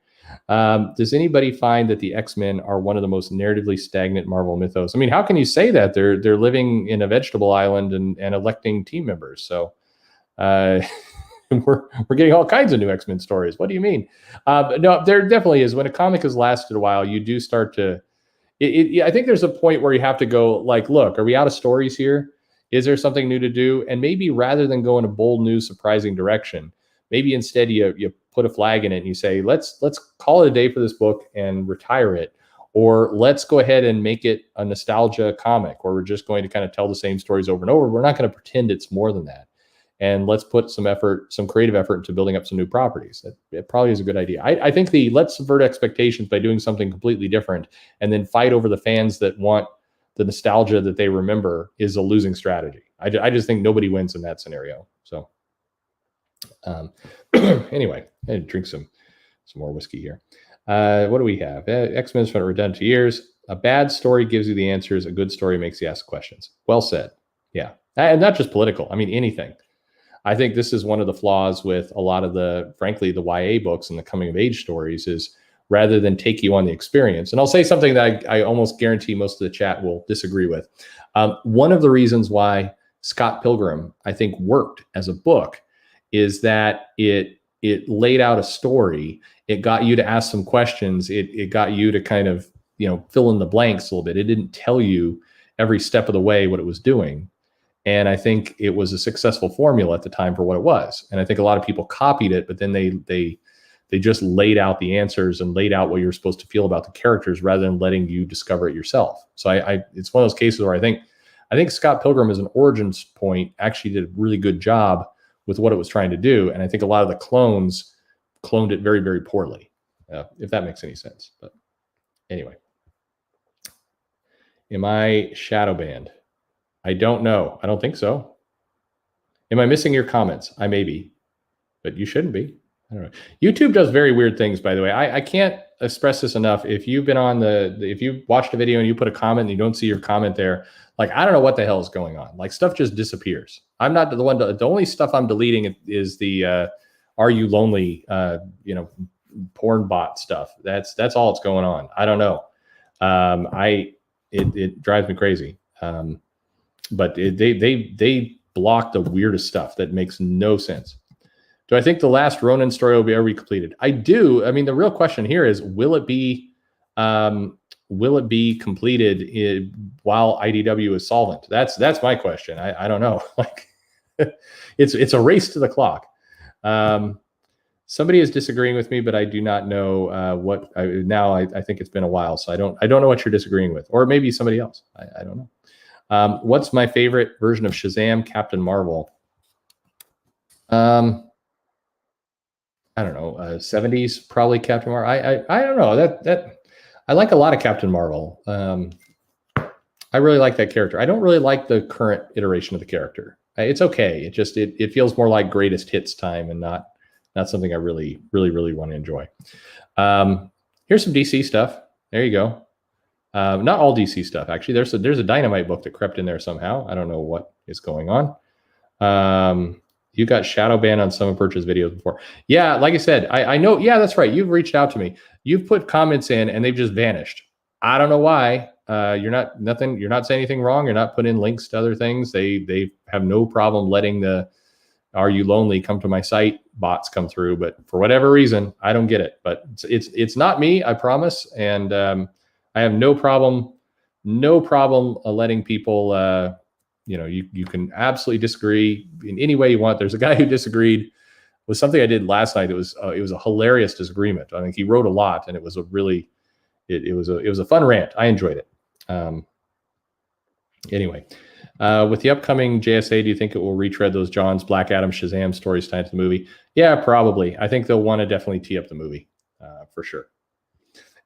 Does anybody find that the X-Men are one of the most narratively stagnant Marvel mythos? I mean, how can you say that? They're living in a vegetable island and electing team members. So we're getting all kinds of new X-Men stories. What do you mean? No, there definitely is. When a comic has lasted a while, you do start to. I think there's a point where you have to go like, look, are we out of stories here? Is there something new to do? And maybe rather than go in a bold, new, surprising direction, maybe instead you put a flag in it and you say, let's call it a day for this book and retire it. Or let's go ahead and make it a nostalgia comic, or we're just going to kind of tell the same stories over and over. We're not going to pretend it's more than that. And let's put some creative effort into building up some new properties. It probably is a good idea. I think let's subvert expectations by doing something completely different and then fight over the fans that want the nostalgia that they remember is a losing strategy. I just think nobody wins in that scenario. So anyway, I had to drink some more whiskey here. What do we have? X-Men's been redundant to years. A bad story gives you the answers. A good story makes you ask questions. Well said. Yeah. And not just political. I mean, anything. I think this is one of the flaws with a lot of frankly, the YA books and the coming of age stories is rather than take you on the experience. And I'll say something that I almost guarantee most of the chat will disagree with. One of the reasons why Scott Pilgrim, I think, worked as a book is that it laid out a story. It got you to ask some questions. It got you to kind of, fill in the blanks a little bit. It didn't tell you every step of the way what it was doing. And I think it was a successful formula at the time for what it was. And I think a lot of people copied it, but then they just laid out the answers and laid out what you're supposed to feel about the characters rather than letting you discover it yourself. So it's one of those cases where I think Scott Pilgrim as an origins point actually did a really good job with what it was trying to do. And I think a lot of the clones cloned it very, very poorly, if that makes any sense. But anyway, am I shadow banned? I don't know. I don't think so. Am I missing your comments? I may be, but you shouldn't be. I don't know. YouTube does very weird things, by the way. I can't express this enough. If you've been if you watched a video and you put a comment and you don't see your comment there, like, I don't know what the hell is going on. Like, stuff just disappears. I'm not the one. The only stuff I'm deleting is the "Are you lonely?" Porn bot stuff. That's all that's going on. I don't know. It drives me crazy. But they block the weirdest stuff that makes no sense. Do I think the last Ronin story will be ever completed? I do. I mean, the real question here is, will it be Will it be completed while IDW is solvent? That's my question. I don't know. Like, it's a race to the clock. Somebody is disagreeing with me, but I do not know what. I think it's been a while, so I don't know what you're disagreeing with, or maybe somebody else. I don't know. What's my favorite version of Shazam? Captain Marvel. I don't know. 70s probably Captain Marvel. I don't know that. I like a lot of Captain Marvel. I really like that character. I don't really like the current iteration of the character. It's okay. It feels more like greatest hits time and not something I really want to enjoy. Here's some DC stuff. There you go. Not all DC stuff, actually. There's a Dynamite book that crept in there somehow. I don't know what is going on. You got shadow banned on some of Perch's videos before. Yeah, like I said, I know. Yeah, that's right. You've reached out to me. You've put comments in and they've just vanished. I don't know why. You're not saying anything wrong. You're not putting in links to other things. They have no problem letting the "Are you lonely? Come to my site" bots come through. But for whatever reason, I don't get it. But it's not me, I promise. And I have no problem letting people. You can absolutely disagree in any way you want. There's a guy who disagreed with something I did last night. It was a hilarious disagreement. I think he wrote a lot, and it was a really it was a fun rant. I enjoyed it. Anyway, with the upcoming JSA, do you think it will retread those John's Black Adam Shazam stories tied to the movie? Yeah, probably. I think they'll want to definitely tee up the movie for sure.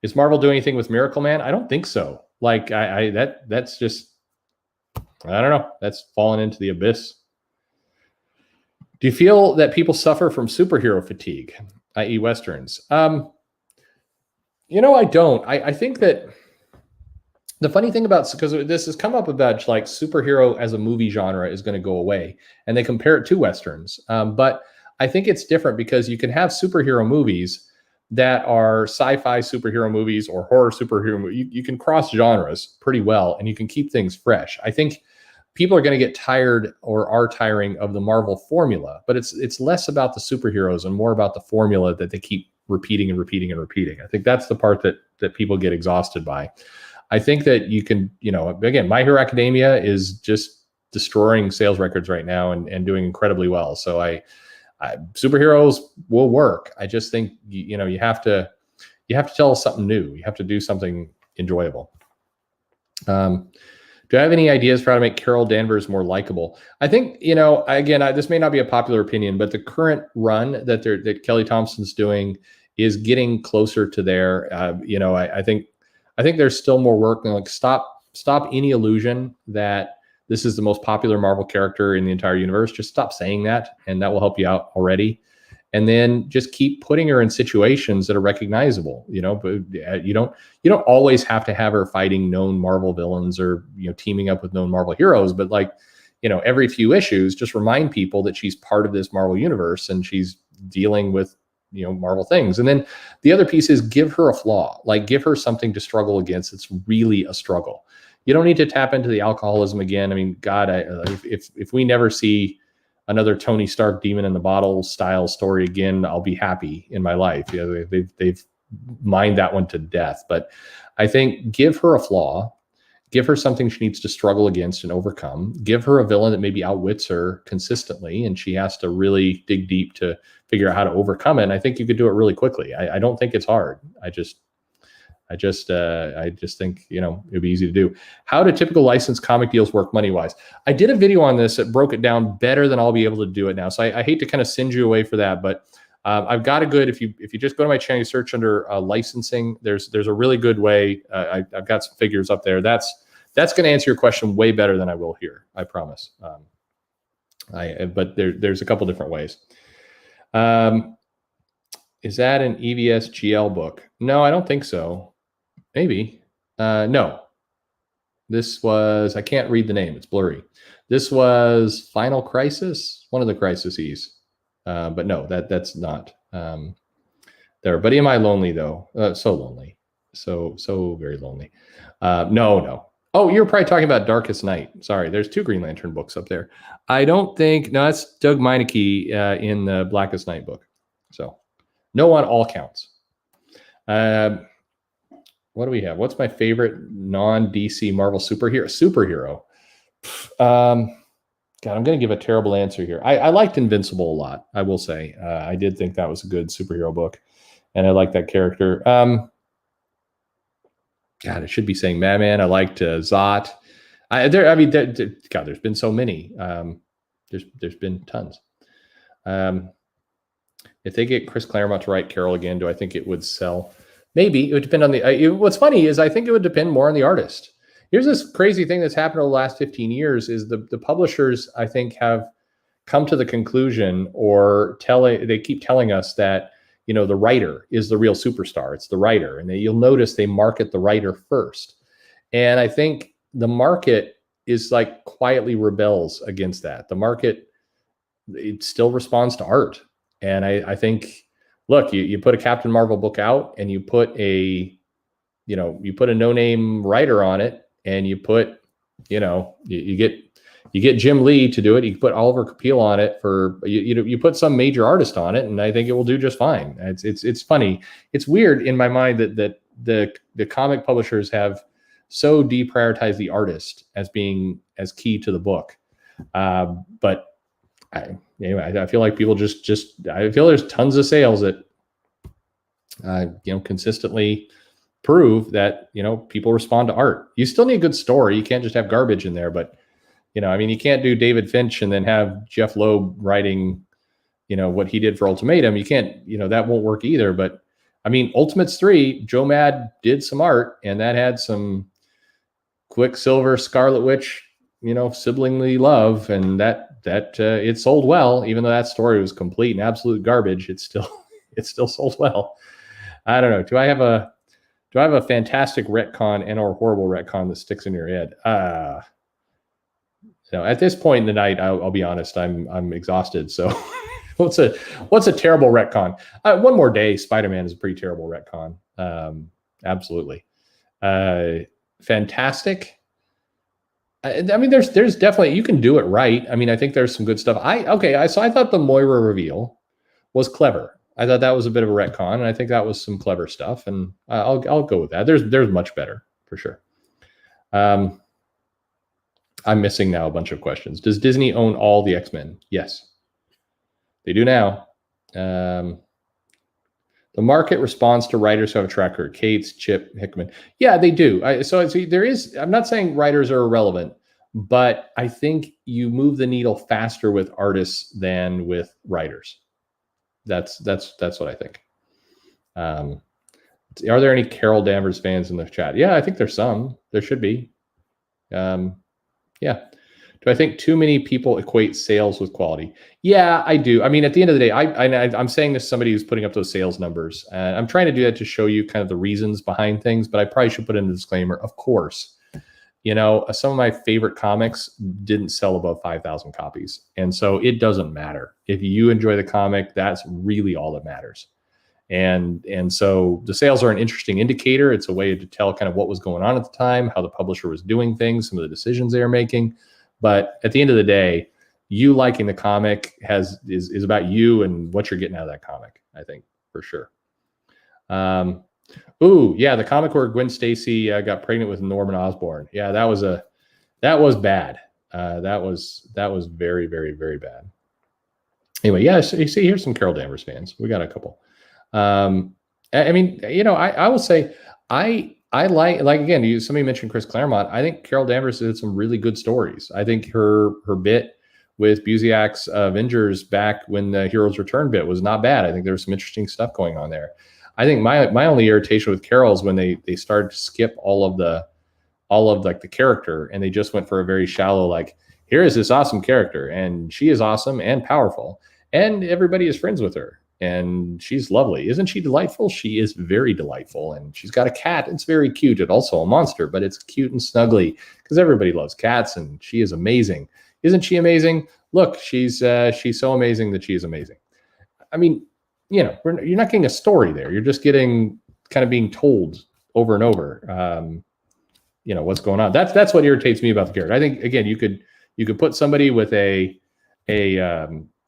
Is Marvel doing anything with Miracle Man? I don't think so. Like that's just. I don't know. That's fallen into the abyss. Do you feel that people suffer from superhero fatigue, i.e. Westerns? I don't. I think that the funny thing about, because this has come up about like superhero as a movie genre is going to go away, and they compare it to Westerns. But I think it's different because you can have superhero movies that are sci-fi superhero movies or horror superhero movies. You can cross genres pretty well, and you can keep things fresh. I think people are going to get tired or are tiring of the Marvel formula, but it's less about the superheroes and more about the formula that they keep repeating and repeating and repeating. I think that's the part that people get exhausted by. I think that you can, again, My Hero Academia is just destroying sales records right now and doing incredibly well. So I superheroes will work. I just think, you have to tell us something new. You have to do something enjoyable. Do I have any ideas for how to make Carol Danvers more likable? I think, again, this may not be a popular opinion, but the current run that Kelly Thompson's doing is getting closer to there. I think there's still more work. Like stop any illusion that this is the most popular Marvel character in the entire universe. Just stop saying that, and that will help you out already. And then just keep putting her in situations that are recognizable. But you don't always have to have her fighting known Marvel villains or teaming up with known Marvel heroes. But every few issues, just remind people that she's part of this Marvel universe and she's dealing with Marvel things. And then the other piece is give her a flaw. Like give her something to struggle against. It's really a struggle. You don't need to tap into the alcoholism again. I mean, God, if we never see another Tony Stark demon in the bottle style story again, I'll be happy in my life. They've mined that one to death. But I think give her a flaw, give her something she needs to struggle against and overcome, give her a villain that maybe outwits her consistently, and she has to really dig deep to figure out how to overcome it. And I think you could do it really quickly. I don't think it's hard. I just think, it'd be easy to do. How do typical licensed comic deals work money-wise? I did a video on this that broke it down better than I'll be able to do it now. So I hate to kind of send you away for that, but I've got a good, if you just go to my channel, you search under licensing, there's a really good way. I've got some figures up there. That's going to answer your question way better than I will here. I promise. But there's a couple different ways. Is that an EVS GL book? No, I don't think so. Maybe. No. This was, I can't read the name. It's blurry. This was Final Crisis, one of the crises. But no, that's not there. But am I lonely though? So lonely. So very lonely. No. Oh, you're probably talking about Darkest Night. Sorry, there's 2 Green Lantern books up there. I don't think, no, that's Doug Meineke in the Blackest Night book. So no on all counts. What do we have? What's my favorite non-DC Marvel superhero? God, I'm going to give a terrible answer here. I liked Invincible a lot, I will say. I did think that was a good superhero book, and I liked that character. God, I should be saying Madman. I liked Zot. God, there's been so many. There's been tons. If they get Chris Claremont to write Carol again, do I think it would sell? Maybe. It would depend on what's funny is I think it would depend more on the artist. Here's this crazy thing that's happened over the last 15 years is the publishers, I think, have come to the conclusion they keep telling us that, the writer is the real superstar. It's the writer. And you'll notice they market the writer first. And I think the market is like quietly rebels against that. The market, it still responds to art. And I think, look, you put a Captain Marvel book out and you put a no-name writer on it, and you put, you get Jim Lee to do it. You put Oliver Capil on it you put some major artist on it, and I think it will do just fine. It's funny. It's weird in my mind that the comic publishers have so deprioritized the artist as being as key to the book. But I feel like people I feel there's tons of sales that, consistently prove that, people respond to art. You still need a good story. You can't just have garbage in there, but, you can't do David Finch and then have Jeff Loeb writing, what he did for Ultimatum. You can't, that won't work either. But Ultimates 3, Joe Mad did some art, and that had some Quicksilver, Scarlet Witch, siblingly love, and that it sold well, even though that story was complete and absolute garbage. It still sold well. I don't know. Do I have a fantastic retcon and or horrible retcon that sticks in your head? At this point in the night, I'll be honest, I'm exhausted. So what's a terrible retcon? One More Day, Spider-Man is a pretty terrible retcon. Absolutely. Fantastic. There's definitely, you can do it right. I think there's some good stuff. So I thought the Moira reveal was clever. I thought that was a bit of a retcon, and I think that was some clever stuff, and I'll go with that. There's much better for sure. I'm missing now a bunch of questions. Does Disney own all the X-Men? Yes, they do now. The market responds to writers who have a track record. Cates, Chip, Hickman. Yeah, they do. I'm not saying writers are irrelevant, but I think you move the needle faster with artists than with writers. That's what I think. Are there any Carol Danvers fans in the chat? Yeah, I think there's some. There should be. Yeah. Do I think too many people equate sales with quality? Yeah, I do. At the end of the day, I'm saying this to somebody who's putting up those sales numbers. I'm trying to do that to show you kind of the reasons behind things, but I probably should put in a disclaimer. Of course, some of my favorite comics didn't sell above 5,000 copies. And so it doesn't matter. If you enjoy the comic, that's really all that matters. And so the sales are an interesting indicator. It's a way to tell kind of what was going on at the time, how the publisher was doing things, some of the decisions they were making. But at the end of the day, you liking the comic is about you and what you're getting out of that comic, I think, for sure. The comic where Gwen Stacy got pregnant with Norman Osborn. Yeah, that was bad. That was very, very, very bad. Anyway, yeah, so you see, here's some Carol Danvers fans. We got a couple. I will say I like again, somebody mentioned Chris Claremont. I think Carol Danvers did some really good stories. I think her bit with Busiek's Avengers back when the Heroes Return bit was not bad. I think there was some interesting stuff going on there. I think my only irritation with Carol is when they started to skip all of the character, and they just went for a very shallow, like, here is this awesome character, and she is awesome and powerful, and everybody is friends with her. And she's lovely. Isn't she delightful? She is very delightful. And she's got a cat. It's very cute. It's also a monster, but it's cute and snuggly because everybody loves cats, and she is amazing. Isn't she amazing? Look, she's so amazing that she is amazing. You're not getting a story there. You're just getting kind of being told over and over, what's going on. That's what irritates me about the character. I think, again, you could put somebody with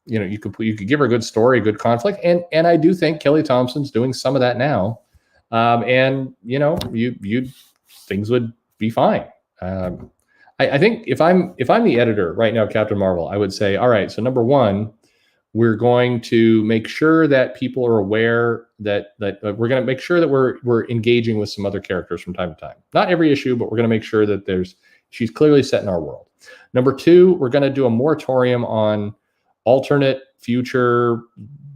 you could give her a good story, a good conflict. And I do think Kelly Thompson's doing some of that now. and things would be fine. I think if I'm the editor right now, Captain Marvel, I would say, all right, so number one, we're going to make sure that people are aware that we're going to make sure that we're engaging with some other characters from time to time. Not every issue, but we're going to make sure that she's clearly set in our world. Number two, we're going to do a moratorium on alternate future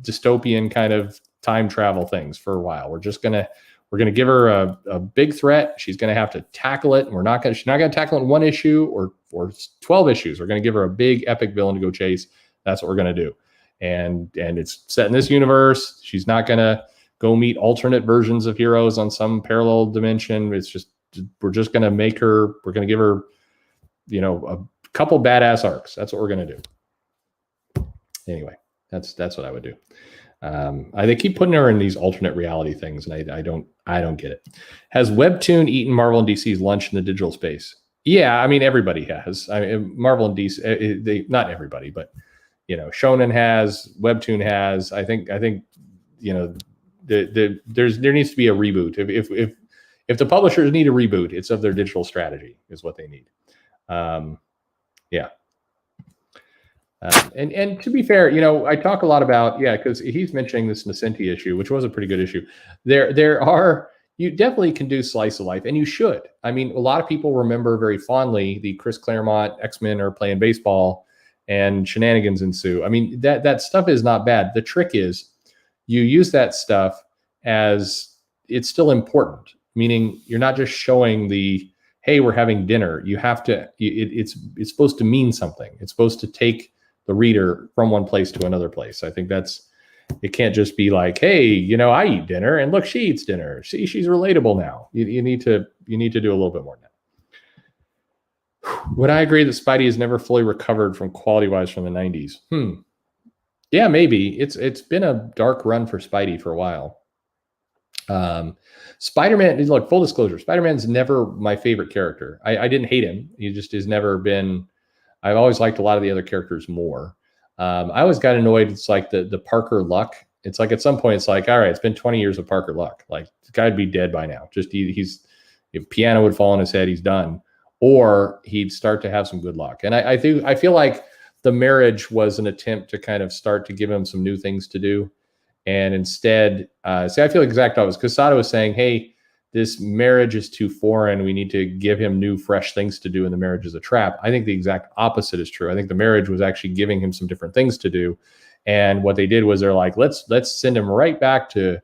dystopian kind of time travel things for a while. We're going to give her a big threat. She's going to have to tackle it. And she's not going to tackle it in one issue or 12 issues. We're going to give her a big epic villain to go chase. That's what we're going to do. And it's set in this universe. She's not going to go meet alternate versions of heroes on some parallel dimension. We're just going to we're going to give her, a couple badass arcs. That's what we're going to do. Anyway, that's what I would do. They keep putting her in these alternate reality things, and I don't get it. Has Webtoon eaten Marvel and DC's lunch in the digital space? Yeah, I mean everybody has. I mean Marvel and DC, not everybody, but Shonen has, Webtoon has. I think there needs to be a reboot. If the publishers need a reboot, it's of their digital strategy is what they need. Yeah. And to be fair, I talk a lot about, because he's mentioning this Nascenti issue, which was a pretty good issue. You definitely can do slice of life, and you should. I mean, a lot of people remember very fondly the Chris Claremont X-Men are playing baseball and shenanigans ensue. I mean, that stuff is not bad. The trick is you use that stuff as it's still important, meaning you're not just showing hey, we're having dinner. You have to, it's supposed to mean something. It's supposed to take the reader from one place to another place. I think it can't just be like, hey, I eat dinner and look, she eats dinner. See, she's relatable now. You need to do a little bit more than that. Would I agree that Spidey has never fully recovered from quality-wise from the 90s? Yeah, maybe. It's been a dark run for Spidey for a while. Spider-Man, look, full disclosure, Spider-Man's never my favorite character. I didn't hate him. He just has never been. I've always liked a lot of the other characters more. I always got annoyed. It's like the Parker Luck. It's like at some point, it's like, all right, it's been 20 years of Parker Luck. Like, the guy'd be dead by now. Just if piano would fall on his head, he's done. Or he'd start to have some good luck. And I feel like the marriage was an attempt to kind of start to give him some new things to do. And instead, I feel exact opposite. Because Sada was saying, hey, this marriage is too foreign. We need to give him new, fresh things to do, and the marriage is a trap. I think the exact opposite is true. I think the marriage was actually giving him some different things to do. And what they did was they're like, let's send him right back to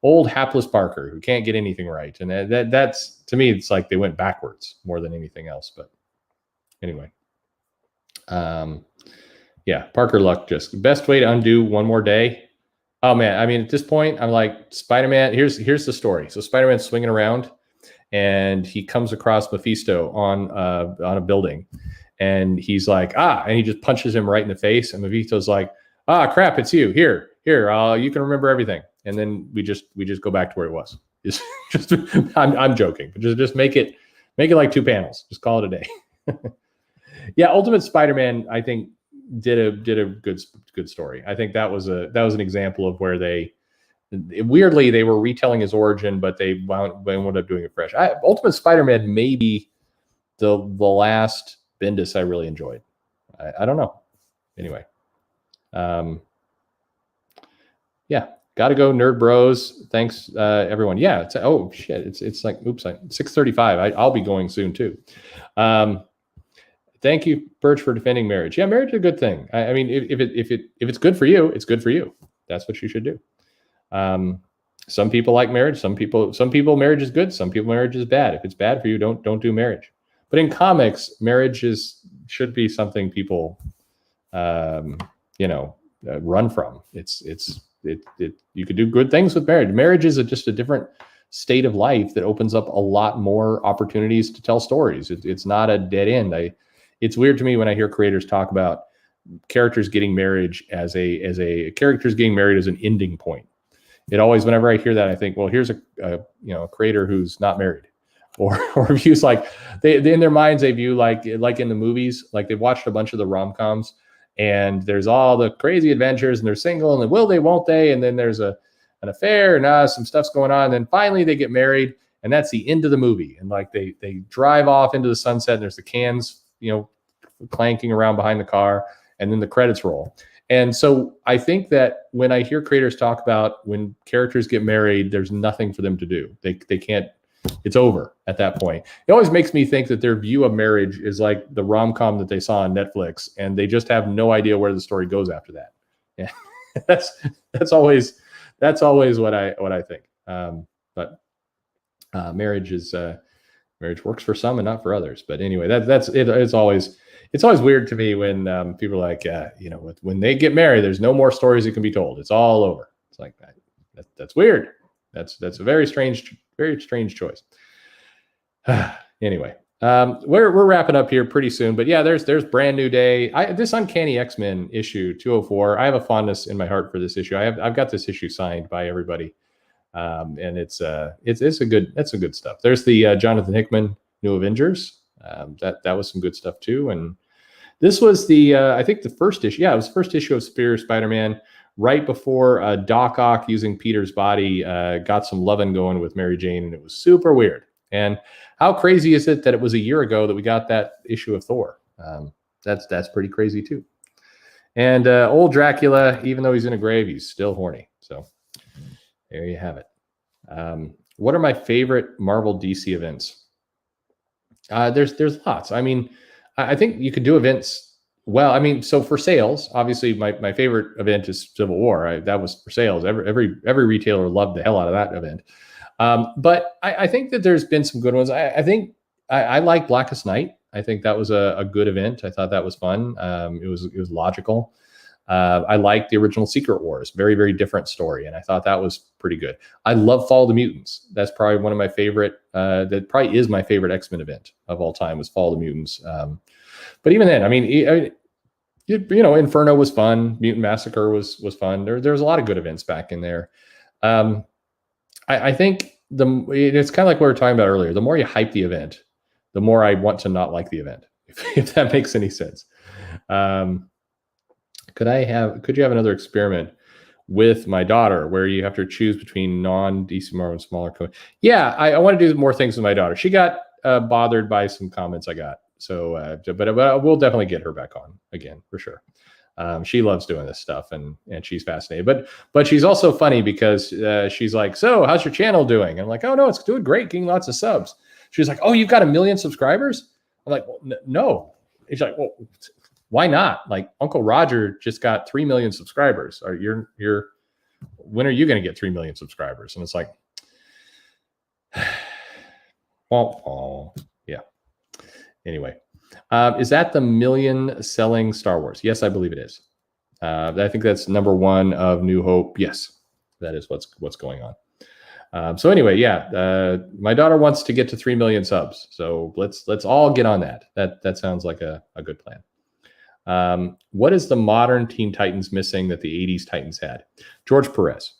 old hapless Parker who can't get anything right. And that's, to me, it's like they went backwards more than anything else. But anyway, Parker Luck, just the best way to undo one more day. Oh man, I mean, at this point, I'm like, Spider-Man, here's the story. So Spider-Man's swinging around and he comes across Mephisto on a building, and he's like, and he just punches him right in the face. And Mephisto's like, crap, it's you. Here, you can remember everything. And then we just go back to where it was. I'm joking, but just make it like 2 panels. Just call it a day. Yeah, Ultimate Spider-Man, I think, did a good story. I think that was an example of where they were retelling his origin, but they wound up doing it fresh. Ultimate Spider-Man may be the last Bendis I really enjoyed. I don't know. Anyway, gotta go, nerd bros. Thanks, everyone. Yeah, it's like, oops, 6:35. I'll be going soon too. Thank you, Perch, for defending marriage. Yeah, marriage is a good thing. I mean, if it's good for you, it's good for you. That's what you should do. Some people like marriage. Some people marriage is good. Some people marriage is bad. If it's bad for you, don't do marriage. But in comics, marriage should be something people, run from. You could do good things with marriage. Marriage is just a different state of life that opens up a lot more opportunities to tell stories. It's not a dead end. It's weird to me when I hear creators talk about characters getting marriage as characters getting married as an ending point. It always, whenever I hear that, I think, well, here's a creator who's not married, or views like they in their minds they view like in the movies, like they've watched a bunch of the rom-coms and there's all the crazy adventures and they're single and will they, won't they, and then there's a an affair, and some stuff's going on. And then finally they get married, and that's the end of the movie. And like they drive off into the sunset, and there's the cans, clanking around behind the car, and then the credits roll. And so I think that when I hear creators talk about when characters get married, there's nothing for them to do. They can't, it's over at that point. It always makes me think that their view of marriage is like the rom-com that they saw on Netflix, and they just have no idea where the story goes after that. Yeah, that's always what I think. But marriage works for some and not for others. But anyway, that's it. It's always weird to me when people are like, when they get married, there's no more stories that can be told. It's all over. It's like that's weird. That's a very strange choice. Anyway, we're wrapping up here pretty soon, but yeah, there's Brand New Day. This Uncanny X-Men issue 204. I have a fondness in my heart for this issue. I've got this issue signed by everybody, and it's good stuff. There's the Jonathan Hickman New Avengers. That was some good stuff too. And this was I think the first issue. Yeah, it was the first issue of Superior Spider-Man, right before Doc Ock using Peter's body got some loving going with Mary Jane, and it was super weird. And how crazy is it that it was a year ago that we got that issue of Thor? That's pretty crazy too. And old Dracula, even though he's in a grave, he's still horny. So there you have it. What are my favorite Marvel DC events? There's lots. I mean, I think you could do events. Well, I mean, so for sales, obviously my favorite event is Civil War. That was for sales. Every retailer loved the hell out of that event. But I think that there's been some good ones. I think I like Blackest Night. I think that was a good event. I thought that was fun. It was logical. I liked the original Secret Wars. Very, very different story. And I thought that was pretty good. I love Fall of the Mutants. That's probably one of my favorite, that probably is my favorite X-Men event of all time, was Fall of the Mutants. But even then, I mean, Inferno was fun. Mutant Massacre was fun. There was a lot of good events back in there. I think it's kind of like what we were talking about earlier. The more you hype the event, the more I want to not like the event, if that makes any sense. Could you have another experiment with my daughter where you have to choose between non-DC Marvel and smaller companies? Yeah, I want to do more things with my daughter. She got bothered by some comments I got. So, but we'll definitely get her back on again for sure. She loves doing this stuff and she's fascinated, but she's also funny because she's like, so how's your channel doing? And I'm like, oh no, it's doing great, getting lots of subs. She's like, oh, you've got 1 million subscribers? I'm like, well, no. She's like, well, why not? Like Uncle Roger just got 3 million subscribers. When are you going to get 3 million subscribers? And it's like, well, yeah. Anyway, is that the 1 million selling Star Wars? Yes, I believe it is. I think that's number 1 of New Hope. Yes, that is what's going on. So anyway, yeah, my daughter wants to get to 3 million subs. So let's all get on that. That sounds like a good plan. What is the modern Teen Titans missing that the 80s Titans had? George Perez,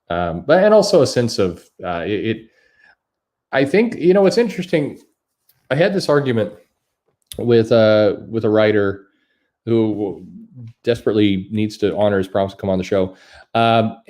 and also a sense of it. I think it's interesting. I had this argument with a writer who desperately needs to honor his promise to come on the show. But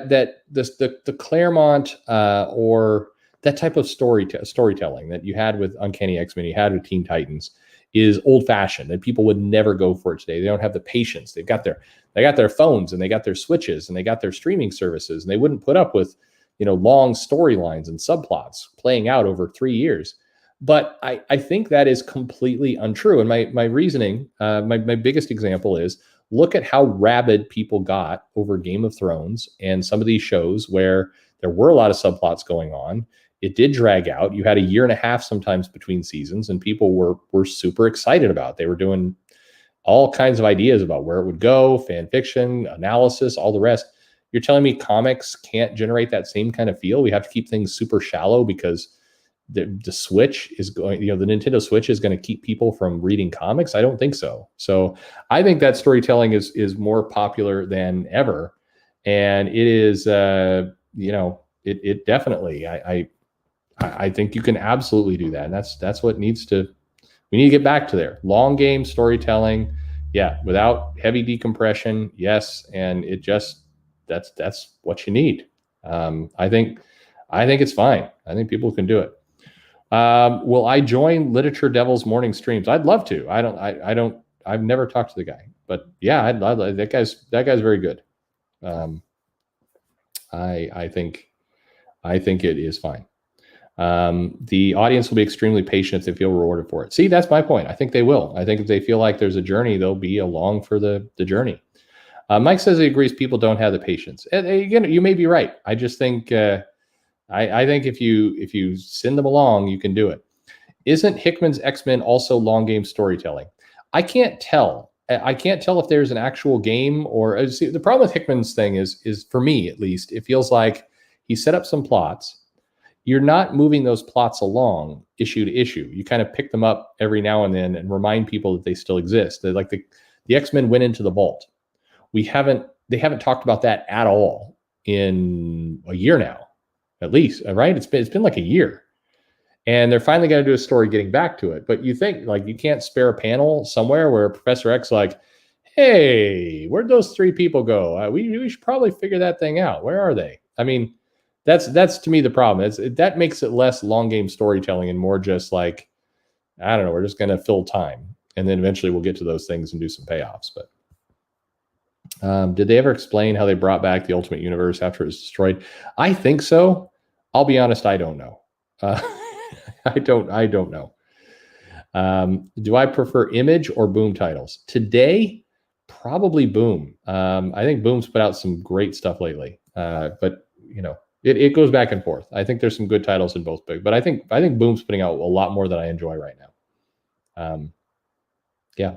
that the Claremont or that type of storytelling that you had with Uncanny X-Men, you had with Teen Titans, is old fashioned, and people would never go for it today. They don't have the patience. They got their phones, and they got their switches, and they got their streaming services, and they wouldn't put up with long storylines and subplots playing out over 3 years. But I think that is completely untrue. And my reasoning, my biggest example is, look at how rabid people got over Game of Thrones and some of these shows where there were a lot of subplots going on. It did drag out. You had 1.5 years sometimes between seasons, and people were super excited about it. They were doing all kinds of ideas about where it would go, fan fiction, analysis, all the rest. You're telling me comics can't generate that same kind of feel? We have to keep things super shallow because the Switch is going, the Nintendo Switch is going to keep people from reading comics? I don't think so. So I think that storytelling is more popular than ever. And it is, it definitely, I think you can absolutely do that. And that's what we need to get back to there. Long game storytelling. Yeah. Without heavy decompression. Yes. And that's what you need. I think it's fine. I think people can do it. Will I join Literature Devil's morning streams? I'd love to. I've never talked to the guy, but yeah, that guy's very good. I think it is fine. The audience will be extremely patient if they feel rewarded for it. See, that's my point. I think they will. I think if they feel like there's a journey, they'll be along for the journey. Mike says he agrees people don't have the patience. And again, you may be right. I just think I think if you send them along, you can do it. Isn't Hickman's X-Men also long game storytelling? I can't tell. I can't tell if there's an actual game or see, the problem with Hickman's thing is for me at least, it feels like he set up some plots. You're not moving those plots along issue to issue. You kind of pick them up every now and then and remind people that they still exist. They're like the X-Men went into the vault. They haven't talked about that at all in a year now, at least, right? It's been like a year. And they're finally going to do a story getting back to it. But you think like you can't spare a panel somewhere where Professor X like, hey, where'd those three people go? We should probably figure that thing out. Where are they? I mean, that's to me the problem. That makes it less long game storytelling and more just like, I don't know, we're just going to fill time. And then eventually we'll get to those things and do some payoffs. But did they ever explain how they brought back the Ultimate Universe after it was destroyed? I think so. I'll be honest, I don't know. I don't know. Do I prefer Image or Boom titles? Today, probably Boom. I think Boom's put out some great stuff lately. But you know, it goes back and forth. I think there's some good titles in both big, but I think Boom's putting out a lot more than I enjoy right now. Yeah.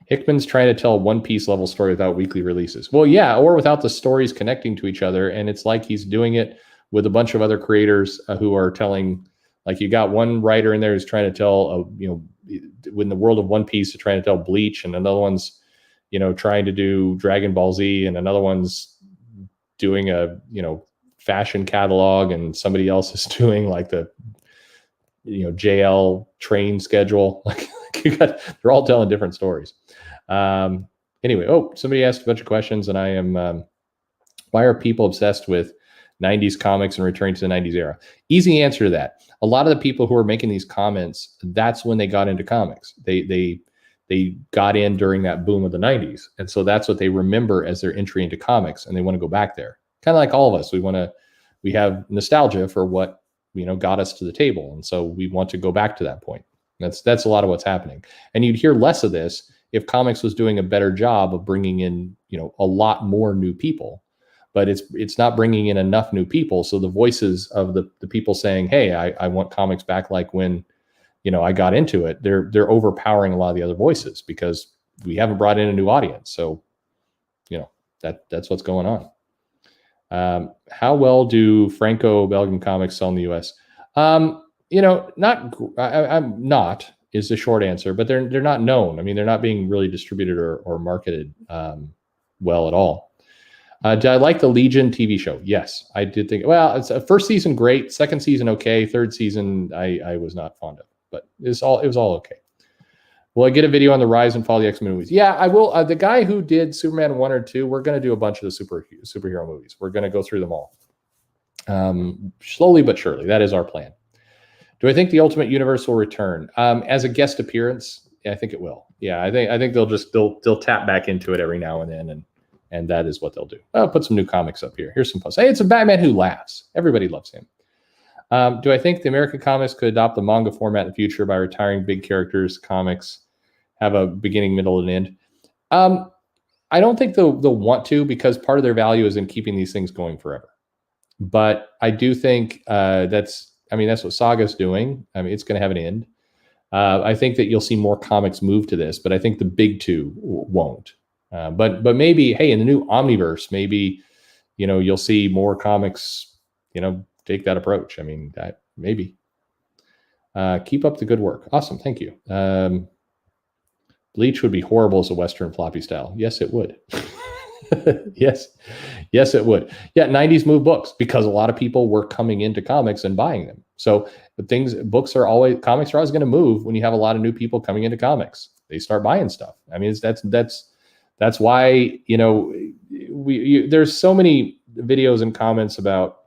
Hickman's trying to tell a One Piece level story without weekly releases. Well, yeah, or without the stories connecting to each other. And it's like he's doing it with a bunch of other creators who are telling, like you got one writer in there who's trying to tell, in the world of One Piece, trying to tell Bleach, and another one's, trying to do Dragon Ball Z, and another one's doing a, fashion catalog, and somebody else is doing like the, JL train schedule. Like they're all telling different stories. Anyway, somebody asked a bunch of questions, and I am, why are people obsessed with 90s comics and returning to the 90s era? Easy answer to that. A lot of the people who are making these comments, that's when they got into comics. They got in during that boom of the 90s. And so that's what they remember as their entry into comics, and they want to go back there. Kind of like all of us. We have nostalgia for what, got us to the table. And so we want to go back to that point. That's a lot of what's happening. And you'd hear less of this if comics was doing a better job of bringing in, a lot more new people. But it's not bringing in enough new people. So the voices of the people saying, hey, I want comics back like when, I got into it, they're overpowering a lot of the other voices because we haven't brought in a new audience. So, that's what's going on. How well do Franco-Belgian comics sell in the US? I'm not is the short answer, but they're not known. I mean, they're not being really distributed or marketed well at all. Did I like the Legion TV show? Yes, I did think. Well, it's first season great, second season okay, third season I was not fond of, but it was all okay. Will I get a video on the rise and fall of the X-Men movies? Yeah, I will. The guy who did Superman 1 or 2, we're going to do a bunch of the superhero movies. We're going to go through them all. Slowly but surely. That is our plan. Do I think the Ultimate Universe will return? As a guest appearance, I think it will. Yeah, I think they'll tap back into it every now and then, and that is what they'll do. I'll put some new comics up here. Here's some posts. Hey, it's a Batman who laughs. Everybody loves him. Do I think the American comics could adopt the manga format in the future by retiring big characters, comics, have a beginning, middle, and end? I don't think they'll want to, because part of their value is in keeping these things going forever. But I do think that's what Saga's doing. I mean, it's going to have an end. I think that you'll see more comics move to this, but I think the big two won't. But maybe, hey, in the new Omniverse, maybe, you'll see more comics, take that approach. I mean, that maybe. Keep up the good work. Awesome. Thank you. Bleach would be horrible as a Western floppy style. Yes, it would. Yes, it would. Yeah, 90s move books because a lot of people were coming into comics and buying them. So comics are always going to move when you have a lot of new people coming into comics. They start buying stuff. I mean, that's why, there's so many videos and comments about,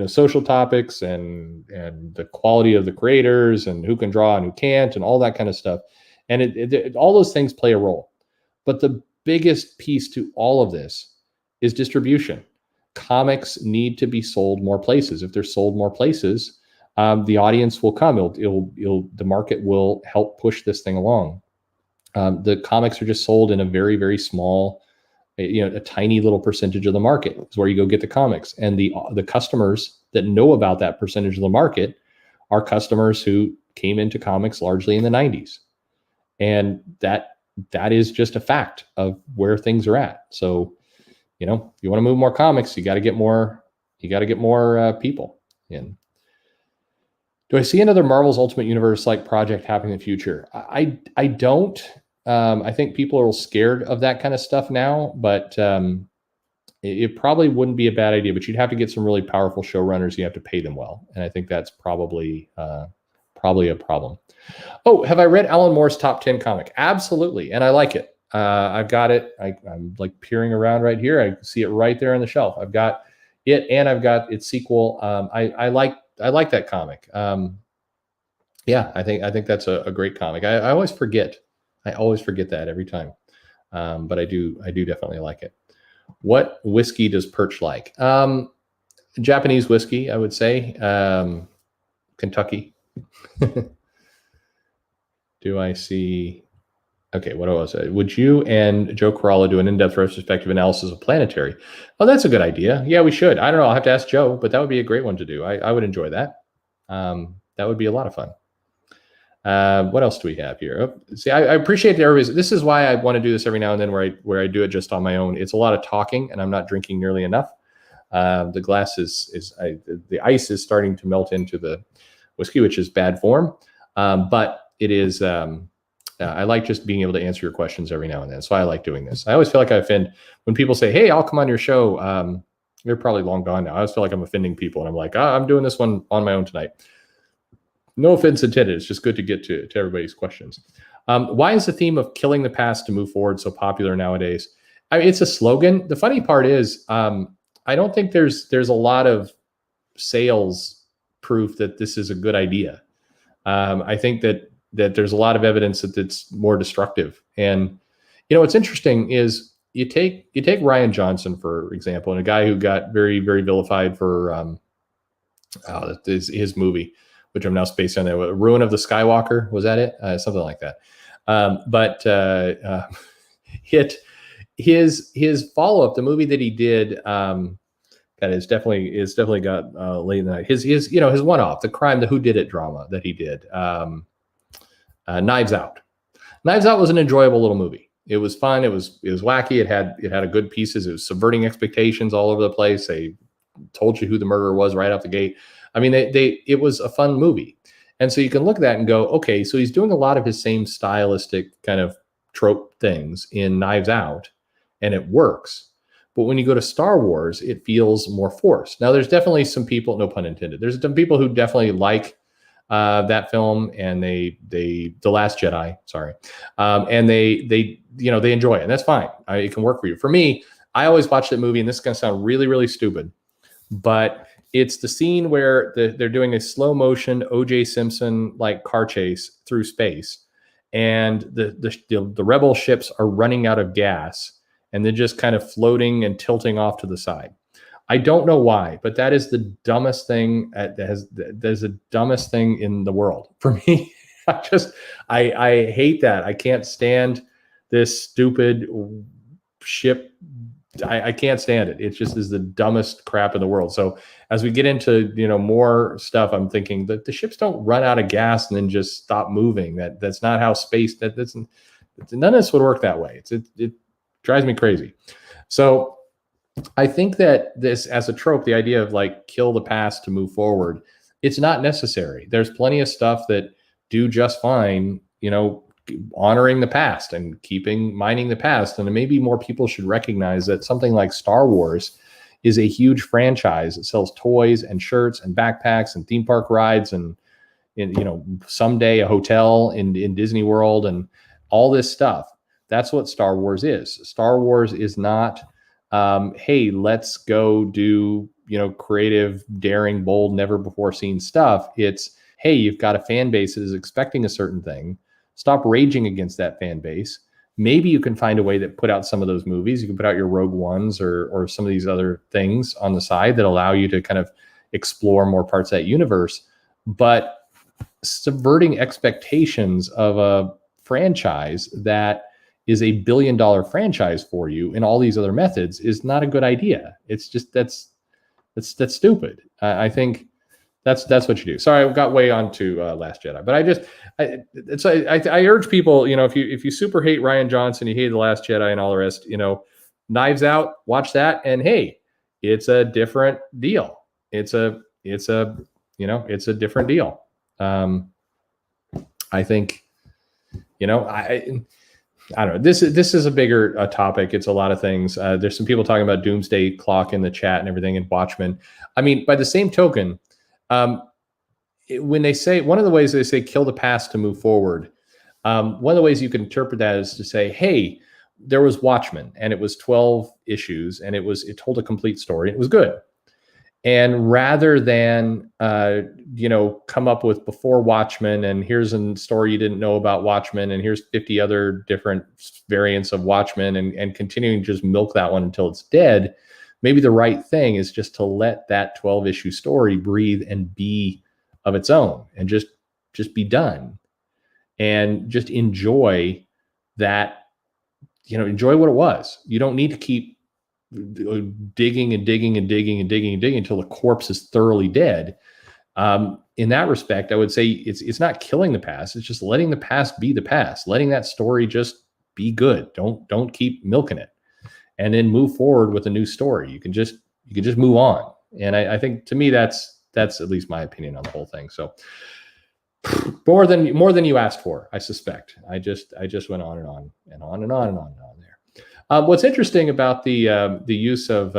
social topics and the quality of the creators and who can draw and who can't and all that kind of stuff. And all those things play a role. But the biggest piece to all of this is distribution. Comics need to be sold more places. If they're sold more places, the audience will come. The market will help push this thing along. The comics are just sold in a very, very small, a tiny little percentage of the market is where you go get the comics. And the customers that know about that percentage of the market are customers who came into comics largely in the 90s. And that is just a fact of where things are at. So, if you want to move more comics, you got to get more people in. Do I see another Marvel's Ultimate Universe like project happening in the future? I don't. I think people are scared of that kind of stuff now, but it probably wouldn't be a bad idea. But you'd have to get some really powerful showrunners. You have to pay them well, and I think that's probably a problem. Oh, have I read Alan Moore's top 10 comic? Absolutely, and I like it. I've got it. I'm like peering around right here. I see it right there on the shelf. I've got it, and I've got its sequel. I like that comic. Yeah, I think that's a great comic. I always forget. That every time. But I do definitely like it. What whiskey does Perch like? Japanese whiskey, I would say. Kentucky. Do I see? Okay, what was it? Would you and Joe Corallo do an in-depth retrospective analysis of Planetary? Oh, that's a good idea. Yeah, we should. I don't know. I'll have to ask Joe, but that would be a great one to do. I would enjoy that. That would be a lot of fun. What else do we have here? Oh, see, I appreciate everybody's. This is why I want to do this every now and then, where I do it just on my own. It's a lot of talking, and I'm not drinking nearly enough. The glass the ice is starting to melt into the whiskey, which is bad form. But it is. I like just being able to answer your questions every now and then. So I like doing this. I always feel like I offend when people say, "Hey, I'll come on your show." They're probably long gone now. I always feel like I'm offending people, and I'm like, I'm doing this one on my own tonight. No offense intended. It's just good to get to everybody's questions. Why is the theme of killing the past to move forward so popular nowadays? I mean, it's a slogan. The funny part is, I don't think there's a lot of sales proof that this is a good idea. I think that there's a lot of evidence that it's more destructive. And what's interesting is you take Ryan Johnson, for example, and a guy who got very, very vilified for his movie, which I'm now spaced on there. Ruin of the Skywalker, was that it? Something like that. But his follow-up, the movie that he did, that is definitely got late in the night. His one-off, the crime, the whodunit drama that he did, Knives Out. Knives Out was an enjoyable little movie. It was fun. It was wacky. It had a good pieces. It was subverting expectations all over the place. They told you who the murderer was right out the gate. I mean, it was a fun movie. And so you can look at that and go, okay, so he's doing a lot of his same stylistic kind of trope things in Knives Out, and it works. But when you go to Star Wars, it feels more forced. Now, there's definitely some people, no pun intended, there's some people who definitely like that film, and The Last Jedi, sorry. And they enjoy it, and that's fine. It can work for you. For me, I always watch that movie, and this is going to sound really, really stupid, but it's the scene where they're doing a slow motion O.J. Simpson like car chase through space, and the rebel ships are running out of gas, and they're just kind of floating and tilting off to the side. I don't know why, but that is the dumbest thing. There's the dumbest thing in the world for me. I hate that. I can't stand this stupid ship. I can't stand it. It just is the dumbest crap in the world. So as we get into more stuff, I'm thinking that the ships don't run out of gas and then just stop moving. That's not how space. None of this would work that way. It drives me crazy. So I think that this, as a trope, the idea of like kill the past to move forward, it's not necessary. There's plenty of stuff that do just fine. Honoring the past and mining the past. And maybe more people should recognize that something like Star Wars is a huge franchise. It sells toys and shirts and backpacks and theme park rides and someday a hotel in Disney World and all this stuff. That's what Star Wars is. Star Wars is not hey, let's go do, creative, daring, bold, never before seen stuff. It's, hey, you've got a fan base that is expecting a certain thing. Stop raging against that fan base. Maybe you can find a way that put out some of those movies. You can put out your Rogue Ones or some of these other things on the side that allow you to kind of explore more parts of that universe. But subverting expectations of a franchise that is a $1 billion franchise for you in all these other methods is not a good idea. It's just that's stupid. I think that's what you do. Sorry, I got way onto Last Jedi, but I urge people, if you super hate Rian Johnson, you hate The Last Jedi and all the rest, Knives Out, watch that, and hey, it's a different deal. It's a different deal. I think, I don't know. This is a bigger topic. It's a lot of things. There's some people talking about Doomsday Clock in the chat and everything, and Watchmen. I mean, by the same token, when they say, one of the ways they say kill the past to move forward, one of the ways you can interpret that is to say, hey, there was Watchmen, and it was 12 issues, and it told a complete story. It was good. And rather than, come up with before Watchmen, and here's a story you didn't know about Watchmen, and here's 50 other different variants of Watchmen, and continuing to just milk that one until it's dead, maybe the right thing is just to let that 12-issue story breathe and be of its own, and just be done, and just enjoy that, enjoy what it was. You don't need to keep digging and digging and digging and digging and digging until the corpse is thoroughly dead. In that respect, I would say it's not killing the past. It's just letting the past be the past, letting that story just be good. Don't keep milking it, and then move forward with a new story. You can just move on. And I think, to me, that's at least my opinion on the whole thing. So more than you asked for, I suspect. I just went on and on and on and on and on and on there. What's interesting about the use of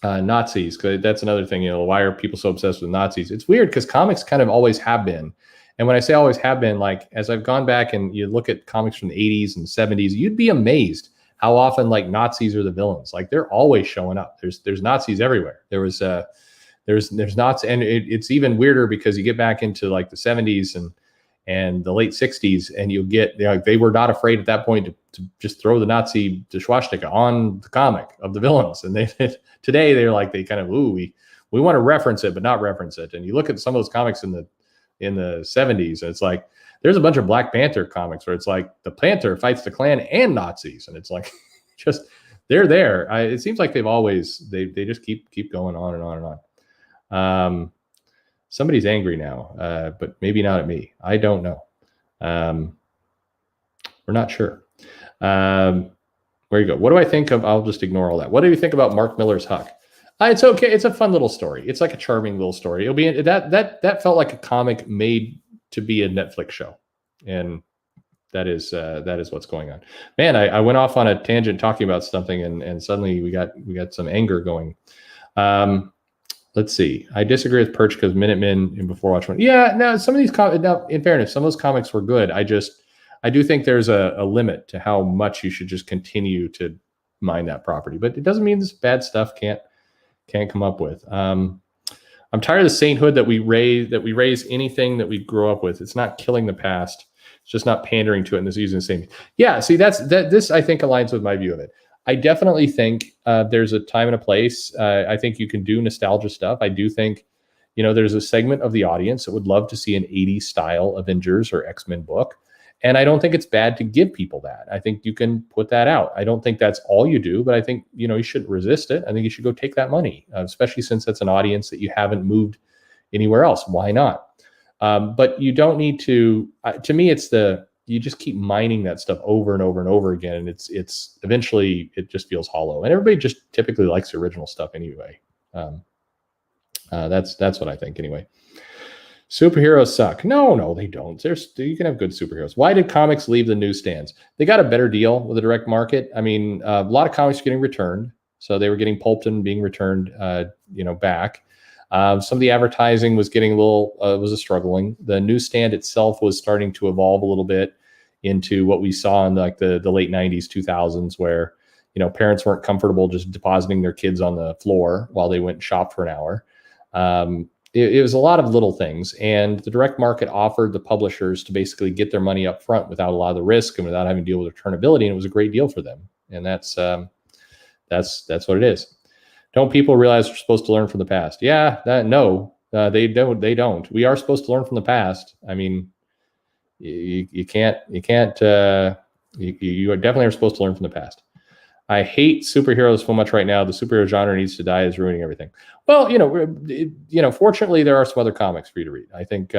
Nazis, because that's another thing, why are people so obsessed with Nazis? It's weird because comics kind of always have been. And when I say always have been, like, as I've gone back and you look at comics from the 80s and 70s, you'd be amazed how often, like, Nazis are the villains. Like, they're always showing up. There's Nazis everywhere. There's Nazis, and it's even weirder because you get back into, like, the 70s and the late 60s, and you get, they were not afraid at that point to just throw the Nazi, the swastika, on the comic of the villains. And today they're like, they kind of, we want to reference it, but not reference it. And you look at some of those comics in the 70s, and it's like, there's a bunch of Black Panther comics where it's like the Panther fights the Klan and Nazis. And it's like, just, they're there. It seems like they just keep going on and on and on. Somebody's angry now, but maybe not at me. I don't know. We're not sure. Where you go? What do I think of? I'll just ignore all that. What do you think about Mark Millar's Huck? It's okay. It's a fun little story. It's like a charming little story. It'll be that felt like a comic made to be a Netflix show, and that is what's going on. Man, I went off on a tangent talking about something, and suddenly we got some anger going. Let's see. I disagree with Perch because Minutemen and Before Watchmen. Yeah, no, some of these now, in fairness, some of those comics were good. I do think there's a limit to how much you should just continue to mine that property. But it doesn't mean this bad stuff can't come up with. I'm tired of the sainthood that we raise anything that we grow up with. It's not killing the past. It's just not pandering to it and this using the same. Yeah, see, this I think aligns with my view of it. I definitely think there's a time and a place. I think you can do nostalgia stuff. I do think, there's a segment of the audience that would love to see an 80s style Avengers or X-Men book. And I don't think it's bad to give people that. I think you can put that out. I don't think that's all you do, but I think, you shouldn't resist it. I think you should go take that money, especially since that's an audience that you haven't moved anywhere else. Why not? But you don't need to me, you just keep mining that stuff over and over and over again. And it's eventually it just feels hollow, and everybody just typically likes the original stuff anyway. That's what I think anyway. Superheroes suck. No, they don't. You can have good superheroes. Why did comics leave the newsstands? They got a better deal with the direct market. I mean, a lot of comics are getting returned. So they were getting pulped and being returned, back. Some of the advertising was getting was struggling. The newsstand itself was starting to evolve a little bit into what we saw in like the late 90s, 2000s, where, parents weren't comfortable just depositing their kids on the floor while they went and shopped for an hour. It was a lot of little things, and the direct market offered the publishers to basically get their money up front without a lot of the risk and without having to deal with returnability, and it was a great deal for them. And that's what it is. Don't people realize we're supposed to learn from the past? Yeah, no, they don't. They don't. We are supposed to learn from the past. I mean, you can't. You definitely are supposed to learn from the past. I hate superheroes so much right now. The superhero genre needs to die. Is ruining everything. Well, fortunately, there are some other comics for you to read. I think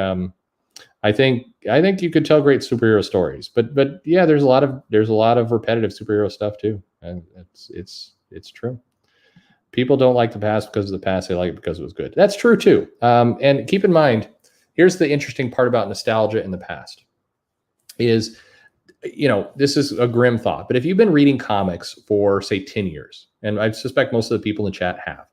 you could tell great superhero stories, but yeah, there's a lot of repetitive superhero stuff too, and it's true. People don't like the past because of the past; they like it because it was good. That's true too. And keep in mind, here's the interesting part about nostalgia in the past: is this is a grim thought, but if you've been reading comics for, say, 10 years, and I suspect most of the people in the chat have,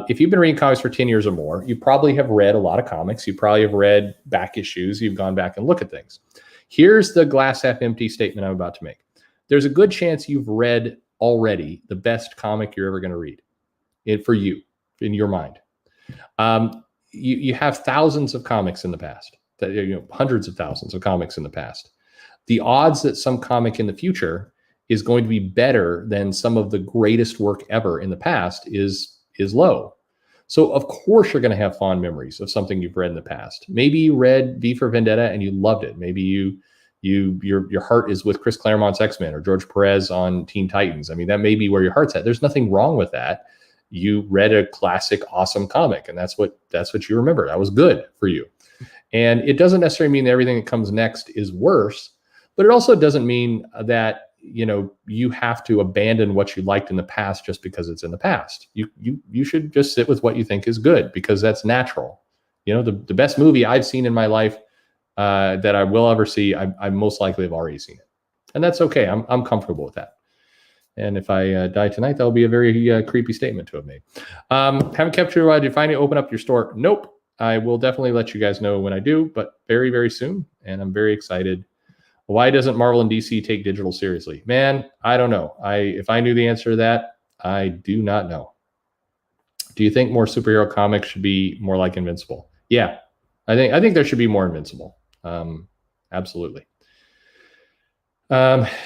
if you've been reading comics for 10 years or more, you probably have read a lot of comics. You probably have read back issues. You've gone back and looked at things. Here's the glass half empty statement I'm about to make. There's a good chance you've read already the best comic you're ever going to read for you, in your mind. You have thousands of comics in the past, hundreds of thousands of comics in the past. The odds that some comic in the future is going to be better than some of the greatest work ever in the past is low. So of course you're going to have fond memories of something you've read in the past. Maybe you read V for Vendetta and you loved it. Maybe your heart is with Chris Claremont's X-Men or George Perez on Teen Titans. I mean, that may be where your heart's at. There's nothing wrong with that. You read a classic, awesome comic, and that's what you remember. That was good for you. And it doesn't necessarily mean that everything that comes next is worse. But it also doesn't mean that, you have to abandon what you liked in the past just because it's in the past. You should just sit with what you think is good, because that's natural. The best movie I've seen in my life that I will ever see, I most likely have already seen it. And that's okay. I'm comfortable with that. And if I die tonight, that'll be a very creepy statement to have made. Haven't kept you while you finally open up your store? Nope. I will definitely let you guys know when I do, but very, very soon. And I'm very excited. Why doesn't Marvel and DC take digital seriously? Man, I don't know. If I knew the answer to that, I do not know. Do you think more superhero comics should be more like Invincible? Yeah, I think there should be more Invincible. Absolutely.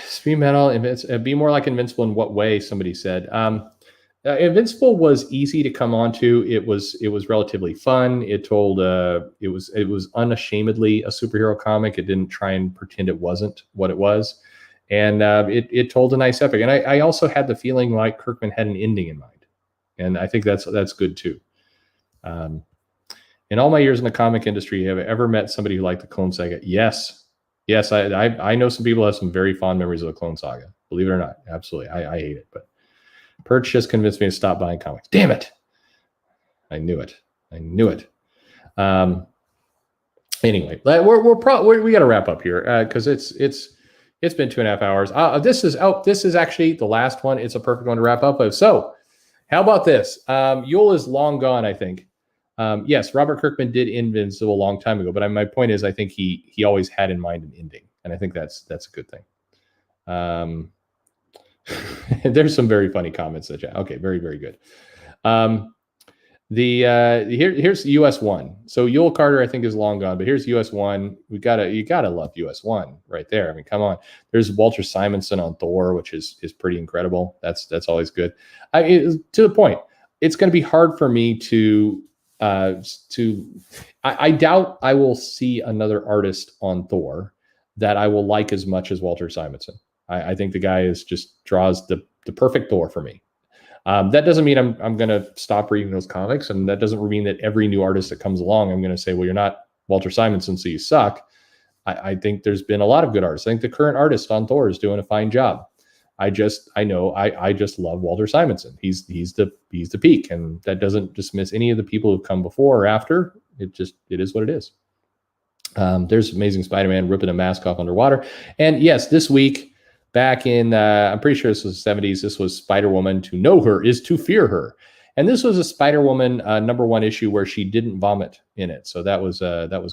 Speed Metal, be more like Invincible in what way? Somebody said. Invincible was easy to come onto. It was relatively fun. It was unashamedly a superhero comic. It didn't try and pretend it wasn't what it was, and it told a nice epic. And I also had the feeling like Kirkman had an ending in mind, and I think that's good too. In all my years in the comic industry, have I ever met somebody who liked the Clone Saga? Yes. I know some people have some very fond memories of the Clone Saga. Believe it or not, absolutely. I hate it, but Perch just convinced me to stop buying comics. Damn it! I knew it. Anyway, we got to wrap up here because it's been 2.5 hours. This is actually the last one. It's a perfect one to wrap up with. So, how about this? Yule is long gone, I think. Yes, Robert Kirkman did Invincible a long time ago, but my point is, I think he always had in mind an ending, and I think that's a good thing. There's some very funny comments that okay, very, very good. Here's US 1. So Yule Carter, I think, is long gone, but here's US 1. You gotta love US 1 right there. I mean, come on. There's Walter Simonson on Thor, which is pretty incredible. That's always good. To the point, it's going to be hard for me I doubt I will see another artist on Thor that I will like as much as Walter Simonson. I think the guy draws the perfect Thor for me. That doesn't mean I'm going to stop reading those comics, and that doesn't mean that every new artist that comes along, I'm going to say, well, you're not Walter Simonson, so you suck. I think there's been a lot of good artists. I think the current artist on Thor is doing a fine job. I just love Walter Simonson. He's the peak, and that doesn't dismiss any of the people who've come before or after. It is what it is. There's Amazing Spider-Man ripping a mask off underwater. And yes, this week, back in, I'm pretty sure this was the 70s, this was Spider-Woman. To know her is to fear her. And this was a Spider-Woman #1 issue where she didn't vomit in it. So that was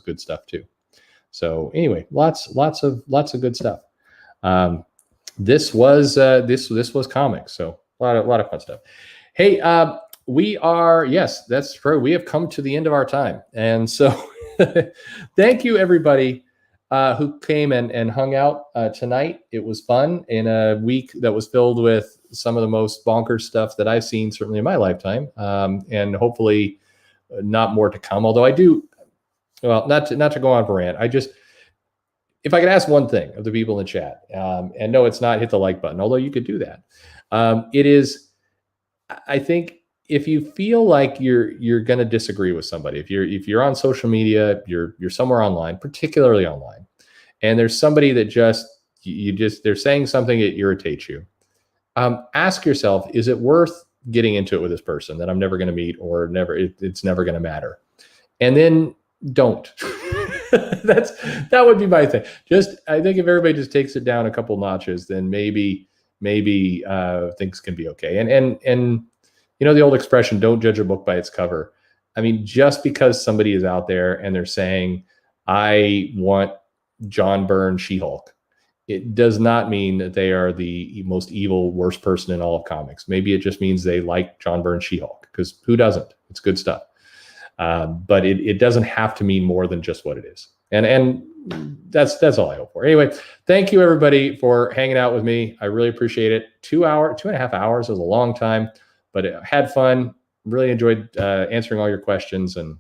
good stuff too. So anyway, lots of good stuff. this was comics. So a lot of fun stuff. Hey, we are, yes, that's true. We have come to the end of our time. And so thank you, everybody who came and hung out tonight. It was fun in a week that was filled with some of the most bonkers stuff that I've seen, certainly in my lifetime. And hopefully not more to come. Although I do, well, not to go on for a rant. If I could ask one thing of the people in the chat, and no, it's not hit the like button, although you could do that. It is, I think, if you feel like you're going to disagree with somebody, if you're on social media, you're somewhere online, particularly online, and there's somebody that they're saying something that irritates you, ask yourself, is it worth getting into it with this person that I'm never going to meet, or it's never going to matter? And then don't. That would be my thing. I think if everybody just takes it down a couple notches, then maybe things can be okay. And you know, the old expression, don't judge a book by its cover. I mean, just because somebody is out there and they're saying, I want John Byrne She-Hulk, it does not mean that they are the most evil, worst person in all of comics. Maybe it just means they like John Byrne She-Hulk, because who doesn't? It's good stuff. But it doesn't have to mean more than just what it is. And that's all I hope for. Anyway, thank you, everybody, for hanging out with me. I really appreciate it. 2.5 hours was a long time, but it had fun. Really enjoyed answering all your questions, and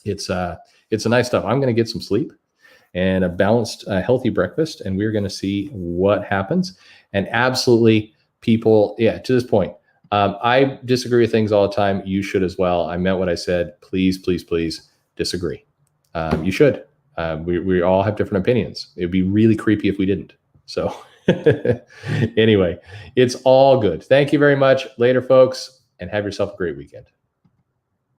it's a nice stuff. I'm going to get some sleep and a balanced, healthy breakfast, and we're going to see what happens. And absolutely, people, to this point, I disagree with things all the time. You should as well. I meant what I said. Please, please, please disagree. You should. We all have different opinions. It'd be really creepy if we didn't. So anyway, it's all good. Thank you very much. Later, folks, and have yourself a great weekend.